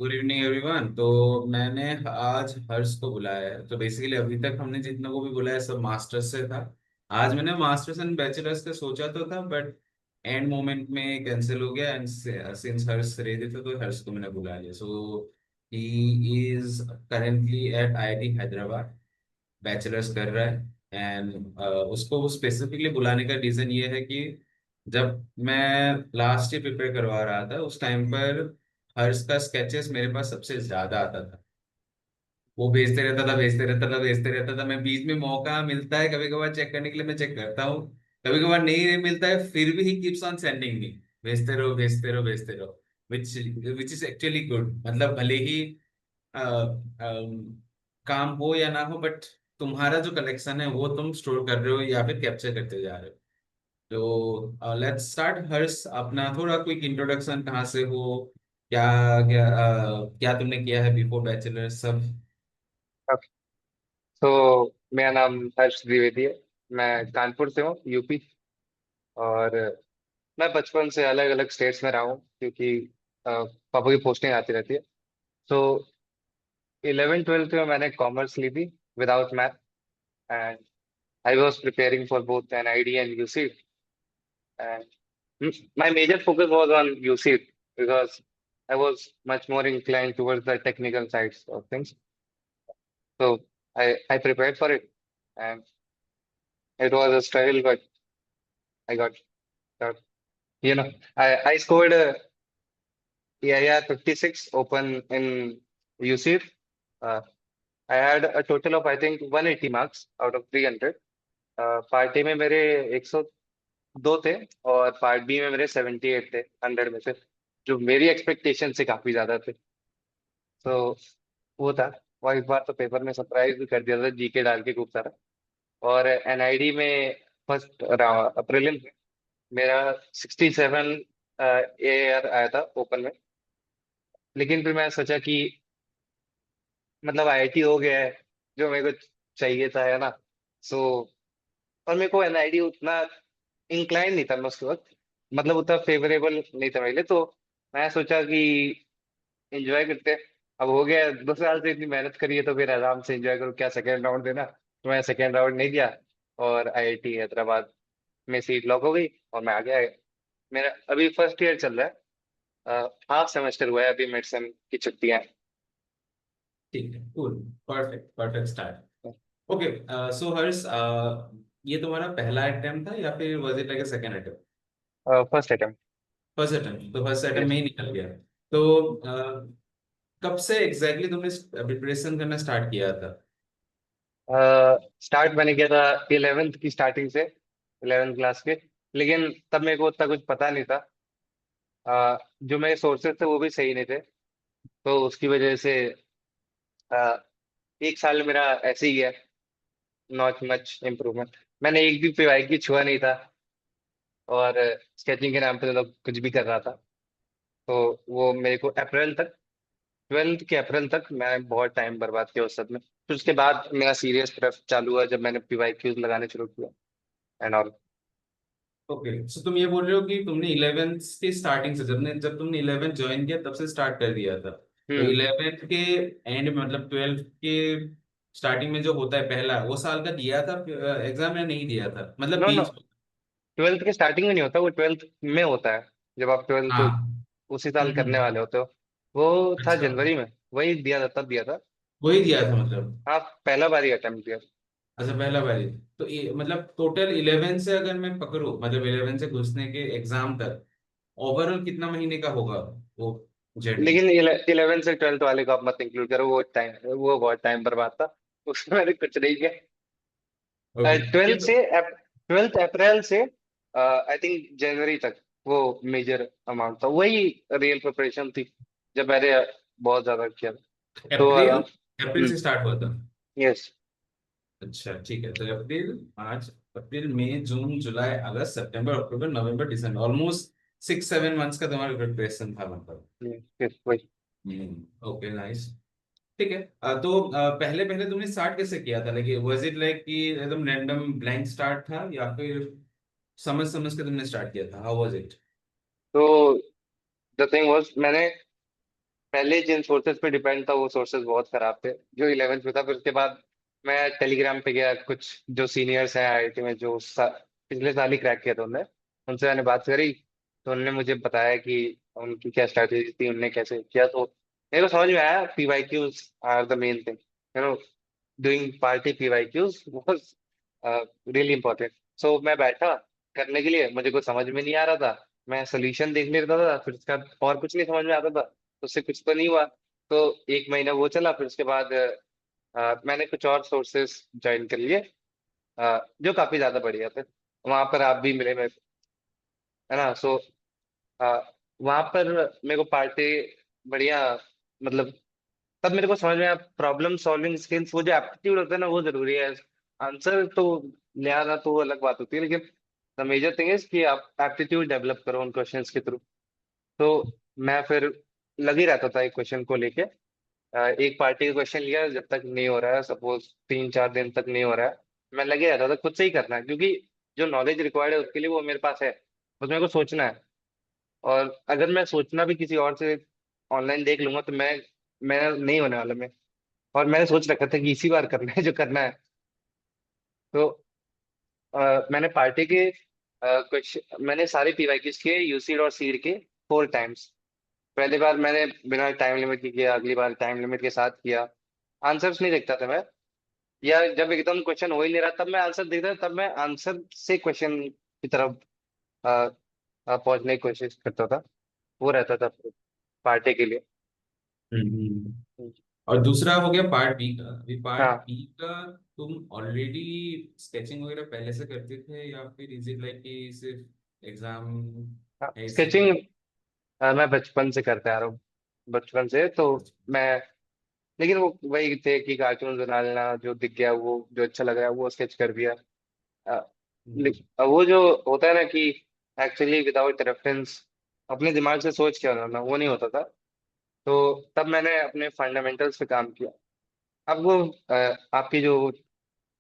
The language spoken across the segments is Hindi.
Good evening everyone. तो मैंने आज हर्ष को बुलाया है। तो बेसिकली अभी तक हमने जितना को भी बुलाया सब मास्टर्स से था। आज मैंने मास्टर्स एंड बैचलर्स का सोचा तो था, बट एंड मोमेंट में कैंसिल हो गया। एंड सिंस हर्ष रेडी था तो हर्ष को मैंने बुला लिया। So he is currently at IIT Hyderabad, bachelors कर रहा है। एंड उसको स्पेसिफिकली बुलाने का रीजन ये है कि जब मैं लास्ट ईयर प्रिपेयर करवा रहा था उस टाइम पर हर्ष का स्केचेस मेरे पास सबसे ज्यादा आता था। वो भेजते रहता था। मैं बीच में मौका मिलता है कभी कभार चेक करने के लिए मैं चेक करता हूँ, कभी कभार नहीं मिलता है, फिर भी he keeps on sending me. भेजते रहो भेजते रहो भेजते रहो, विच विच इज एक्चुअली गुड। मतलब भले ही काम हो या ना हो, बट तुम्हारा जो कलेक्शन है वो तुम स्टोर कर रहे हो या फिर कैप्चर करते जा रहे हो। तो लेट्स स्टार्ट। हर्ष, अपना थोड़ा क्विक इंट्रोडक्शन, कहाँ से हो, क्या क्या क्या तुमने किया है बिफोर बैचलर सब। तो मेरा नाम हर्ष द्विवेदी है। मैं कानपुर से हूँ, यूपी। और मैं बचपन से अलग अलग स्टेट्स में रहा हूँ क्योंकि पापा की पोस्टिंग आती रहती है। तो 11th 12th में मैंने कॉमर्स ली थी without math. And I was preparing for both NID and UC. And my major focus was on UC because I was much more inclined towards the technical sides of things. So I prepared for it, and it was a struggle, but I got you know, I scored a EIR 56 open in UC. Uh, I had a total of I think 180 marks out of 300. Part A में मेरे 102 थे और पार्ट बी में मेरे 78 थे 100 में से, जो मेरी एक्सपेक्टेशन से काफी ज्यादा थे। तो वो था। और इस बार तो पेपर में सरप्राइज भी कर दिया था, जीके डाल के खूब सारा। और एनआईडी में फर्स्ट अप्रैल में मेरा 67 एआर आया था ओपन में। लेकिन फिर मैं सोचा कि मतलब आईआईटी हो गया है, जो मेरे को चाहिए था, है ना। सो और मेरे को एनआईडी उतना इंक्लाइन नहीं था मैं उसके वक्त, मतलब उतना फेवरेबल नहीं था मेरे लिए। तो मैं सोचा कि एंजॉय करते हैं। अब हो गया 2 साल से इतनी मेहनत करी है तो फिर आराम से एंजॉय करो, क्या सेकेंड राउंड देना। तो मैं सेकेंड राउंड नहीं दिया और आईआईटी हैदराबाद में सीट लॉक हो गई और मैं आ गया। मेरा अभी फर्स्ट ईयर चल रहा है, हाफ सेमेस्टर हुआ है अभी, मिड सेम की छुट्टियां ठीक है, कूल, परफेक्ट परफेक्ट हैं। स्टार्ट। ओके। सो हर्ष, ये तुम्हारा पहला अटेम्प्ट था या फिर was it like a second attempt? First attempt. First attempt, तो फर्स्ट अटेम्प्ट में यस। ही निकल गया। तो कब से एग्जैक्टली तुमने प्रिपरेशन करना स्टार्ट किया था? स्टार्ट मैंने किया था 11th की स्टार्टिंग से, 11th क्लास के। लेकिन तब मेरे को उतना कुछ पता नहीं था। जो मेरे सोर्सेज थे वो भी सही नहीं थे, तो उसकी वजह से uh, एक साल मेरा ऐसे ही गया। Not much improvement. मैंने एक भी पीवाई की छुआ नहीं था और स्केचिंग के नाम पे तो कुछ भी कर रहा था। तो वो मेरे को अप्रैल तक, 12th के अप्रैल तक मैं बहुत टाइम बर्बाद किया उस सब में। फिर उसके बाद मेरा सीरियस तरफ चालू हुआ जब मैंने पीवाई क्यूज लगाने शुरू किया एंड ऑल। ओके, सो तुम ये बोल रहे हो कि तुमने इलेवेंथ की स्टार्टिंग से, जब तुमने इलेवेंथ ज्वाइन किया तब से स्टार्ट कर दिया था। तो हम्म। इलेवेंथ के एंड में, मतलब ट्वेल्थ के स्टार्टिंग में जो होता है पहला वो साल का दिया था एग्जाम, या नहीं दिया था, मतलब नो नो, बीच? 12th के स्टार्टिंग में नहीं होता, वो 12th में होता है। जब आप 12th हाँ। उसी साल करने हम्म। वाले होते हो। वो था अच्छा, जनवरी में, वही दिया था, तब दिया था। वही दिया था मतलब? हाँ, पहला बार ही अटेम्प्ट दिया। अच्छा, पहला बार ही। तो ये मतलब टोटल इलेवेंथ से अगर मैं पकड़ूं, मतलब इलेवेंथ से घुसने के एग्जाम तक ओवरऑल कितना महीने का होगा वो जर्नी? लेकिन 11th से 12th वाले को आप मत इंक्लूड करो, वो बहुत टाइम बर्बाद था। उसमें मैंने कुछ नहीं किया। ओके। ट्वेल्थ से 12th अप्रैल से आई थिंक जनवरी तक वो मेजर अमाउंट था, वही रियल प्रिपरेशन थी जब मैंने बहुत ज्यादा किया था। तो अप्रैल, अप्रैल से स्टार्ट हुआ था? यस। अच्छा ठीक है। तो अप्रैल, मार्च, अप्रैल, मई, जून, जुलाई, अगस्त, सितंबर, अक्टूबर, नवंबर, दिसंबर, ऑलमोस्ट 6 7 मंथ्स का तुम्हारा प्रिपरेशन था मतलब। यस वही। Okay, nice. ठीक है। तो पहले पहले तुमने स्टार्ट कैसे किया था? लाइक वाज इट लाइक कि एकदम रैंडम ब्लैंक स्टार्ट था, या फिर समझ समझ के तुमने स्टार्ट किया था? How was it? तो द थिंग वाज, मैंने पहले जिन सोर्सेज पे डिपेंड था वो सोर्सेज बहुत खराब थे, जो 11th में था। फिर उसके बाद मैं टेलीग्राम पे गया, कुछ जो सीनियर्स हैं आईआईटी में जो पिछले साल ही क्रैक किया था उनने, उनसे मैंने बात करी। तो उन्होंने मुझे बताया कि उनकी क्या स्ट्रैटेजी थी, उनने कैसे किया। तो मेरे को समझ में आया PYQs are the main thing, doing party PYQs was really important. So मैं बैठा करने के लिए, मुझे कुछ समझ में नहीं आ रहा था, मैं सोल्यूशन देख लेता था, फिर उसका और कुछ नहीं समझ में आता था, तो उससे कुछ तो नहीं हुआ। तो एक महीना वो चला, फिर उसके बाद मैंने कुछ और सोर्सेस ज्वाइन कर लिए, जो काफी ज्यादा बढ़िया थे। वहां पर आप भी मिले मेरे को, है ना। सो वहां पर मेरे को पार्टी बढ़िया, मतलब तब मेरे को समझ में आया प्रॉब्लम सॉल्विंग स्किल्स, वो जो एप्टीट्यूड होता है ना वो जरूरी है। आंसर तो ले आना तो वो अलग बात होती है, लेकिन द मेजर थिंग इज कि आप एप्टीट्यूड डेवलप करो उन क्वेश्चंस के थ्रू। तो मैं फिर लग ही रहता था एक क्वेश्चन को लेके। एक पार्टी का क्वेश्चन लिया, जब तक नहीं हो रहा है, सपोज 3-4 दिन तक नहीं हो रहा है, मैं लगे रहता था, खुद से ही करना है, क्योंकि जो नॉलेज रिक्वायर्ड है उसके लिए वो मेरे पास है, बस मेरे को सोचना है। और अगर मैं सोचना भी किसी और से ऑनलाइन देख लूंगा तो मैं नहीं होने वाला मैं। और मैंने सोच रखा था कि इसी बार करना है जो करना है। तो मैंने पार्टी के क्वेश्चन, मैंने सारे पीवाईक्यूज किए यूसीड और सीड के 4 टाइम्स। पहली बार मैंने बिना टाइम लिमिट के किया, अगली बार टाइम लिमिट के साथ किया। आंसर्स नहीं देखता था मैं, या जब एकदम क्वेश्चन हो ही नहीं रहा तब मैं आंसर देखता था, तब मैं आंसर से क्वेश्चन की तरफ अ, पहुंचने की कोशिश करता था। वो रहता था पार्टी के लिए। हम्म। और दूसरा हो गया पार्ट बी का। अभी पार्ट हाँ, बी का तुम ऑलरेडी स्केचिंग वगैरह पहले से करते थे, या फिर इज इट लाइक कि सिर्फ एग्जाम हाँ है स्केचिंग इसीलिए? मैं बचपन से करते आ रहा हूँ, बचपन से। तो मैं, लेकिन वो वही थे कि कार्टून बनाना, जो दिख गया वो जो अच्छा लग रहा है वो स्केच कर दिया। अ, हम्म। वो जो होता है ना कि एक्चुअली विदाउट रेफरेंस अपने दिमाग से सोच के बनाना, वो नहीं होता था। तो तब मैंने अपने फंडामेंटल्स पे काम किया। अब वो आपकी जो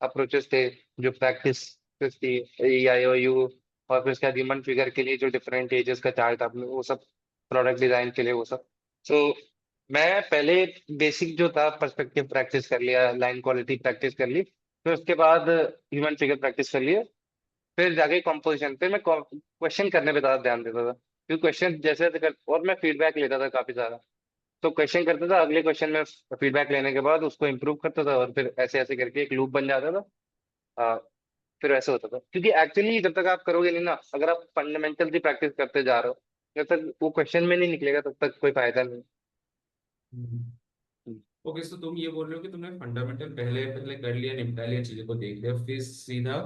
अप्रोचेस थे, जो प्रैक्टिस थी, AEI OU, और फिर उसके बाद ह्यूमन फिगर के लिए जो डिफरेंट एजेस का चार्ट आपने वो सब, प्रोडक्ट डिजाइन के लिए वो सब। तो मैं पहले बेसिक जो था पर्सपेक्टिव प्रैक्टिस कर लिया, लाइन क्वालिटी प्रैक्टिस कर ली, फिर उसके बाद ह्यूमन फिगर प्रैक्टिस कर लिया, फिर जाके कॉम्पोजिशन पे मैं क्वेश्चन करने पे ज्यादा ध्यान देता था, क्योंकि क्वेश्चन जैसे जैसे कर, और मैं फीडबैक लेता था काफी सारा। तो क्वेश्चन करता था, अगले क्वेश्चन में फीडबैक लेने के बाद उसको इम्प्रूव करता था, और फिर ऐसे ऐसे करके एक लूप बन जाता था। आ, फिर ऐसे होता था, क्योंकि एक्चुअली जब तक आप करोगे नहीं ना, अगर आप फंडामेंटल की प्रैक्टिस करते जा रहे हो, जब तक वो क्वेश्चन में नहीं निकलेगा तब तक कोई फायदा नहीं। ओके, सो तुम ये बोल रहे हो कि तुमने फंडामेंटल पहले पहले कर लिया, निपटा लिया, चीजों को देख लिया, फिर सीधा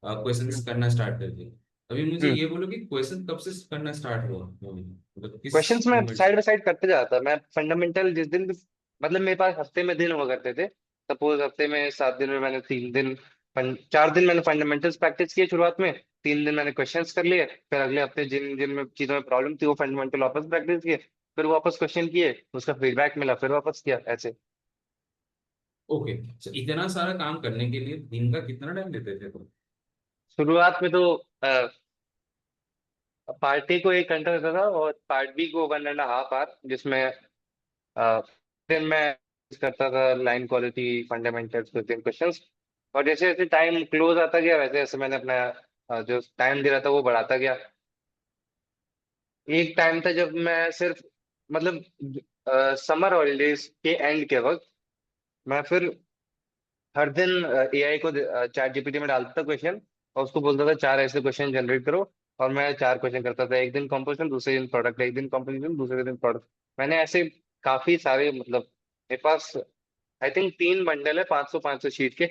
क्वेश्चंस करना स्टार्ट कर दिया। अभी मुझे हम्म। ये बोलो कि क्वेश्चन कब से करना स्टार्ट हुआ, मतलब किस क्वेश्चंस में मोमेंट साइड से? बाय साइड करते जाता मैं फंडामेंटल जिस दिन भी, मतलब मेरे पास हफ्ते में दिन हुआ करते थे। सपोज हफ्ते में 7 दिन में मैंने 3 दिन, 4 दिन मैंने फंडामेंटल्स प्रैक्टिस किए शुरुआत में, 3 दिन मैंने क्वेश्चंस कर लिए, फिर अगले हफ्ते जिन जिन में चीजों में प्रॉब्लम थी वो फंडामेंटल वापस प्रैक्टिस किए, फिर वापस क्वेश्चन किए, उसका फीडबैक मिला, फिर वापस किया ऐसे। ओके, तो इतना सारा काम करने के लिए दिन का कितना टाइम लेते थे तुम? शुरुआत में तो पार्टी को 1 घंटा देता था, और पार्ट बी को 1.5 आवर, जिसमें अ, दिन मैं करता था लाइन क्वालिटी, फंडामेंटल्स, 2-3 क्वेश्चंस। और जैसे जैसे टाइम क्लोज आता गया, वैसे वैसे मैंने अपना जो टाइम दे रहा था वो बढ़ाता गया। एक टाइम था जब मैं सिर्फ, मतलब समर हॉलीडेज के एंड के वक्त, मैं फिर हर दिन AI को चैट जीपीटी में डालता था क्वेश्चन, और उसको बोलता था 4 ऐसे क्वेश्चन जनरेट करो। और मैं 4 क्वेश्चन करता था, एक दिन कॉम्पोजिशन, दूसरे दिन प्रोडक्ट, एक दिन कॉम्पोजिशन, दूसरे दिन प्रोडक्ट। मैंने ऐसे काफी सारे, मतलब मेरे पास आई थिंक 3 बंडल है 500-500 शीट के,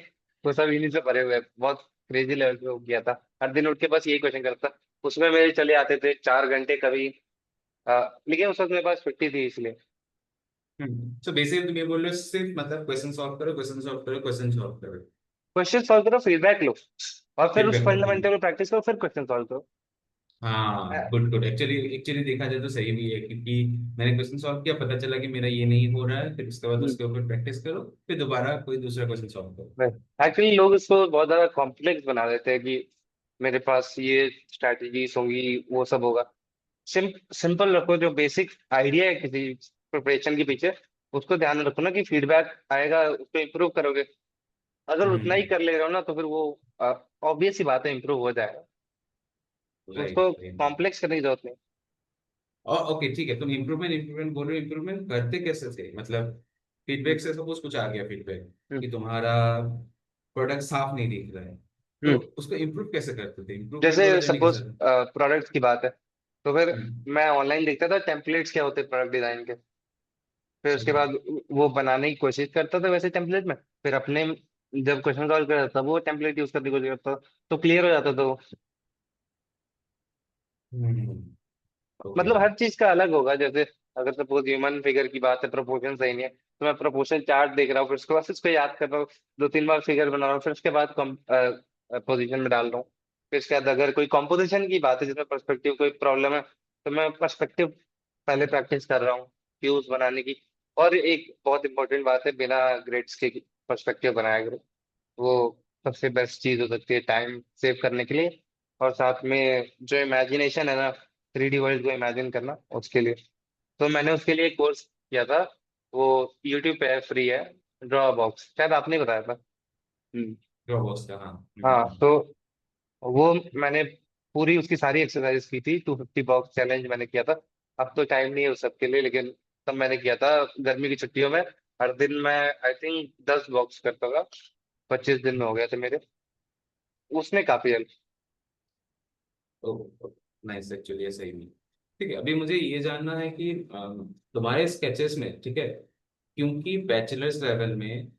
वो सब इन्हीं से भरे हुए हैं। बहुत क्रेजी लेवल पे हो गया था, हर दिन उठ के बस यही क्वेश्चन करता। उसमें मेरे चले आते थे 4 घंटे कभी, लेकिन उस वक्त मेरे पास छुट्टी थी इसलिए। सो बेसिकली तुम ये बोल रहे हो सिर्फ मतलब क्वेश्चन सॉल्व करो, क्वेश्चन सॉल्व करो, क्वेश्चन सॉल्व करो। क्वेश्चन सॉल्व करो, फीडबैक लो, और फिर उस फीडबैक लो। फंडामेंटल को प्रैक्टिस करो, फिर क्वेश्चन सॉल्व करो। हाँ, गुड गुड। एक्चुअली एक्चुअली देखा जाए तो सही भी है, क्योंकि मैंने क्वेश्चन सॉल्व किया, पता चला कि मेरा ये नहीं हो रहा है, फिर उसके बाद उसके ऊपर प्रैक्टिस करो, फिर दोबारा कोई दूसरा क्वेश्चन सॉल्व करो। एक्चुअली लोग इसको बहुत ज्यादा कॉम्प्लेक्स बना देते हैं कि मेरे पास ये स्ट्रैटेजीज होंगी, वो सब होगा। सिंपल रखो, जो बेसिक आइडिया है किसी प्रिपरेशन के पीछे, उसको ध्यान में रखो ना कि फीडबैक आएगा, उसको इम्प्रूव करोगे। अगर उतना ही हम्म। कर ले रहे हो ना, तो फिर वो ऑब्वियस सी बात है, इम्प्रूव हो जाएगा। राइट। उसको कॉम्प्लेक्स करने की जरूरत नहीं। और ओके ठीक है, तुम इम्प्रूवमेंट इम्प्रूवमेंट बोल रहे हो, इम्प्रूवमेंट करते कैसे थे मतलब? हम्म। फीडबैक से सपोज कुछ आ गया फीडबैक हम्म। कि तुम्हारा प्रोडक्ट साफ नहीं दिख रहा है, तो हम्म। उसको इम्प्रूव कैसे करते थे? इम्प्रूवमेंट जैसे वाला जर्नी सपोज कैसा था? प्रोडक्ट्स की बात है, तो फिर हम्म। मैं ऑनलाइन देखता था टेम्पलेट्स क्या होते हैं प्रोडक्ट डिजाइन के। फिर उसके हम्म। बाद वो बनाने की कोशिश करता था वैसे टेम्पलेट में। फिर अपने जब क्वेश्चन सॉल्व करता था वो टेम्पलेट यूज करने की कोशिश करता था, तो क्लियर हो जाता था वो। ओके। मतलब हर चीज का अलग होगा। जैसे अगर सपोज ह्यूमन फिगर की बात है, प्रोपोर्शन सही नहीं है, तो मैं प्रोपोर्शन चार्ट देख रहा हूँ, फिर उसके बाद उसको याद कर रहा हूँ, दो तीन बार फिगर बना रहा हूँ, फिर उसके बाद पोजीशन में डाल रहा हूँ। फिर इसके बाद अगर कोई कॉम्पोजिशन की बात है जिसमें पर्सपेक्टिव कोई प्रॉब्लम है, तो मैं पर्सपेक्टिव पहले प्रैक्टिस कर रहा हूँ व्यूज बनाने की। और एक बहुत इंपॉर्टेंट बात है, बिना ग्रेड्स के पर्सपेक्टिव बनाया करो। वो सबसे बेस्ट चीज हो सकती है टाइम सेव करने के लिए। और साथ में जो इमेजिनेशन है ना, 3D वर्ल्ड को इमेजिन करना, उसके लिए तो मैंने उसके लिए एक कोर्स किया था। वो यूट्यूब पे है, फ्री है, ड्रॉ बॉक्स, शायद आपने बताया था। हम्म। ड्रॉबॉक्स का, हाँ। हाँ, तो वो मैंने पूरी उसकी सारी एक्सरसाइज की थी। 250 बॉक्स चैलेंज मैंने किया था। अब तो टाइम नहीं है उस सब के लिए, लेकिन तब मैंने किया था गर्मी की छुट्टियों में। हर दिन मैं आई थिंक 10 बॉक्स करता था। 25 दिन में हो गए थे मेरे। उसने काफी हेल्प। तो नाइस, एक्चुअली ऐसा ही नहीं। ठीक है, अभी मुझे ये जानना है कि तुम्हारे स्केचेस में, ठीक है, क्योंकि बैचलर्स लेवल में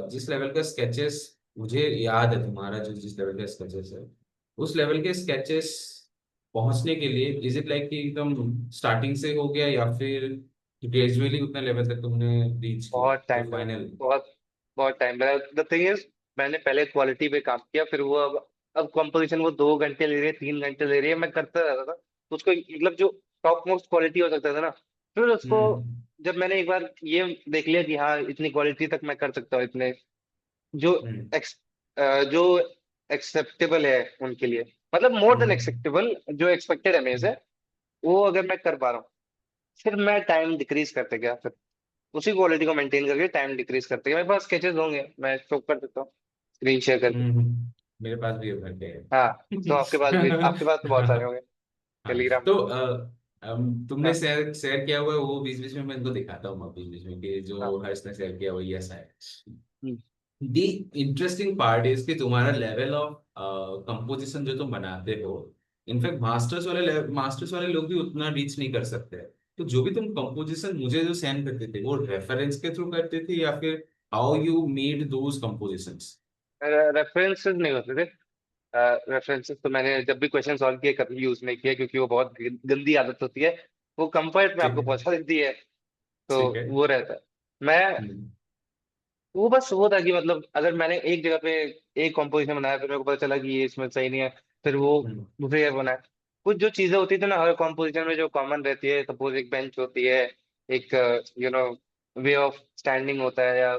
जिस लेवल का स्केचेस मुझे याद है, तुम्हारा जो जिस लेवल का स्केचेस है, उस लेवल के स्केचेस पहुंचने के लिए इज इट लाइक कि एकदम स्टार्टिंग से हो गया, या फिर ग्रेजुअली उतना लेवल तक तुमने रीच किया बहुत जो टाइम लगा। फाइनल? बहुत बहुत टाइम लगा। द थिंग इज, मैंने पहले क्वालिटी पे काम किया, फिर वो अब कंपोजिशन वो 2 घंटे ले रही है, 3 घंटे ले रही है, मैं करता रहता था। तो उसको मतलब जो टॉप मोस्ट क्वालिटी हो सकता था ना, फिर उसको हम्म। जब मैंने एक बार ये देख लिया कि हाँ इतनी क्वालिटी तक मैं कर सकता हूँ, इतने जो हम्म। जो एक्सेप्टेबल है उनके लिए, मतलब मोर देन हम्म। एक्सेप्टेबल, जो एक्सपेक्टेड है मेरे से, हम्म। वो अगर मैं कर पा रहा हूँ, फिर मैं टाइम डिक्रीज करते गया। फिर उसी क्वालिटी को मेंटेन करके टाइम डिक्रीज करते गया। मेरे पास स्केचेस होंगे, मैं शो कर देता हूँ स्क्रीन शेयर करके। मेरे पास भी है भर के। हाँ, तो आपके पास तो बहुत सारे होंगे हाँ, टेलीग्राम। तो तुमने हाँ। शेयर शेयर किया हुआ है वो बीच बीच में मैं इनको दिखाता हूँ, बीच बीच में कि हाँ। जो हर्ष ने शेयर किया हुआ ये ऐसा है। हम्म। दी इंटरेस्टिंग पार्ट इज कि तुम्हारा लेवल ऑफ कंपोजिशन जो तुम बनाते हो, इनफैक्ट मास्टर्स वाले लोग भी उतना रीच नहीं कर सकते। तो जो भी तुम कंपोजिशन मुझे जो सेंड करते थे, वो रेफरेंस के थ्रू करते थे या फिर how you made those compositions? References नहीं होते थे। रेफरेंसेस तो मैंने जब भी क्वेश्चन सॉल्व किए कभी यूज नहीं किया, क्योंकि वो बहुत गंदी आदत होती है। वो कंफर्ट में ठीक आपको है। पहुंचा देती है। तो ठीक है। वो रहता है। मैं हम्म। वो बस वो था कि मतलब अगर मैंने एक जगह पे एक कॉम्पोजिशन बनाया, फिर मेरे को पता चला कि ये इसमें सही नहीं है, फिर वो हम्म। दूसरी जगह बनाया। कुछ जो चीजें होती थी ना हर कॉम्पोजिशन में जो कॉमन रहती है, सपोज एक बेंच होती है, एक you know way of standing होता है, या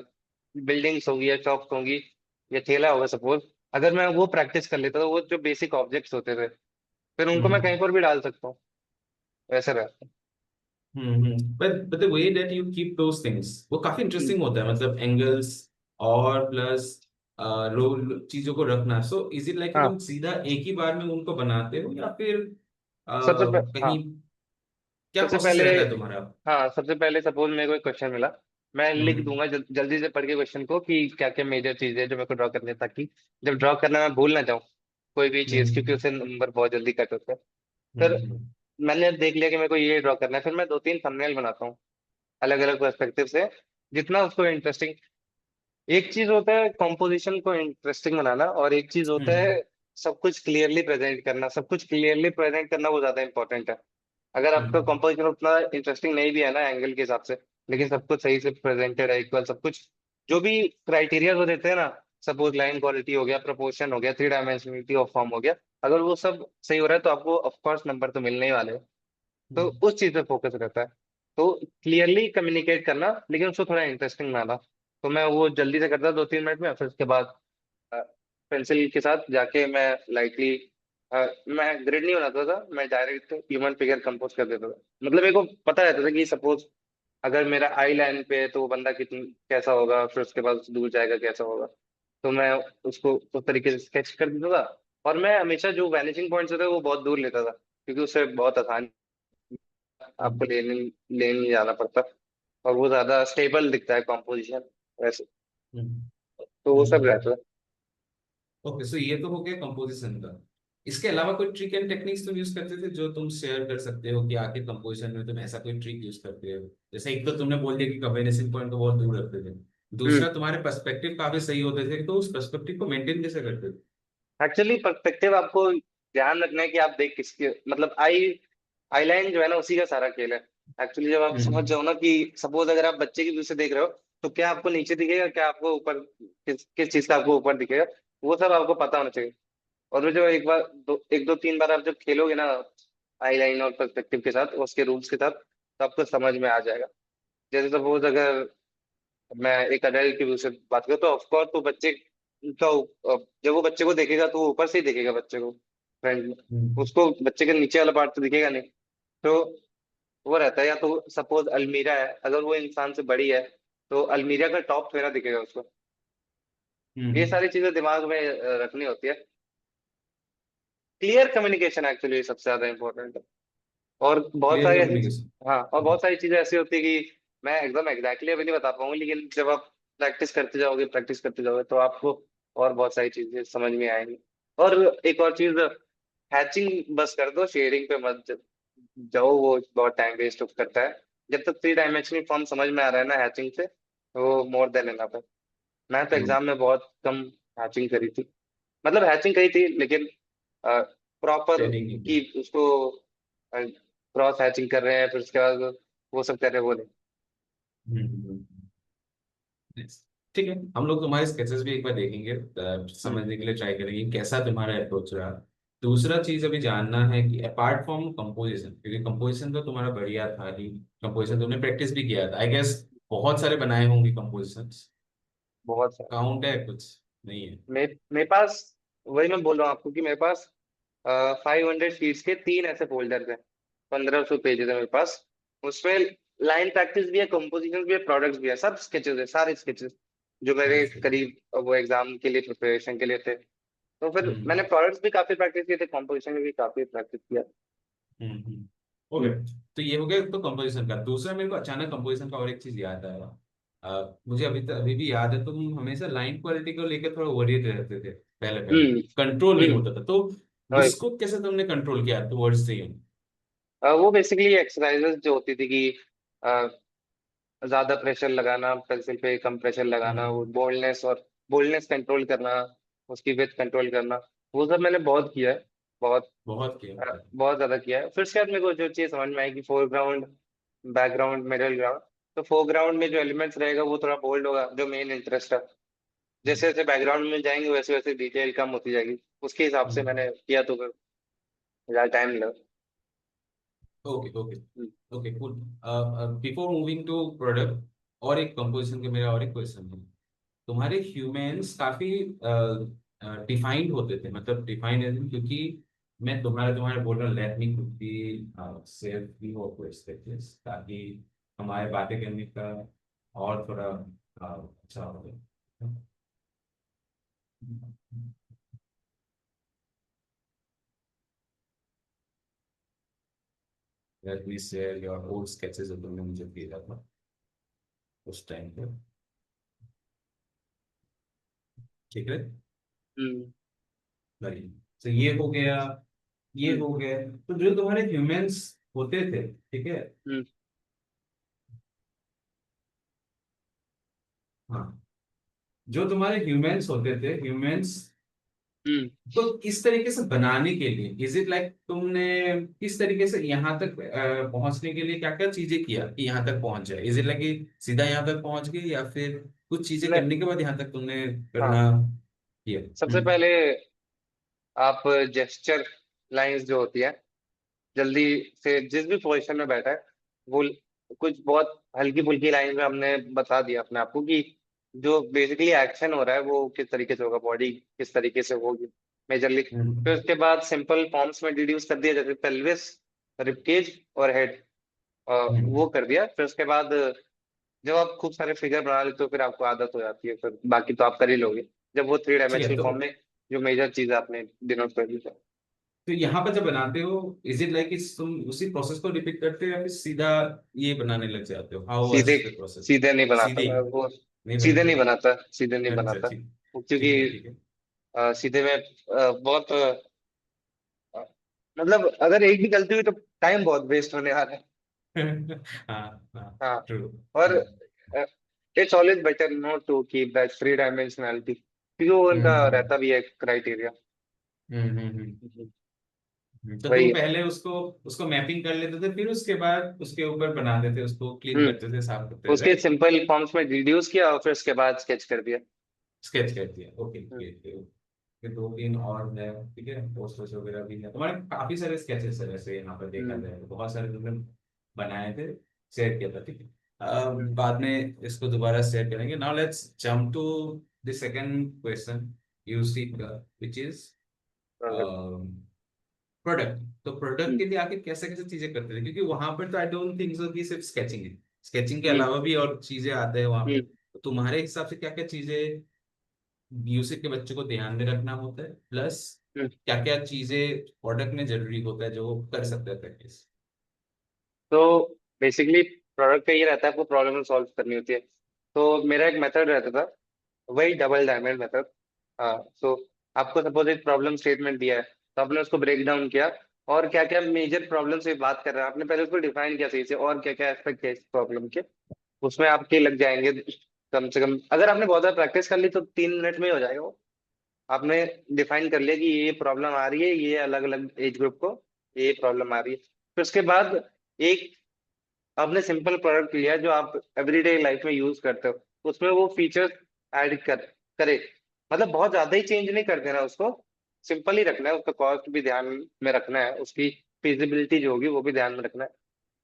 बिल्डिंग्स होगी, या शॉप्स होंगी, या ठेला होगा सपोज। अगर मैं वो प्रैक्टिस कर लेता तो वो जो बेसिक ऑब्जेक्ट्स होते थे, फिर उनको मैं कहीं हम्म। पर भी डाल सकता हूँ। वैसे रहता है। But the way that you keep those things वो काफी हम्म। इंटरेस्टिंग होता है, मतलब एंगल्स और प्लस रोल चीजों को रखना। सो इज इट लाइक कि तुम हाँ। सीधा एक ही बार में उनको बनाते हो, या फिर हाँ, कहीं क्या सबसे प्रोसेस पहले रहता है तुम्हारा? हाँ, सबसे पहले सपोज मेरे को एक क्वेश्चन मिला, मैं लिख हम्म। दूंगा जल्दी से पढ़ के क्वेश्चन को कि क्या क्या मेजर चीज है जो मेरे को ड्रॉ करनी है, ताकि जब ड्रॉ करना मैं भूल ना जाऊँ कोई भी चीज, क्योंकि हम्म। उससे नंबर बहुत जल्दी कट होते हैं। फिर हम्म। मैंने देख लिया कि मेरे को ये ड्रॉ करना है, फिर मैं दो तीन थंबनेल बनाता हूँ अलग अलग पर्सपेक्टिव से, जितना उसको इंटरेस्टिंग। एक चीज होता है कॉम्पोजिशन को इंटरेस्टिंग बनाना, और एक चीज होता है हम्म। सब कुछ क्लियरली प्रेजेंट करना। सब कुछ क्लियरली प्रेजेंट करना वो ज्यादा इंपॉर्टेंट है। अगर आपका हम्म। कंपोजिशन उतना इंटरेस्टिंग नहीं भी है ना एंगल के हिसाब से, लेकिन सब कुछ सही से प्रेजेंटेड है, इक्वल सब कुछ, जो भी क्राइटेरिया वो देते हैं ना, सपोज लाइन क्वालिटी हो गया, प्रोपोर्शन हो गया, 3 डायमेंशनलिटी ऑफ फॉर्म हो गया, अगर वो सब सही हो रहा है तो आपको ऑफ कोर्स नंबर तो मिलने ही वाले हैं। तो हम्म। उस चीज पे फोकस रहता है। तो क्लियरली कम्युनिकेट करना, लेकिन उसको थोड़ा इंटरेस्टिंग बनाना। तो मैं वो जल्दी से करता 2-3 मिनट में, फिर उसके बाद पेंसिल के साथ जाके मैं लाइटली मैं ग्रिड नहीं बनाता था, मैं डायरेक्ट ह्यूमन फिगर कंपोज कर देता था। मतलब मेरे को पता रहता था कि सपोज अगर मेरा आई लाइन पे है तो वो बंदा कितनी कैसा होगा, फिर उसके बाद उससे दूर जाएगा कैसा होगा। तो मैं उसको उस तरीके से स्केच कर देता था। और मैं हमेशा जो वैनिशिंग पॉइंट्स होते वो बहुत दूर लेता था, क्योंकि उससे बहुत आसान आपको हम्म, लेने लेने जाना पड़ता, और वो ज्यादा स्टेबल दिखता है कॉम्पोजिशन वैसे। हम्म, तो वो सब हम्म। रहता है। ओके, सो ये तो हो गया कंपोजिशन का। इसके अलावा कोई ट्रिक एंड टेक्निक्स तुम यूज करते थे जो तुम शेयर कर सकते हो कि आखिर कंपोजिशन में तुम ऐसा कोई ट्रिक यूज करते हो? जैसे एक तो तुमने बोल दिया कि कम्बिनेशन पॉइंट को बहुत दूर रखते थे, हम्म। दूसरा तुम्हारे पर्सपेक्टिव काफी सही होते थे, तो उस पर्सपेक्टिव को मेंटेन कैसे करते थे? एक्चुअली पर्सपेक्टिव आपको ध्यान रखना है कि आप देख किसके, मतलब आई लाइन जो है ना उसी का सारा खेल है। एक्चुअली जब आप समझ हम्म, जाओ ना कि सपोज अगर आप बच्चे की व्यू से देख रहे हो, तो क्या आपको नीचे दिखेगा, क्या आपको ऊपर, किस चीज का आपको ऊपर दिखेगा, वो सब आपको पता होना चाहिए। और वो जो एक दो तीन बार आप जब खेलोगे ना आई लाइन और पर्सपेक्टिव के साथ, उसके रूल्स के साथ, तो आपको समझ में आ जाएगा। जैसे सपोज अगर मैं एक अडल्ट की व्यू से बात करूँ, तो ऑफकोर्स तो बच्चे का जब वो बच्चे को देखेगा तो वो ऊपर से ही देखेगा बच्चे को, फ्रंट में। हम्म, उसको बच्चे के नीचे वाला पार्ट तो दिखेगा नहीं। तो वो रहता है, या तो सपोज अलमीरा है, अगर वो इंसान से बड़ी है तो अलमीरा का टॉप थोड़ा दिखेगा उसको। ये हम्म। सारी चीजें दिमाग में रखनी होती है। क्लियर कम्युनिकेशन एक्चुअली सबसे ज्यादा इंपॉर्टेंट है। और बहुत क्लियर सारी ऐसी, कम्युनिकेशन। हाँ, और बहुत सारी चीजें ऐसी होती है कि मैं एकदम एग्जैक्टली अभी नहीं बता पाऊंगा, लेकिन जब आप प्रैक्टिस करते जाओगे तो आपको और बहुत सारी चीजें समझ में आएंगी। और एक और चीज, हैचिंग बस कर दो, शेयरिंग पे मत जाओ, वो बहुत टाइम वेस्ट करता है। जब तक थ्री डायमेंशनल फॉर्म समझ में आ रहा है ना हैचिंग से, तो वो मोर देन इनफ है। मैं तो एग्जाम में बहुत कम हैचिंग करी थी, मतलब हैचिंग करी थी लेकिन प्रॉपर ट्रेनिंग। कि उसको क्रॉस हैचिंग कर रहे हैं फिर उसके बाद वो सब कर रहे हैं, वो नहीं। हम्म। Yes. ठीक है, हम लोग तुम्हारे स्केचेस भी एक बार देखेंगे, हम्म। समझने के लिए ट्राई करेंगे कैसा तुम्हारा अप्रोच रहा। दूसरा चीज अभी जानना है कि अपार्ट फ्रॉम कंपोजिशन, क्योंकि कंपोजिशन तो तुम्हारा बढ़िया था ही, कंपोजिशन तुमने प्रैक्टिस भी किया था आई गेस, बहुत सारे बनाए होंगे कंपोजिशंस। बहुत सारा। काउंट है कुछ? नहीं है? मेरे पास, वही मैं बोल रहा हूँ आपको कि मेरे पास 500 शीट्स के तीन ऐसे फोल्डर हैं, 1500 पेजेस है मेरे पास। उसमें लाइन प्रैक्टिस भी है, कंपोजिशन भी है, प्रोडक्ट्स भी है, सब स्केचेस है, सारे स्केचेस जो मेरे अच्छा। करीब वो एग्जाम के लिए प्रिपरेशन के लिए थे। तो फिर हम्म, मैंने प्रोडक्ट्स भी काफी प्रैक्टिस किए थे, कंपोजिशन में भी काफी प्रैक्टिस किया। ओके। हम्म। तो ये हो गया तो कंपोजिशन का। दूसरा मेरे को अचानक कंपोजिशन का और एक चीज याद आया। मुझे अभी भी याद है, तुम हमेशा लाइन क्वालिटी को लेकर थोड़ा वरीड रहते थे, पहले पहले हम्म। कंट्रोल नहीं हम्म। होता था, तो और उसको कैसे तुमने कंट्रोल किया टुवर्ड्स द एंड? वो बेसिकली एक्सरसाइजेस जो होती थी कि अ, ज्यादा प्रेशर लगाना पेंसिल पे, कम प्रेशर लगाना, वो हम्म, बोल्डनेस कंट्रोल करना, उसकी विड्थ कंट्रोल करना, वो सब मैंने बहुत किया है। बहुत बहुत किया था। बहुत ज्यादा किया है। फिर उसके बाद मेरे को जो चीज समझ में आई कि फोरग्राउंड, बैकग्राउंड, मिडल ग्राउंड। तो फोरग्राउंड में जो एलिमेंट्स रहेगा वो थोड़ा बोल्ड होगा, जो मेन इंटरेस्ट है। जैसे जैसे बैकग्राउंड में जाएंगे वैसे वैसे डिटेल कम होती जाएगी, उसके हिसाब से मैंने किया, तो फिर ज्यादा टाइम लगा। Okay, okay, hmm. Okay, cool. Before moving to product, और एक कंपोजिशन के मेरा और एक क्वेश्चन है। तुम्हारे ह्यूमंस काफी डिफाइंड होते थे, मतलब डिफाइंड क्योंकि मैं तुम्हारे तुम्हारे बोल रहा हूँ, let me could be safe भी हो पर्सपेक्टिव्स, ताकि हमारे बातें करने का और थोड़ा अच्छा हो। Let me share your old sketches जो तुमने मुझे भेजा था उस टाइम पे। ठीक है, हम्म। भाई। तो ये हो गया, ये हम्म। हो गया। तो जो तुम्हारे ह्यूमंस होते थे, ठीक है, हम्म। हाँ, जो तुम्हारे ह्यूमंस होते थे, ह्यूमंस हम्म। तो इस तरीके से बनाने के लिए, इज इट लाइक तुमने किस तरीके से यहाँ तक पहुंचने के लिए क्या क्या चीजें किया कि यहाँ तक पहुंच जाए? इज इट लाइक कि सीधा यहाँ तक पहुंच गए, या फिर कुछ चीजें नहीं। करने के बाद यहाँ तक तुमने हाँ, करना किया? सबसे पहले आप जेस्चर लाइंस जो होती है, जल्दी से जिस भी पोजीशन में बैठा है वो कुछ बहुत हल्की फुल्की लाइन में हमने बता दिया अपने आप को कि जो बेसिकली एक्शन हो रहा है वो किस तरीके से होगा, बॉडी किस तरीके से होगी। मेजरली। फिर हम्म उसके बाद सिंपल फॉर्म्स में डिड्यूस कर दिया, जैसे पेल्विस, रिबकेज और हेड, वो हम्म। कर दिया। फिर उसके बाद जब आप खूब सारे फिगर बना लेते हो, फिर आपको आदत हो जाती है, फिर बाकी तो आप कर ही लोगे, जब वो थ्री ठीक है। डायमेंशनल फॉर्म में जो मेजर चीज आपने डिनोट कर दी। तो यहाँ पर जब बनाते हो, इज इट लाइक तुम उसी प्रोसेस को रिपीट करते हो या फिर सीधा ये बनाने लग जाते हो? हाउ सीधे वाज द प्रोसेस? सीधे नहीं बनाता सीधे मैं वो, नहीं सीधे बनाते? नहीं बनाता, सीधे नहीं अच्छा बनाता। ठीक। क्योंकि ठीक है ठीक है। सीधे में बहुत अ, मतलब अगर एक भी गलती हुई तो टाइम बहुत वेस्ट होने वाला है। हाँ हाँ। हाँ। ट्रू। और it's always better not to keep that three dimensionality, क्योंकि वो उनका हम्म रहता भी है क्राइटेरिया। हम्म। तो वही तुम है। पहले उसको उसको मैपिंग कर लेते थे, फिर उसके बाद उसके ऊपर बनाते थे, उसको क्लीन करते थे, साफ करते थे, उसके राइट? सिंपल फॉर्म्स में रिड्यूस किया और फिर उसके बाद स्केच कर दिया। स्केच कर दिया, ओके। हम्म, फिर दो तीन और है, ठीक है, पोस्टर्स वगैरह भी है तुम्हारे, काफी सारे स्केचेस है वैसे यहाँ पर देखा हम्म, जाए तो, बहुत सारे तुमने बनाए थे, शेयर किया था, ठीक है। हम्म, बाद में इसको दोबारा शेयर करेंगे। Now let's jump to the second question you see, which is product. तो प्रोडक्ट हम्म, के लिए आखिर कैसे कैसे चीजें करते थे? क्योंकि वहां पर तो आई डोंट थिंक सो कि सिर्फ स्केचिंग है, स्केचिंग के हम्म, अलावा भी और चीजें आते हैं वहां पे। हम्म, तो तुम्हारे हिसाब से क्या क्या चीजें म्यूजिक के बच्चों को ध्यान में रखना होता है, प्लस हम्म। क्या क्या चीजें प्रोडक्ट में जरूरी होता है जो वो कर सकते हैं प्रैक्टिस? तो बेसिकली प्रोडक्ट का ये रहता है, आपको प्रॉब्लम सॉल्व करनी होती है। तो मेरा एक मेथड रहता था, वही डबल डायमंड मेथड। हाँ। तो आपको सपोज एक प्रॉब्लम स्टेटमेंट दिया है, तो आपने उसको ब्रेक डाउन किया, और क्या क्या मेजर प्रॉब्लम से बात कर रहे हैं आपने पहले उसको डिफाइन किया सही से, और क्या क्या एस्पेक्ट है इस प्रॉब्लम के, उसमें आपके लग जाएंगे कम से कम, अगर आपने बहुत ज्यादा प्रैक्टिस कर ली तो 3 मिनट में ही हो जाएगा वो। आपने डिफाइन कर लिया कि ये प्रॉब्लम आ रही है, ये अलग अलग एज ग्रुप को ये प्रॉब्लम आ रही है। फिर उसके बाद एक आपने सिंपल प्रोडक्ट लिया जो आप एवरीडे लाइफ में यूज करते हो, उसमें वो फीचर्स ऐड करे, मतलब बहुत ज्यादा ही चेंज नहीं कर देना उसको, सिंपल ही रखना है, उसका कॉस्ट भी ध्यान में रखना है, उसकी फिजिबिलिटी जो होगी वो भी ध्यान में रखना है,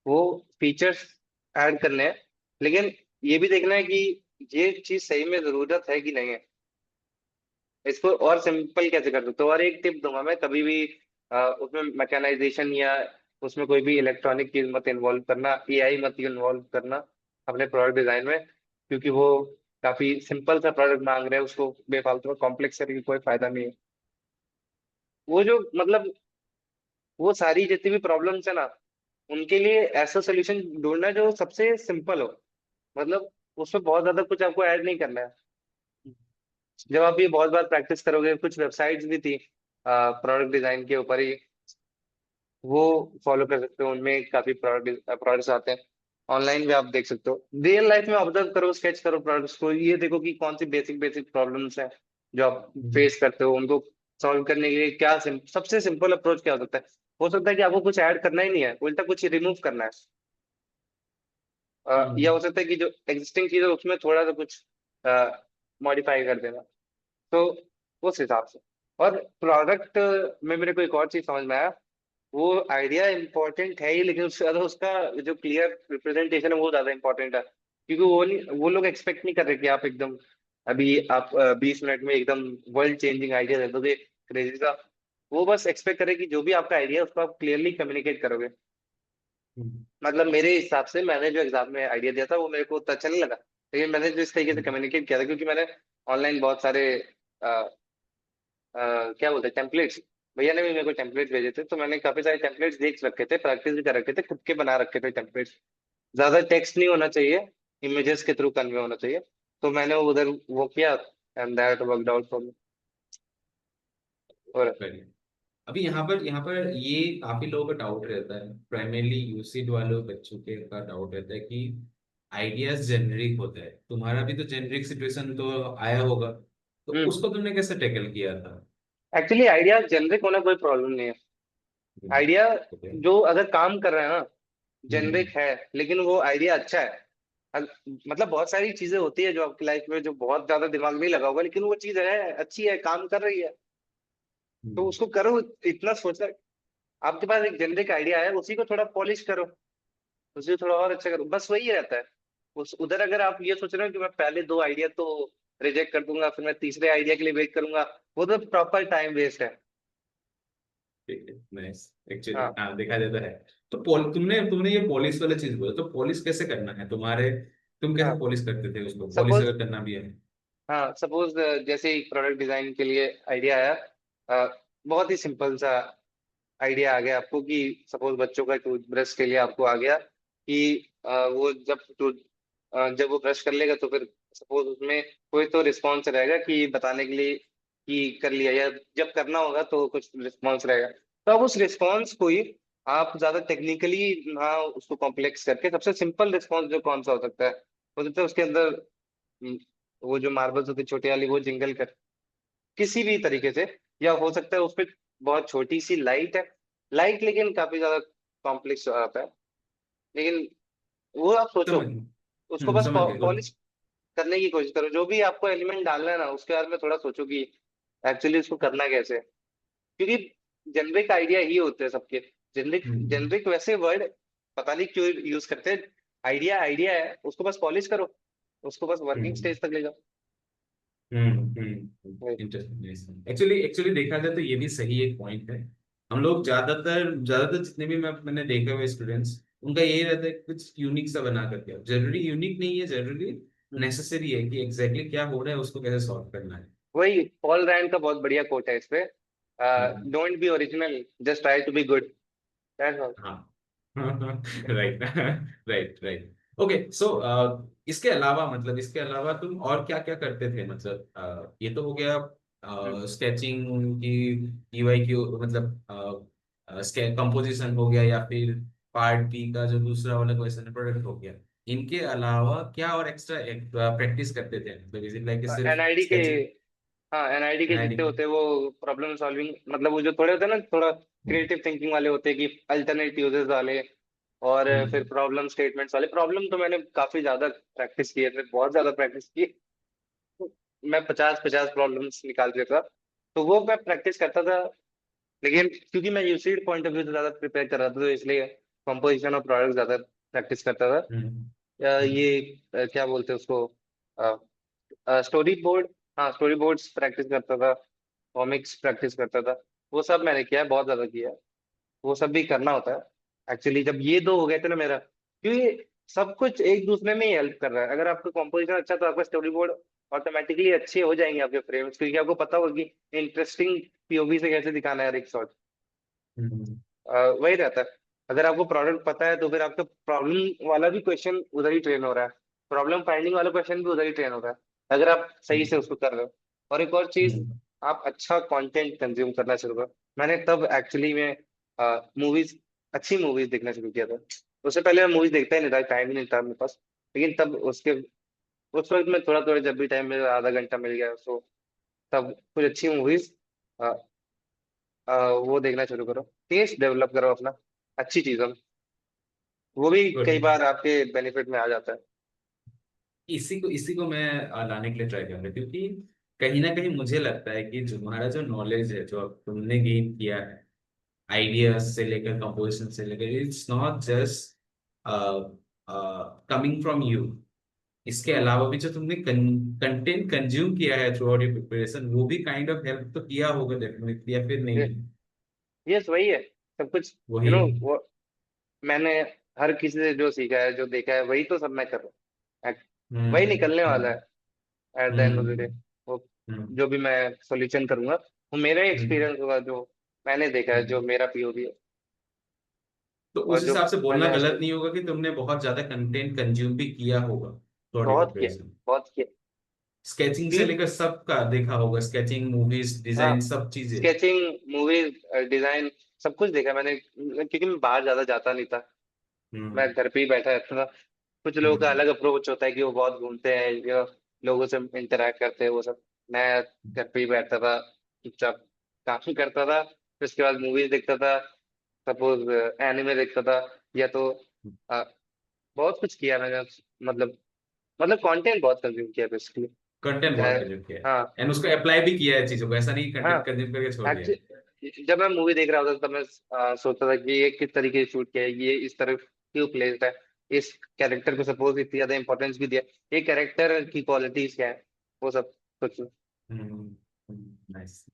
वो फीचर्स ऐड करने हैं। लेकिन ये भी देखना है कि ये चीज सही में जरूरत है कि नहीं है, इसको और सिंपल कैसे कर सकते हो। और एक टिप दूंगा मैं, कभी भी उसमें मैकेनाइजेशन या उसमें कोई भी इलेक्ट्रॉनिक चीज मत इन्वॉल्व करना, एआई मत इन्वॉल्व करना अपने प्रोडक्ट डिजाइन में, क्योंकि वो काफी सिंपल सा प्रोडक्ट मांग रहे हैं, उसको बेफालतू में कॉम्प्लेक्स करके कोई फायदा नहीं है। वो जो मतलब वो सारी जितनी भी प्रॉब्लम्स है ना, उनके लिए ऐसा सोल्यूशन ढूंढना जो सबसे सिंपल हो, मतलब उसमें बहुत ज्यादा कुछ आपको ऐड नहीं करना है। जब आप ये बहुत बार प्रैक्टिस करोगे, कुछ वेबसाइट्स भी थी प्रोडक्ट डिजाइन के ऊपर ही, वो फॉलो कर सकते हो, उनमें काफी प्रोडक्ट्स आते हैं। ऑनलाइन भी आप देख सकते हो, रियल लाइफ में ऑब्जर्व करो, स्केच करो प्रोडक्ट्स को, ये देखो कि कौन सी बेसिक बेसिक प्रॉब्लम्स हैं जो आप फेस करते हो, उनको सॉल्व करने के लिए क्या सबसे सिंपल अप्रोच क्या हो सकता है। हो सकता है कि आपको कुछ ऐड करना ही नहीं है, उल्टा कुछ रिमूव करना है। या हो सकता है कि जो एग्जिस्टिंग चीज है उसमें थोड़ा सा कुछ मॉडिफाई कर देना। तो उस हिसाब से, और प्रोडक्ट में मेरे को एक और चीज समझ में आया, वो आइडिया इंपॉर्टेंट है ही, लेकिन उससे ज्यादा उसका जो क्लियर रिप्रेजेंटेशन है वो ज्यादा इंपॉर्टेंट है, क्योंकि वो नहीं, वो लोग एक्सपेक्ट नहीं कर रहे कि आप एकदम अभी आप 20 मिनट में एकदम वर्ल्ड चेंजिंग आइडिया दे दोगे क्रेजी सा। वो बस एक्सपेक्ट करे कि जो भी आपका आइडिया है उसको आप क्लियरली कम्युनिकेट करोगे। मतलब मेरे हिसाब से मैंने जो एग्जाम में आइडिया दिया था वो मेरे को उतना अच्छा नहीं लगा, लेकिन मैंने जो इस तरीके से कम्युनिकेट किया था, क्योंकि मैंने ऑनलाइन बहुत सारे क्या बोलते हैं टेम्पलेट्स, भैया ने भी मेरे को टेम्पलेट्स भेजे थे, तो मैंने काफी सारे टेम्पलेट्स देख रखे थे, प्रैक्टिस भी कर रखे थे, खुद के बना रखे थे टेम्पलेट्स। ज्यादा टेक्स्ट नहीं होना चाहिए, इमेजेस के थ्रू कन्वे होना चाहिए, तो मैंने उधर वो किया, and that worked out for me. और बढ़िया। अभी यहाँ पर ये काफी लोगों का डाउट रहता है, प्राइमरली यूसिड वालों बच्चों के का डाउट रहता है कि आइडियाज जेनरिक होता है। तुम्हारा भी तो जेनरिक सिचुएशन तो आया होगा, तो उसको तुमने कैसे टैकल किया था? एक्चुअली आइडिया जनरिक होना कोई प्रॉब्लम नहीं है। Idea okay. जो अगर काम कर रहा है ना, जेनरिक हम्म है, लेकिन वो आइडिया अच्छा है। मतलब बहुत सारी चीजें होती है जो आपकी लाइफ में जो बहुत ज्यादा दिमाग नहीं लगा होगा, लेकिन वो चीज है अच्छी है, काम कर रही है, तो हम्म उसको करो। इतना सोचना, आपके पास एक जेनरिक आइडिया है, उसी को थोड़ा पॉलिश करो, उसी को थोड़ा और अच्छा करो, बस वही रहता है। उस उधर अगर आप ये सोच रहे हो कि मैं पहले 2 आइडिया तो रिजेक्ट कर दूंगा, फिर मैं तीसरे आइडिया के लिए वेट करूंगा, वो तो प्रॉपर टाइम वेस्ट है। ठीक है, नाइस। एक्चुअली हाँ हाँ, देखा जाता है। तो तुमने तुमने ये पॉलिश वाला चीज बोला, तो पॉलिश कैसे करना है तुम्हारे, तुम कैसे हाँ। पॉलिश करते थे उसको, पॉलिश सपोज, अगर करना भी है? हाँ सपोज जैसे एक प्रोडक्ट डिजाइन के लिए आइडिया आया, बहुत ही सिंपल सा आइडिया आ गया आपको कि सपोज बच्चों का टूथब्रश के लिए आपको आ गया कि वो जब वो ब्रश कर लेगा तो फिर सपोज उसमें कोई तो रिस्पॉन्स रहेगा कि बताने के लिए कि कर लिया, या जब करना होगा तो कुछ रिस्पॉन्स रहेगा। तो अब उस रिस्पॉन्स को ही आप ज्यादा टेक्निकली ना उसको कॉम्प्लेक्स करके सबसे सिंपल रिस्पॉन्स जो कौन सा हो सकता है उसके अंदर हम्म, वो जो मार्बल्स होती है छोटी वाली वो जिंगल कर किसी भी तरीके से, या हो सकता है उस पर बहुत छोटी सी लाइट है, लाइट लेकिन काफी ज्यादा कॉम्प्लेक्स आता है। लेकिन वो आप सोचो, समझ उसको बस समझ गए, बोलो। पॉलिश करने की कोशिश करो, जो भी आपको एलिमेंट डालना है ना उसके बारे में थोड़ा सोचो कि एक्चुअली उसको करना कैसे है। क्योंकि जेनरिक आइडिया ही होते हैं सबके, जेनरिक हम्म जेनरिक वैसे वर्ड पता नहीं क्यों यूज करते हैं। आइडिया आइडिया है, उसको बस पॉलिश करो, उसको बस वर्किंग हम्म स्टेज तक ले जाओ। वही। इंटरेस्टिंग। एक्चुअली एक्चुअली देखा जाए तो ये भी सही एक पॉइंट है। हम लोग ज्यादातर जितने भी मैंने देखे हुए स्टूडेंट्स, उनका यही रहता है कि कुछ यूनिक सा बना करके, अब जरूरी यूनिक नहीं है, जरूरी नेसेसरी है कि एग्जैक्टली क्या हो रहा है उसको कैसे सॉल्व करना है। वही पॉल रैंड का बहुत बढ़िया कोट है इस पे, hmm, don't be original, just try to be good. That's all. हाँ। Right. Right right. Okay, so इसके अलावा, मतलब इसके अलावा तुम और क्या क्या करते थे, मतलब ये तो हो गया स्केचिंग की, ईवाई की, मतलब कंपोजिशन हो गया, या फिर पार्ट बी का जो दूसरा वाला क्वेश्चन प्रोडक्ट हो गया। इनके अलावा क्या और एक्स्ट्रा प्रैक्टिस करते थे, मतलब इज इट लाइक सिर्फ एनआईडी के, स्केचिंग? हाँ एनआईडी के जितने होते हैं वो प्रॉब्लम सॉल्विंग, मतलब वो जो थोड़े होते हैं ना थोड़ा क्रिएटिव थिंकिंग वाले होते हैं कि अल्टरनेट यूजेस वाले, और फिर प्रॉब्लम स्टेटमेंट्स वाले। प्रॉब्लम तो मैंने काफी ज्यादा प्रैक्टिस की है, फिर बहुत ज्यादा प्रैक्टिस की। मैं 50-50 प्रॉब्लम्स निकाल देता था, तो वो मैं प्रैक्टिस करता था। लेकिन क्योंकि मैं यूसीड पॉइंट ऑफ व्यू से ज्यादा प्रिपेयर कर रहा था तो इसलिए कंपोजिशन और प्रोडक्ट ज्यादा प्रैक्टिस करता था। ये क्या बोलते हैं उसको, स्टोरी बोर्ड, हाँ स्टोरी बोर्ड्स प्रैक्टिस करता था, कॉमिक्स प्रैक्टिस करता था। वो सब मैंने किया है, बहुत ज्यादा किया है। वो सब भी करना होता है एक्चुअली। जब ये दो हो गए थे ना मेरा, क्योंकि सब कुछ एक दूसरे में ही हेल्प कर रहा है। अगर आपका कॉम्पोजिशन अच्छा तो आपका स्टोरी बोर्ड ऑटोमेटिकली अच्छे हो जाएंगे आपके फ्रेम्स, क्योंकि आपको पता होगा कि इंटरेस्टिंग पीओवी से कैसे दिखाना है एक शॉट। वही रहता है। अगर आपको प्रोडक्ट पता है तो फिर आपका प्रॉब्लम वाला भी क्वेश्चन उधर ही ट्रेन हो रहा है, प्रॉब्लम फाइंडिंग वाला क्वेश्चन भी उधर ही ट्रेन हो रहा है, अगर आप सही से उसको कर रहे हो। और एक और चीज, आप अच्छा कंटेंट कंज्यूम करना शुरू करो। मैंने तब एक्चुअली में मूवीज, अच्छी मूवीज देखना शुरू किया था। उससे पहले मैं मूवीज देखता ही नहीं था, टाइम ही नहीं था मेरे पास। लेकिन तब उसके उस वक्त में थोड़ा थोड़ा जब भी टाइम मिला, आधा घंटा मिल गया तो तब कुछ अच्छी मूवीज वो देखना शुरू करो, टेस्ट डेवलप करो अपना अच्छी चीजों में। वो भी कई गुड। बार आपके बेनिफिट में आ जाता है। इसी को मैं लाने के लिए ट्राई कर रहा हूँ, क्योंकि कहीं ना कहीं मुझे लगता है कि जो हमारा जो नॉलेज है, जो अब तुमने गेन किया है, आइडियाज से लेकर कंपोजिशन से लेकर, it's not just coming from you. इसके हम्म। अलावा भी जो तुमने कंटेंट कंज्यूम किया है थ्रू आउट योर प्रिपरेशन, वो भी काइंड ऑफ हेल्प तो किया होगा डेफिनेटली, या फिर ये नहीं? यस वही है सब कुछ। वही। वो मैंने हर किसी से जो सीखा है जो देखा है वही तो सब मैं कर रहा हूँ। वही निकलने वाला हम्म है at the end of the day. हम्म वो हम्म जो भी मैं सॉल्यूशन करूंगा वो मेरा ही हम्म एक्सपीरियंस होगा, जो मैंने देखा है, जो हम्म। मेरा पीओवी है, तो और उस जो हिसाब से बोलना मैंने आज गलत तक नहीं होगा कि तुमने बहुत ज्यादा कंटेंट कंज्यूम भी किया होगा थ्रू आउट योर बहुत किया, प्रिपरेशन? बहुत किया। स्केचिंग से क्योंकि लेकर सब का देखा होगा, स्केचिंग, मूवीज, हाँ, डिजाइन, सब चीजें। स्केचिंग, मूवीज, डिजाइन, सब कुछ देखा मैंने, क्योंकि मैं बाहर ज्यादा जाता नहीं था, मैं हम्म घर पे ही बैठा रहता था। कुछ लोगों का हम्म अलग अप्रोच होता है कि वो बहुत घूमते हैं या लोगों से इंटरेक्ट करते हैं, वो सब। मैं घर पे ही बैठता था, चुपचाप काम करता था, फिर उसके बाद मूवीज देखता था, सपोज एनिमे देखता था, या तो अ, बहुत कुछ किया मैंने। मतलब कंटेंट बहुत कंज्यूम किया बेसिकली। कंटेंट बहुत चाहे, कंज्यूम किया है, हाँ एंड उसको अप्लाई भी किया है चीजों को, ऐसा नहीं हाँ। कंटेंट कंज्यूम करके छोड़ दिया। एक्चुअली जब मैं मूवी देख रहा होता था तब मैं सोचता था कि ये किस तरीके से शूट किया है, ये इस तरह क्यों प्लेस्ड है, इस कैरेक्टर को सपोज इतनी ज्यादा इंपॉर्टेंस भी दिया, ये कैरेक्टर की क्वालिटीज क्या है, वो सब कुछ। हम्म नाइस।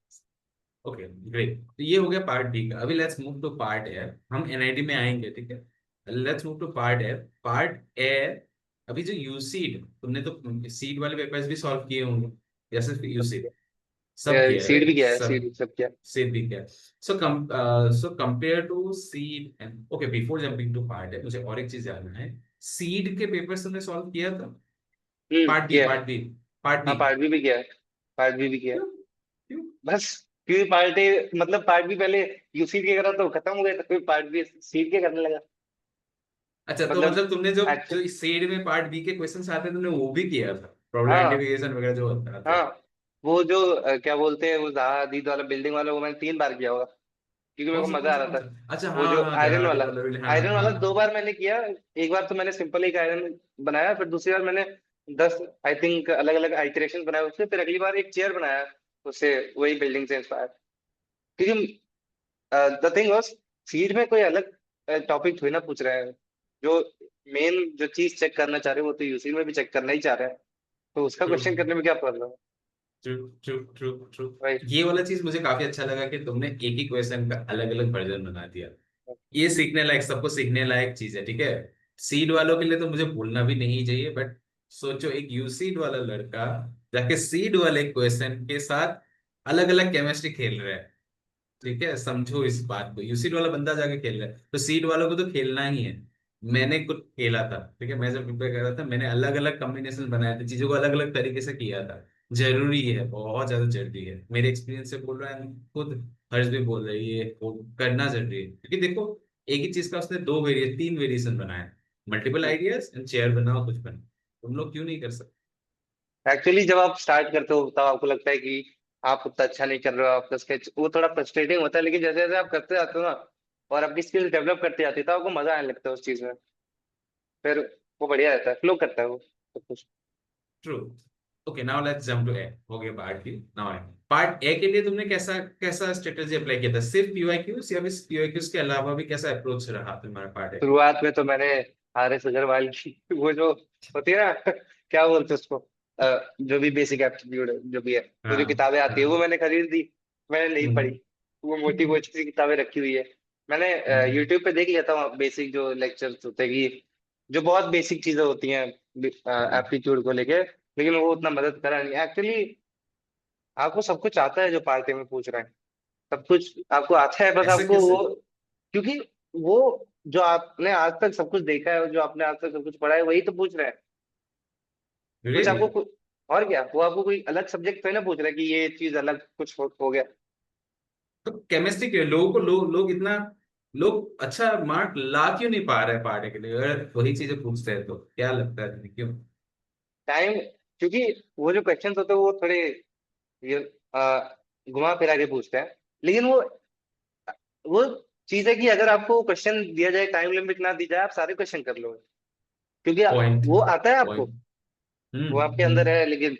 ओके ग्रेट, तो ये हो गया पार्ट डी का। अभी let's move to part A. हम एनआईटी में आएंगे, ठीक है। Let's move to part A. Part A, अभी जो यूसीड, तुमने तो सीड वाले पेपर्स भी सॉल्व किए होंगे, या सिर्फ यूसीड? सब किया है सीड भी राइट, किया है, सब। सीड सब किया। सीड भी किया। So compare to CEED and, okay before jumping to part A, मुझे और एक चीज जानना है। सीड के पेपर्स तुमने सॉल्व किया था? पार्ट बी, किया है। पार्ट बी, पार्ट हाँ बी। पार्ट बी भी किया है, पार्ट बी भी किया है। क्यों? क्यों? बस क्योंकि पार्ट ए मतलब पार्ट बी पहले यूसीड के करा तो खत्म हो गया, तो फिर पार्ट बी सीड के करने लगा। अच्छा, तो मतलब मतलब तुमने जो एक्चुअल, जो इस सेड में पार्ट बी के क्वेश्चंस आते हैं, तुमने वो भी किया था? प्रॉब्लम हाँ आइडेंटिफिकेशन वगैरह जो आते हाँ, हैं। वो जो क्या बोलते हैं वो जहा हदीद वाला बिल्डिंग वाला, वो मैंने 3 बार किया होगा क्योंकि मेरे कौन को सा, कौन मजा आ सा, रहा कौन था। सा? अच्छा, वो हाँ जो हाँ, आयरन जहादी वाला, वाला भी, हाँ आयरन वाला हाँ। 2 बार मैंने किया। एक बार तो मैंने सिंपल एक आयरन बनाया, फिर दूसरी बार मैंने 10 आई थिंक अलग अलग आइटरेशन बनाए उससे, फिर अगली बार एक चेयर बनाया उससे, वही बिल्डिंग से इंस्पायर। क्योंकि द थिंग वाज, सीट में कोई अलग टॉपिक थोड़ी ना पूछ रहे हैं। जो मेन जो चीज चेक करना चाह रहे हैं वो तो यूसी में भी चेक करना ही चाह रहे हैं, तो उसका ट्रू, क्वेश्चन करने में क्या प्रॉब्लम है ट्रू, ट्रू, ट्रू, ट्रू। भाई। ये वाला चीज मुझे काफी अच्छा लगा कि तुमने एक ही क्वेश्चन का अलग अलग वर्जन बना दिया। ये सीखने लायक, सबको सीखने लायक चीज है, ठीक है। सीड वालों के लिए तो मुझे भूलना भी नहीं चाहिए, बट सोचो एक यूसीड वाला लड़का जाके सीड वाले क्वेश्चन के साथ अलग अलग केमिस्ट्री खेल रहा है। ठीक है, समझो इस बात को, यूसीड वाला बंदा जाके खेल रहा है, तो सीड वालों को तो खेलना ही है। मैंने कुछ खेला था, ठीक है, मैं जब प्रिपेयर कर रहा था, मैंने अलग अलग कॉम्बिनेशन बनाए थे, चीजों को अलग अलग तरीके से किया था। जरूरी है, बहुत ज्यादा जरूरी है, मेरे एक्सपीरियंस से बोल रहा है, खुद हर्ष भी बोल रही है, वो करना जरूरी है, क्योंकि देखो एक ही चीज का उसने दो वेरिएशन, तीन वेरिएशन बनाए। मल्टीपल आइडियाज एंड चेयर बनाओ, कुछ बनाओ। तुम लोग क्यों नहीं कर सकते? एक्चुअली जब आप स्टार्ट करते हो तब आपको लगता है कि आप उतना अच्छा नहीं कर रहे हो, आपका स्केच वो थोड़ा फ्रस्ट्रेटिंग होता है, लेकिन जैसे जैसे आप करते जाते हो ना और अपनी स्किल डेवलप करते जाते हो तो आपको मजा आने लगता है उस चीज में, फिर वो बढ़िया रहता है, फ्लो करता है वो सब कुछ। True. Okay, now let's jump to A. हो गया part B, now A. Part A के लिए तुमने कैसा कैसा स्ट्रेटेजी अप्लाई किया था? सिर्फ पीवाईक्यूज या फिर पीवाईक्यूज के अलावा भी कैसा अप्रोच रहा तुम्हारा पार्ट ए? शुरुआत में तो मैंने आर एस अग्रवाल की वो जो होती है ना क्या बोलते हैं उसको, जो भी बेसिक एप्टीट्यूड जो भी है, वो जो हाँ किताबें आती है वो हाँ। मैंने खरीद दी। मैंने नहीं पढ़ी, हम्म वो मोटी मोटी सी किताबें रखी हुई है। मैंने हम्म यूट्यूब पे देख लिया था बेसिक जो लेक्चर्स होते हैं कि जो बहुत बेसिक चीजें होती हैं हम्म। एप्टीट्यूड को लेके, लेकिन वो उतना मदद करा नहीं एक्चुअली। आपको सब कुछ आता है जो पार्टी में पूछ रहे हैं, सब कुछ आपको आता है, बस ऐसा आपको कैसे? वो, क्योंकि वो जो आपने आज तक सब कुछ देखा है और जो आपने आज तक सब कुछ पढ़ा है वही तो पूछ रहे हैं। कुछ रियली? आपको और क्या, वो आपको कोई अलग सब्जेक्ट तो है ना पूछ रहा है कि ये चीज अलग कुछ हो गया। तो केमिस्ट्री के लोगों को, लोग इतना, लोग अच्छा मार्क ला क्यों नहीं पा रहे पार्ट ए के लिए? अगर वही चीजें पूछते हैं तो क्या लगता है तुम्हें, क्यों? टाइम, क्योंकि वो जो क्वेश्चन होते हैं वो थोड़े ये घुमा फिरा के पूछते हैं, लेकिन वो चीज है कि अगर आपको क्वेश्चन दिया जाए, टाइम लिमिट ना दी जाए, आप सारे क्वेश्चन कर लोगे क्योंकि पॉइंट, वो आता है आपको, पॉइंट। वो आपके अंदर हम्म है। लेकिन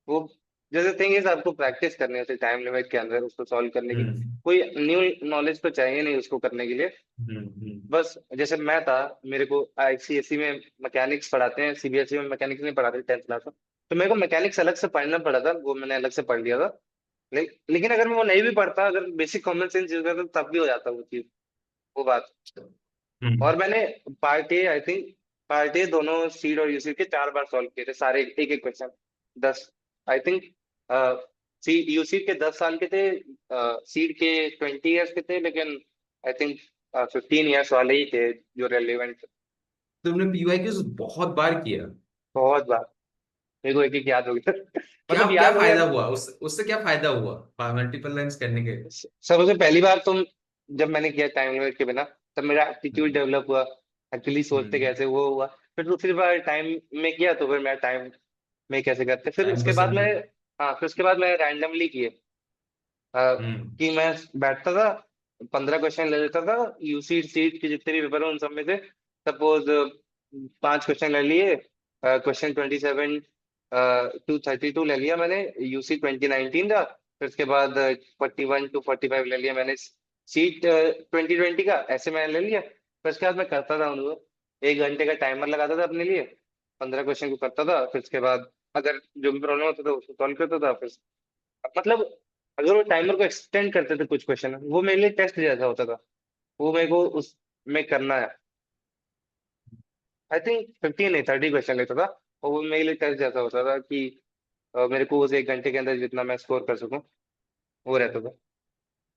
वो जैसे थिंग इज आपको प्रैक्टिस करनी है टाइम लिमिट के अंदर उसको सॉल्व करने की। हम्म कोई न्यू नॉलेज तो चाहिए नहीं उसको करने के लिए। हम्म। बस जैसे मैं था, मेरे को आईसीएसई में मैकेनिक्स पढ़ाते हैं, सीबीएसई में मैकेनिक्स नहीं पढ़ाते 10th क्लास में, तो मेरे को मैकेनिक्स अलग से पढ़ना पड़ा था, वो मैंने अलग से पढ़ लिया था। लेकिन अगर मैं वो नहीं भी पढ़ता, अगर बेसिक कॉमन सेंस यूज करता तब भी हो जाता वो चीज, वो बात। हम्म। और मैंने part A I think, part A दोनों सीड और यूसी के 4 बार सॉल्व किए थे सारे एक एक question. 10 I think C UC के 10 साल के थे, सीड के 20 ईयर्स के थे, लेकिन आई थिंक 15 ईयर्स वाले ही थे जो रेलिवेंट थे। तुमने पीवाईक्यूज बहुत बार किया? बहुत बार, मेरे को एक एक याद हो गया क्या मतलब क्या याद हो गया। फायदा हुआ उससे क्या फायदा हुआ मल्टीपल लाइंस करने के? सबसे पहली बार तुम, जब मैंने किया टाइम लिमिट के बिना, तब मेरा एप्टीट्यूड हम्म डेवलप हुआ, एक्चुअली सोचते हम्म। कैसे वो हुआ। फिर दूसरी बार टाइम में किया तो फिर मैं टाइम में कैसे करते, फिर टाइम को उसके बाद मैं, समझे। हाँ फिर उसके बाद मैं रैंडमली किए। हम्म कि मैं बैठता था, 15 क्वेश्चन ले लेता था, यूसी सीट के जितने भी पेपर हो उन सब में से, सपोज 5 क्वेश्चन ले लिए, क्वेश्चन 27 टू 32 ले लिया मैंने यूसी 2019 का, फिर उसके बाद 41 to 45 ले लिया मैंने सीट 2020 का, ऐसे मैंने ले लिया। फिर उसके बाद मैं करता था उनको, 1 घंटे का टाइमर लगाता था अपने लिए, 15 क्वेश्चन को करता था, फिर उसके बाद अगर जो भी प्रॉब्लम होता था उसको सॉल्व करता था। फिर मतलब अगर वो टाइमर को एक्सटेंड करते थे कुछ क्वेश्चन, वो मेरे लिए टेस्ट जैसा होता था। वो मेरे को उस में करना है। आई थिंक 15 नहीं 30 क्वेश्चन लेता था, और वो मेरे लिए टेस्ट जैसा होता था कि मेरे को उस 1 घंटे के अंदर जितना मैं स्कोर कर सकूं, वो रहता था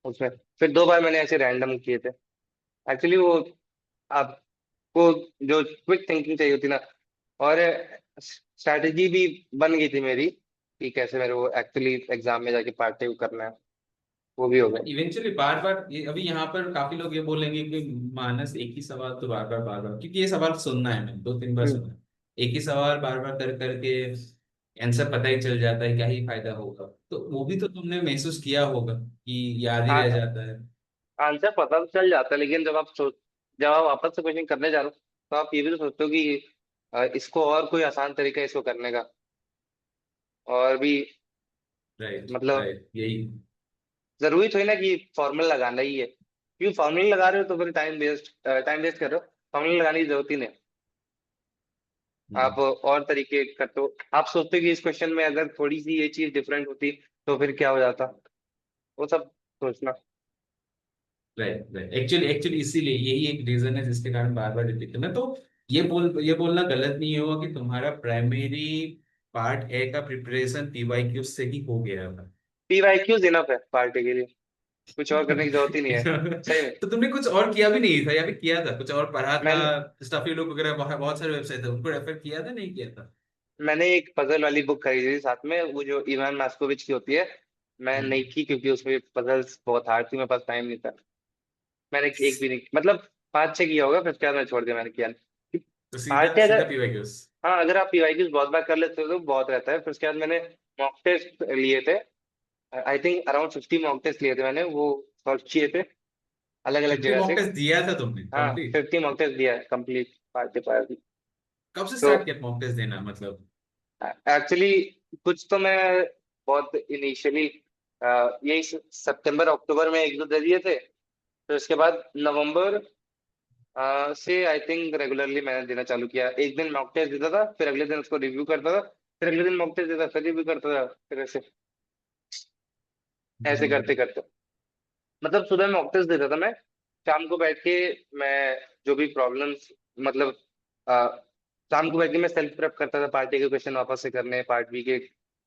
उसमें। फिर 2 बार मैंने ऐसे रैंडम किए थे। एक्चुअली वो आपको जो क्विक थिंकिंग चाहिए होती ना, और स्ट्रैटेजी भी बन गई थी मेरी कि कैसे मेरे को एक्चुअली एग्जाम में जाके पार्ट टाइम करना है, वो भी हो गया। इवेंचुअली बार बार ये, अभी यहाँ पर काफी लोग ये बोलेंगे कि मानस एक ही सवाल तो बार बार, क्योंकि ये सवाल सुनना है, मैंने 2 3 बार हम्म। सुना है। एक ही सवाल बार बार कर करके आंसर पता ही चल जाता है, क्या ही फायदा होगा। तो वो भी तो तुमने महसूस किया होगा कि याद ही रह हाँ, जाता है। आंसर पता तो चल जाता है, लेकिन जब आप वापस से क्वेश्चन करने जा रहे हो, तो आप ये भी तो सोचते हो कि इसको और कोई आसान तरीका है इसको करने का, और भी राइट मतलब राइट, यही। जरूरी थोड़ी ना कि फॉर्मूला लगाना ही है। क्योंकि फॉर्मूला लगा रहे हो तो फिर टाइम वेस्ट कर रहे हो। फॉर्मूला लगाने की जरूरत ही नहीं। आप हम्म। और तरीके करते हो। आप सोचते हो कि इस क्वेश्चन में अगर थोड़ी सी ये चीज डिफरेंट होती तो फिर क्या हो जाता, वो सब सोचना। राइट राइट, एक्चुअली एक्चुअली इसीलिए यही एक रीजन है जिसके कारण बार बार रिपीट करना। तो ये बोलना गलत नहीं होगा कि तुम्हारा प्राइमरी पार्ट ए का प्रिपरेशन पीवाईक्यू से ही हो गया था। पीवाईक्यूज इनफ है पार्टी के लिए, कुछ और करने की जरूरत ही नहीं है। सही में। तो तुमने कुछ और किया भी नहीं था, या फिर किया था कुछ और पढ़ा था? मैंने स्टफी लोग वगैरह बहुत बहुत सारे वेबसाइट थे, उनको रेफर किया था, नहीं किया था? मैंने एक पजल वाली बुक खरीदी थी साथ में, वो जो इवान मास्कोविच की होती है। मैं नहीं हम्म। की क्योंकि उसमें पजल्स बहुत हार्ड थी, मेरे पास टाइम नहीं था। मैंने एक भी नहीं, मतलब 5 6 किया होगा, फिर उसके बाद मैंने छोड़ दिया, मैंने किया नहीं। तो सीधा हार्ड है सीधा अगर। पीवाईक्यूज। हाँ, अगर आप पीवाईक्यूज बहुत बार कर लेते हो तो बहुत रहता है। फिर उसके बाद मैंने मॉक टेस्ट लिए थे। I think around 50 mock test लिए थे मैंने, वो सॉल्व किए थे अलग अलग 50 जगह मॉक से। टेस्ट दिया था तुमने हाँ, कंप्लीट? 50 मॉक टेस्ट दिया है कंप्लीट पार्ट पार्ट। कब से तो स्टार्ट किया मॉक टेस्ट देना, मतलब? एक्चुअली कुछ तो मैं बहुत इनिशियली यही सितंबर अक्टूबर में 1 2 दे दिए थे। फिर उसके बाद नवंबर से आई थिंक रेगुलरली मैंने देना चालू किया। एक दिन मॉक टेस्ट देता था, फिर अगले दिन उसको रिव्यू करता था, फिर अगले दिन मॉक टेस्ट देता फिर रिव्यू करता था, फिर ऐसे ऐसे करते हम्म। करते मतलब सुबह मॉक टेस्ट देता था मैं, शाम को बैठ के मैं जो भी प्रॉब्लम्स, मतलब अ, शाम को बैठ के मैं सेल्फ प्रेप करता था पार्टी के क्वेश्चन वापस से करने, पार्ट बी के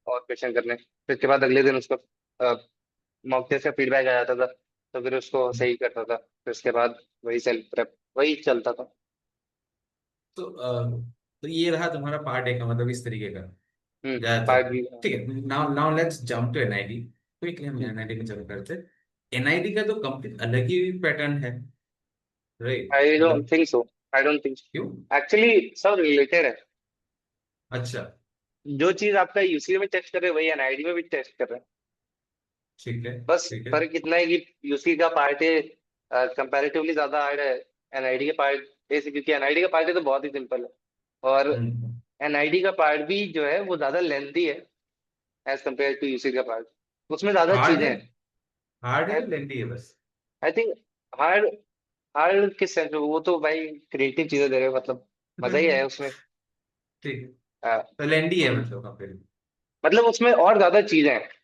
और क्वेश्चन करने। फिर उसके बाद अगले दिन उसका मॉक टेस्ट का फीडबैक आ जाता था, तो फिर उसको सही करता था। फिर उसके बाद वही सेल्फ प्रेप वही चलता था। तो तो ये रहा तुम्हारा पार्ट ए का, मतलब इस तरीके का ज्यादातर। Part B. ठीक है, now now let's jump to NID. Quickly हम हम्म। एनआईडी में जंप करते। एनआईडी का तो कंप्लीट अलग ही पैटर्न है, राइट? आई डोंट मतलब think so. I don't think क्यों? एक्चुअली सब रिलेटेड है। अच्छा। जो चीज आपका यूसी में टेस्ट कर रहे हैं वही एनआईडी में भी टेस्ट कर रहे हैं। ठीक है बस ठीक है। फर्क इतना है कि यूसी का पार्ट है कंपैरेटिवली ज्यादा हार्ड है एनआईडी के पार्ट ए से, क्योंकि एनआईडी का पार्ट है तो बहुत ही सिंपल है। और हम्म। एनआईडी का पार्ट भी जो है वो ज्यादा लेंथी है एज कम्पेयर टू यूसी का पार्ट। उसमें ज्यादा हार्ड चीजें है, हैं। हार्ड है, लेंदी है बस? आई थिंक हार्ड हार्ड किस सेंस में, वो तो भाई क्रिएटिव चीजें दे रहे हैं, मतलब मजा ही है उसमें। ठीक है। अ, तो लेंदी है मतलब कंपेयर। मतलब उसमें और ज्यादा चीजें हैं। हम्म।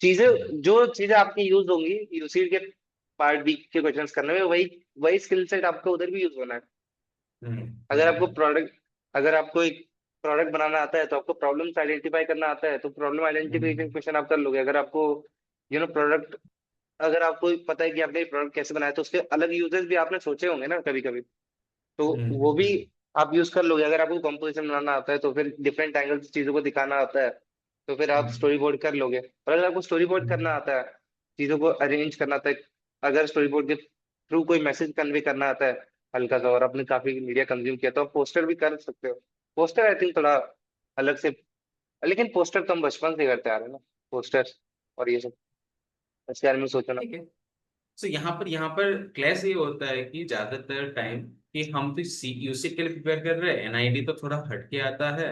चीजें जो चीजें आपकी यूज होंगी यूसी के पार्ट बी के क्वेश्चंस करने में, वही वही स्किल सेट आपको उधर भी यूज होना है। हम्म। अगर आपको प्रोडक्ट अगर आपको एक प्रोडक्ट बनाना आता है तो आपको प्रॉब्लम्स आइडेंटिफाई करना आता है, तो प्रॉब्लम आइडेंटिफिकेशन हम्म। क्वेश्चन आप कर लोगे। अगर आपको प्रोडक्ट अगर आपको पता है कि आपने प्रोडक्ट कैसे बनाया, तो उसके अलग यूजेस भी आपने सोचे होंगे ना कभी कभी, तो वो भी हम्म। आप यूज कर लोगे। अगर आपको कंपोजिशन बनाना आता है तो फिर डिफरेंट एंगल से चीजों को दिखाना आता है, तो फिर आप हम्म। स्टोरी बोर्ड कर लोगे। और अगर आपको स्टोरी बोर्ड करना आता है, चीजों को अरेंज करना आता है, अगर स्टोरी बोर्ड के थ्रू कोई मैसेज कन्वे करना आता है हल्का सा, और आपने काफी मीडिया कंज्यूम किया, तो आप पोस्टर भी कर सकते हो। पोस्टर आई थिंक थोड़ा अलग से, लेकिन पोस्टर तो हम बचपन से करते आ रहे हैं ना, पोस्टर और ये सब। इसके बारे में सोचो ना। ठीक है। तो यहाँ पर क्लैश ये होता है कि ज्यादातर टाइम कि हम तो यूसिट के लिए प्रिपेयर कर रहे हैं, एनआईडी तो थोड़ा हटके आता है।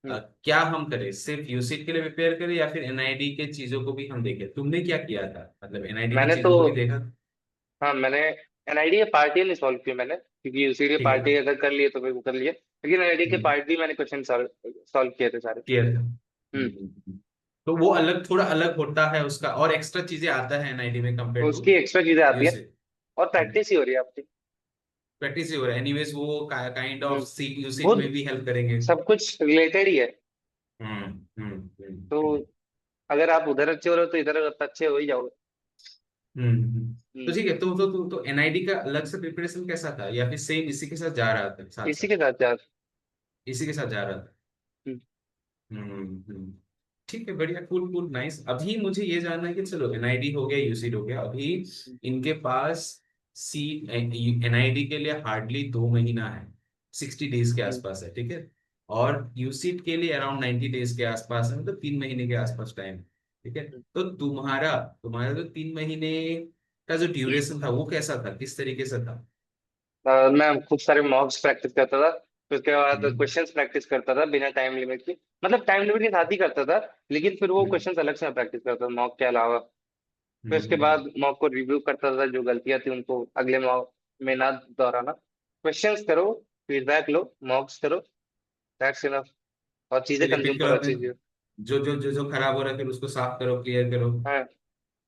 हम्म। क्या हम करें, सिर्फ यूसिट के लिए प्रिपेयर करें या फिर एनआईडी के चीजों को भी हम देखें? तुमने क्या किया था, मतलब एनआईडी की मैंने तो चीजों को भी देखा? हाँ, मैंने एनआईडी के पार्ट नहीं सॉल्व किए मैंने, क्योंकि यूसीडी ठीक है। पार्टी अगर कर लिए तो फिर वो कर लिए। लेकिन एनआईडी के हम्म। पार्ट भी मैंने क्वेश्चन सॉल्व किए थे सारे। क्लियर था। हम्म। तो वो अलग, थोड़ा अलग होता है उसका, और एक्स्ट्रा चीजें आता है एनआईटी में तो कंपेयर टू उसकी एक्स्ट्रा चीजें आती है यूसी। और प्रैक्टिस ही हो रही है आपकी। प्रैक्टिस ही हो रहा है एनीवेज, वो काइंड हम्म, ऑफ सीट यूसीट वो में भी हेल्प करेंगे। सब कुछ रिलेटेड ही है। हम्म हम्म तो हम्म अगर आप उधर अच्छे हो रहे हो तो इधर अच्छे हो ही जाओगे। तो हम्म, ठीक है, तो एनआईडी का अलग से प्रिपरेशन कैसा था, या फिर सेम इसी के साथ जा रहा था साथ इसी साथ? के साथ यार। इसी के साथ जा रहा था। हम्म, हम्म। ठीक है, बढ़िया, कूल कूल नाइस। अभी मुझे ये जानना है कि चलो एनआईडी हो गया, यूसीड हो गया, अभी इनके पास सी एनआईडी के लिए हार्डली 2 महीना है, 60 डेज के हम्म, आसपास है, ठीक है। और यूसीड के लिए अराउंड 90 डेज के आसपास है, मतलब 3 महीने के आसपास टाइम, ठीक है। हम्म। तो तुम्हारा तुम्हारा जो 3 महीने का जो ड्यूरेशन था वो कैसा था, किस तरीके से था? मैं खूब सारे मॉक्स प्रैक्टिस करता था, फिर उसके बाद हम्म क्वेश्चंस प्रैक्टिस करता था बिना टाइम लिमिट की। मतलब टाइम लिमिट के साथ ही करता था, लेकिन फिर वो हम्म क्वेश्चंस अलग से प्रैक्टिस करता था मॉक के अलावा। फिर उसके हम्म। बाद मॉक को रिव्यू करता था, जो गलतियां थी उनको अगले मॉक में ना दोहराना। क्वेश्चंस करो, फीडबैक लो, मॉक्स करो, दैट्स इनफ। और चीजें फिर कंज्यूम रिपीट करो करो अपने, अच्छी चीजें। जो खराब हो रहा है फिर उसको साफ करो, क्लियर करो। हाँ,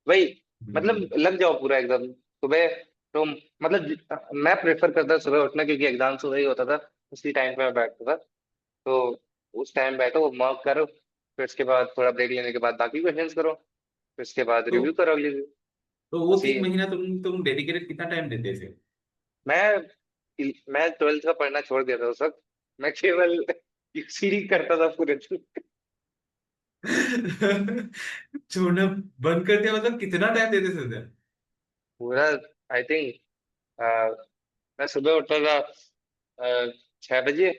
वही। हम्म मतलब लग जाओ पूरा एकदम सुबह। तो मतलब मैं प्रेफर करता था सुबह उठना, क्योंकि एग्जाम सुबह ही होता था। उसी टाइम पे मैं बैठता था। तो उस टाइम बैठो, मॉक करो, फिर उसके बाद थोड़ा ब्रेक लेने के बाद बाकी क्वेश्चंस करो, फिर उसके बाद तो रिव्यू करो अगले दिन। तो वो बस ये 3 महीना तुम डेडिकेटेड कितना टाइम देते थे? मैं मैं ट्वेल्थ का पढ़ना छोड़ दिया था उस वक्त। मैं केवल सीरी करता था पूरे दिन। छोड़ना बंद कर दिया, मतलब कितना टाइम देते थे? पूरा, आई थिंक, मैं सुबह उठता था 6 बजे।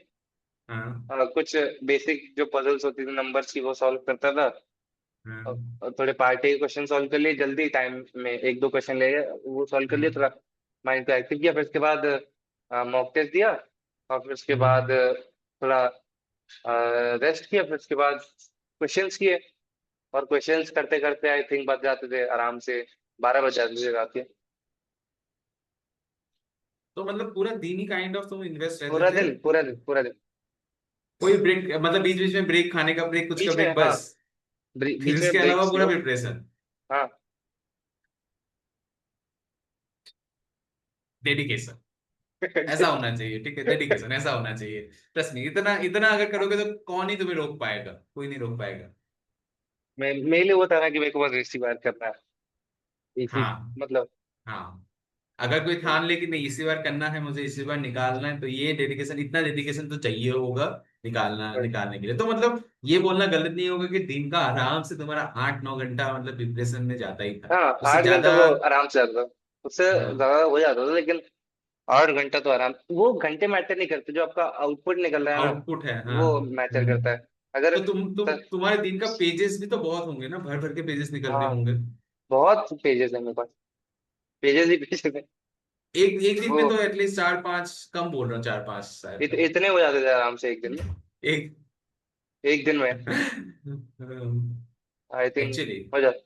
हाँ कुछ बेसिक जो पजल्स होती थी नंबर्स की वो सॉल्व करता था। हाँ और थोड़े पार्टी के क्वेश्चन सॉल्व कर लिए जल्दी टाइम में, एक दो क्वेश्चन ले गए वो सॉल्व कर लिए, हाँ थोड़ा माइंड को एक्टिव किया। फिर उसके बाद मॉक टेस्ट दिया, और फिर उसके बाद हम्म। थोड़ा रेस्ट किया। फिर उसके बाद क्वेश्चंस किए, और क्वेश्चंस करते करते आई थिंक बच जाते थे आराम से 12 बज जाते थे रात के। तो मतलब पूरा दिन ही काइंड ऑफ तुम इन्वेस्ट रहते पूरा थे? दिन, पूरा दिन, पूरा दिन। कोई ब्रेक मतलब बीच बीच में ब्रेक, खाने का ब्रेक, कुछ का बीच में, ब्रेक, हाँ, बस? फिर बीच में उसके अलावा ब्रेक्स पूरा लो। प्रिपरेशन? हाँ, डेडिकेशन ऐसा होना चाहिए, ठीक है, डेडिकेशन ऐसा होना चाहिए। ट्रस्ट नहीं, इतना इतना अगर करोगे तो कौन ही तुम्हें रोक पाएगा, कोई नहीं रोक पाएगा। मैं मेरे लिए वो था ना कि मेरे को बस रेसिपी बार करना है, इसी हाँ मतलब। हाँ। अगर कोई ठान ले कि नहीं इसी बार करना है, मुझे इसी बार निकालना है, तो ये डेडिकेशन, इतना डेडिकेशन तो चाहिए होगा निकालने के लिए। तो मतलब ये बोलना गलत नहीं होगा कि दिन का आराम से तुम्हारा 8-9 घंटा मतलब प्रिपरेशन में जाता ही था, हाँ, उससे 8 घंटा ज्यादा? तो आराम से आता था, उससे हाँ ज्यादा हो जाता था, लेकिन 8 घंटा तो आराम। वो घंटे मैटर नहीं करते, जो आपका आउटपुट निकल रहा है ना, आउटपुट है, हाँ। वो मैटर करता है। अगर तो तुम्हारे दिन का स- पेजेस भी तो बहुत होंगे ना, भर भर के पेजेस निकलते हाँ, होंगे। बहुत पेजेस है मेरे पास, पेजेस ही पेजेस है। एक एक दिन वो में तो एटलीस्ट 4-5, कम बोल रहा हूँ, 4-5 शायद कम। इतने हो जाते थे आराम से एक दिन में। एक एक दिन में आई थिंक एक्चुअली। हो जाते,